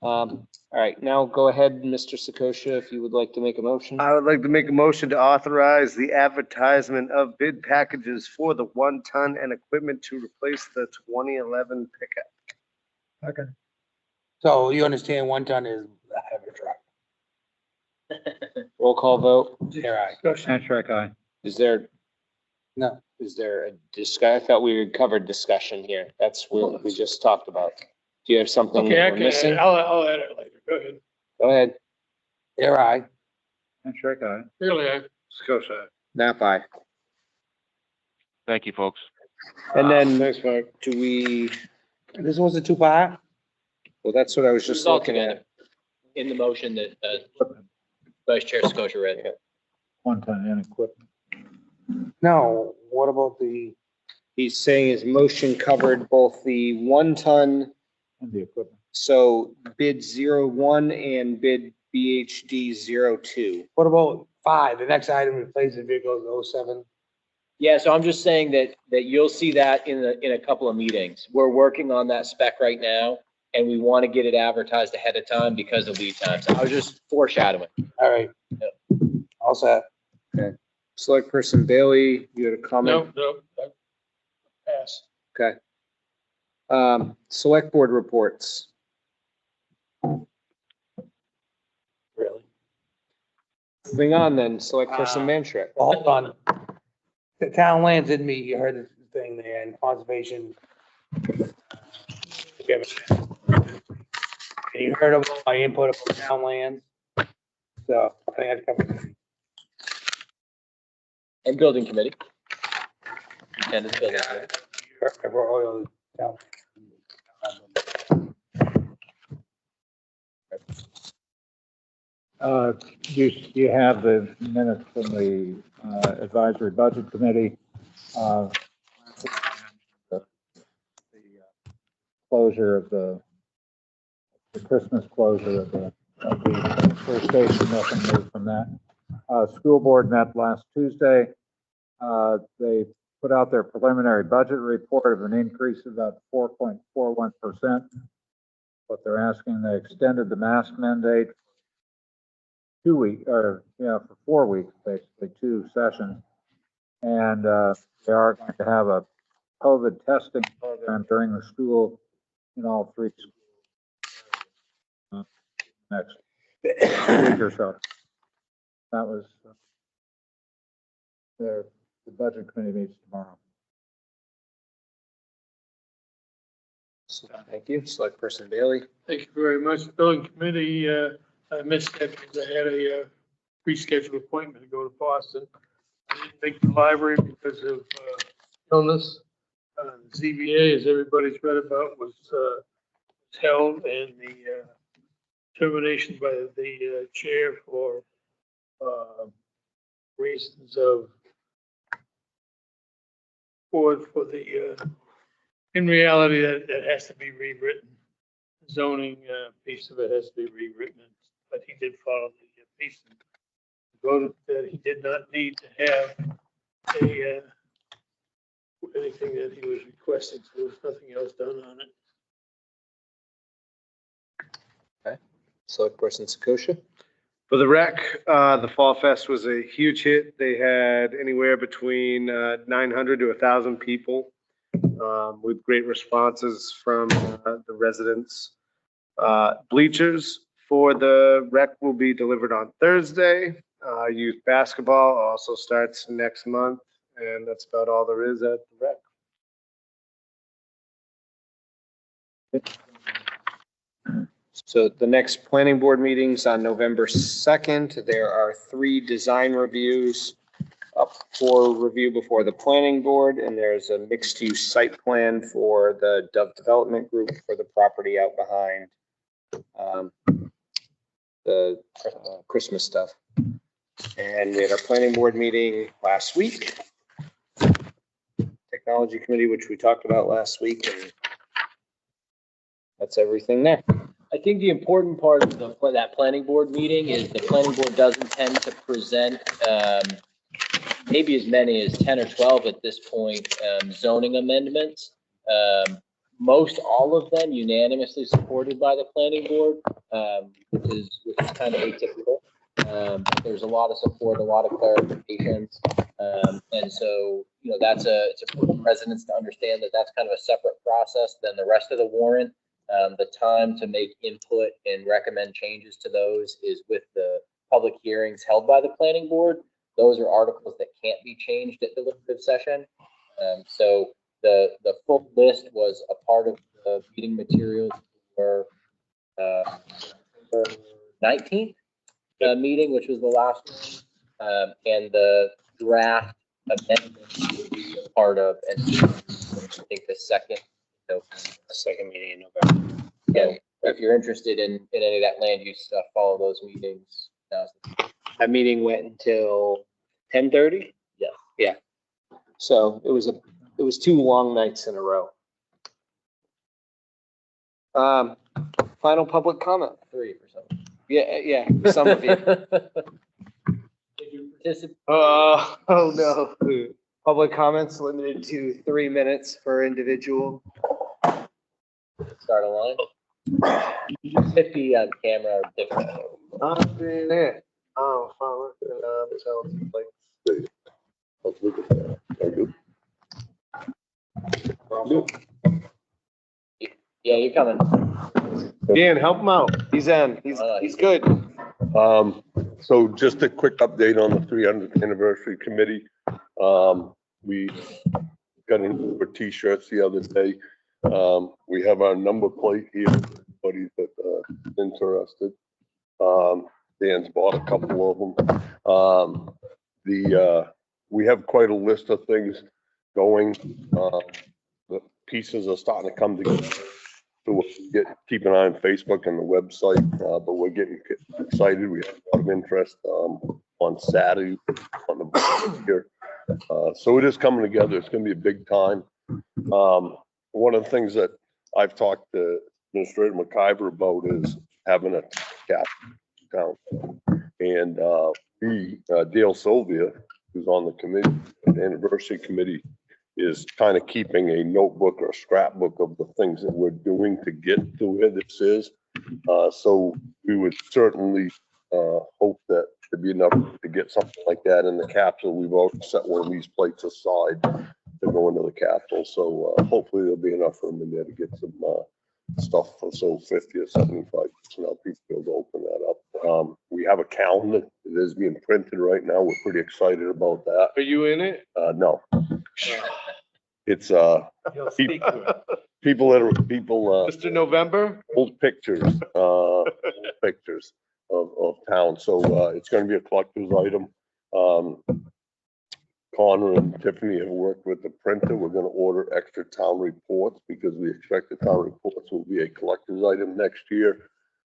All right, now go ahead, Mr. Sakosha, if you would like to make a motion. I would like to make a motion to authorize the advertisement of bid packages for the 1 ton and equipment to replace the 2011 pickup. Okay. So you understand 1 ton is a heavy truck. Roll call vote. Here I. Amtrak, aye. Is there No. a discuss? I thought we covered discussion here. That's what we just talked about. Do you have something Okay, that we're missing? I'll add it later. Go ahead. Go ahead. Here I. Amtrak, aye. Really, Scotia. Nap aye. Thank you, folks. And then Thanks, Mark. do we, This was a 2-part? well, that's what I was just looking Resulting at. in the motion that Vice Chair Scotia read. 1 ton and equipment. No, what about the, He's saying his motion covered both the 1 ton, And the equipment. so bid 01 and bid BHD 02. what about 5? The next item, replacement vehicles 07. Yeah, so I'm just saying that you'll see that in a couple of meetings. We're working on that spec right now, and we want to get it advertised ahead of time because of lead times. I was just foreshadowing. All right. All set. Select person Bailey, you had a comment? no, pass. Okay. Select board reports. Really? Moving on then, select person Manshek. Well, hold on. The town lands didn't meet, you heard the thing there, and conservation. And you heard about my input about town lands. So I think I'd come. And building committee. And it's building committee. I brought all the town. You have the minutes from the advisory budget committee. The closure of the Christmas closure of the first station, nothing new from that. School board met last Tuesday. They put out their preliminary budget report of an increase of about 4.41%. What they're asking, they extended the mask mandate 2 weeks, or for 4 weeks, basically 2 sessions. And they are going to have a COVID testing program during the school in all 3 schools next week or so. That was the budget committee meets tomorrow. Thank you. Select person Bailey. Thank you very much. Building committee, I missed that because I had a pre-scheduled appointment to go to Boston. I didn't make the library because of illness. The ZBA, as everybody's read about, was held, and the termination by the chair for reasons of for the in reality that has to be rewritten. Zoning piece of it has to be rewritten, but he did follow the piece and voted that he did not need to have anything that he was requesting, so there was nothing else done on it. Okay. Select person Sakosha. For the rec, the Fall Fest was a huge hit. They had anywhere between 900 to 1,000 people with great responses from the residents. Bleachers for the rec will be delivered on Thursday. Youth basketball also starts next month, and that's about all there is at the rec. So the next planning board meeting's on November 2nd. There are 3 design reviews up for review before the planning board, and there's a mixed-use site plan for the Dove Development Group for the property out behind the Christmas stuff. And we had our planning board meeting last week. Technology committee, which we talked about last week, and that's everything there. I think the important part of that planning board meeting is the planning board doesn't tend to present maybe as many as 10 or 12 at this point zoning amendments. Most all of them unanimously supported by the planning board, which is kind of atypical. There's a lot of support, a lot of clarifications, and so it's important for residents to understand that that's kind of a separate process than the rest of the warrant. The time to make input and recommend changes to those is with the public hearings held by the planning board. Those are articles that can't be changed at deliberative session. So the full list was a part of the meeting materials for 19th meeting, which was the last one, and the draft amendments will be a part of, and I think the second meeting in November. Yeah, if you're interested in any of that land use stuff, follow those meetings. That meeting went until 10:30? Yeah. Yeah. So it was 2 long nights in a row. Final public comment. 3 for some. Yeah, for some of you. Did you participate? Oh no. Public comments limited to 3 minutes per individual. Start a line. You just hit the on camera different. I've been it. Oh, follow it. So like, Let's look at that. Very good. Yeah, you're coming. Dan, help him out. He's in. He's good. So just a quick update on the 300th anniversary committee. We got in for t-shirts the other day. We have our number plate here, anybody that interested. Dan's bought a couple of them. We have quite a list of things going. The pieces are starting to come together. So we'll keep an eye on Facebook and the website, but we're getting excited. We have a lot of interest on Saturday on the board here. So it is coming together. It's going to be a big time. One of the things that I've talked to Administrator McIver about is having a cap down. And Dale Sylvia, who's on the committee, the anniversary committee, is kind of keeping a notebook or a scrapbook of the things that we're doing to get to where this is. So we would certainly hope that there'd be enough to get something like that in the capsule. We've already set one of these plates aside to go into the capsule. So hopefully there'll be enough room in there to get some stuff for 50 or 75. So now people will be able to open that up. We have a calendar that is being printed right now. We're pretty excited about that. Are you in it? No. It's people Mr. November? old pictures pictures of town. So it's going to be a collector's item. Connor and Tiffany have worked with the printer. We're going to order extra town reports because we expect the town reports will be a collector's item next year.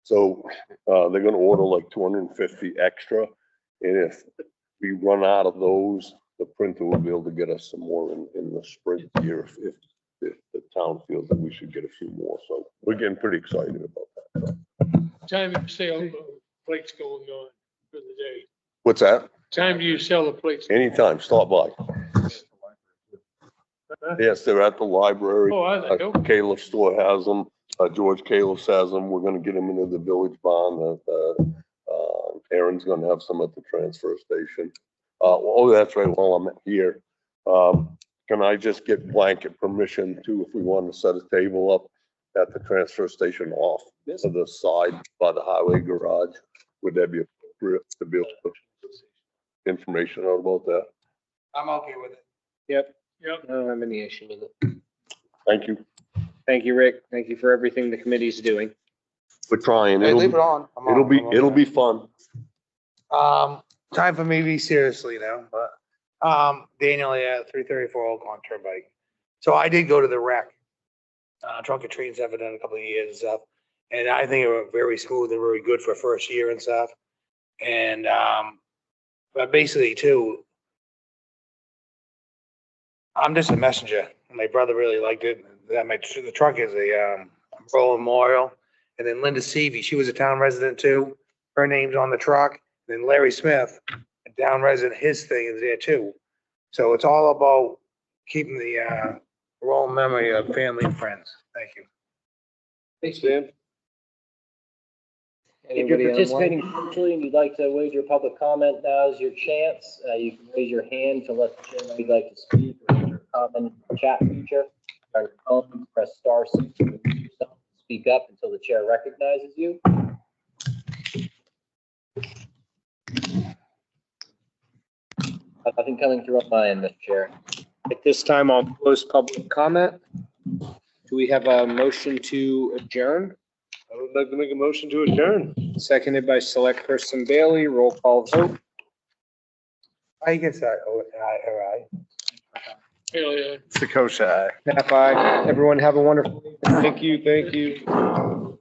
So they're going to order like 250 extra. And if we run out of those, the printer will be able to get us some more in the spring here if the town feels that we should get a few more. So we're getting pretty excited about that. Time you sell the plates going on for the day? What's that? Time do you sell the plates? Anytime, stop by. Yes, they're at the library. Oh, are they? Okay. Caleb store has them. George Caleb has them. We're gonna get them into the village barn. Aaron's gonna have some at the transfer station. Oh, that's right. While I'm here, can I just get blanket permission to, if we want to set a table up at the transfer station off to the side by the highway garage, would that be appropriate to be able to put information out about that? I'm okay with it. Yep. Yep. I don't have any issue with it. Thank you. Thank you, Rick. Thank you for everything the committee's doing. We're trying. Hey, leave it on. I'm on. It'll be fun. Time for me to be seriously now, but, Daniel, yeah, 334 Old Con Turnpike. So I did go to the rec. Trunk or treats haven't done a couple of years and stuff. And I think it was very smooth and very good for first year and stuff. And, but basically too, I'm just a messenger. My brother really liked it. The truck is a, Roll Memorial. And then Linda Seavey, she was a town resident too. Her name's on the truck. Then Larry Smith, a town resident, his thing is there too. So it's all about keeping the roll memory of family and friends. Thank you. Thanks, Dan. If you're participating virtually and you'd like to wager public comment, now's your chance. You can raise your hand to let the chair know you'd like to speak, or use your comment chat feature. On your phone, press *6 to remove yourself. Speak up until the chair recognizes you. Nothing coming through on my end, Mr. Chair. At this time, I'll close public comment. Do we have a motion to adjourn? I would like to make a motion to adjourn. Seconded by Select Person Bailey. Roll call vote. I guess that, aye. Hell, yeah. Sakosha. Nap aye. Everyone have a wonderful evening. Thank you.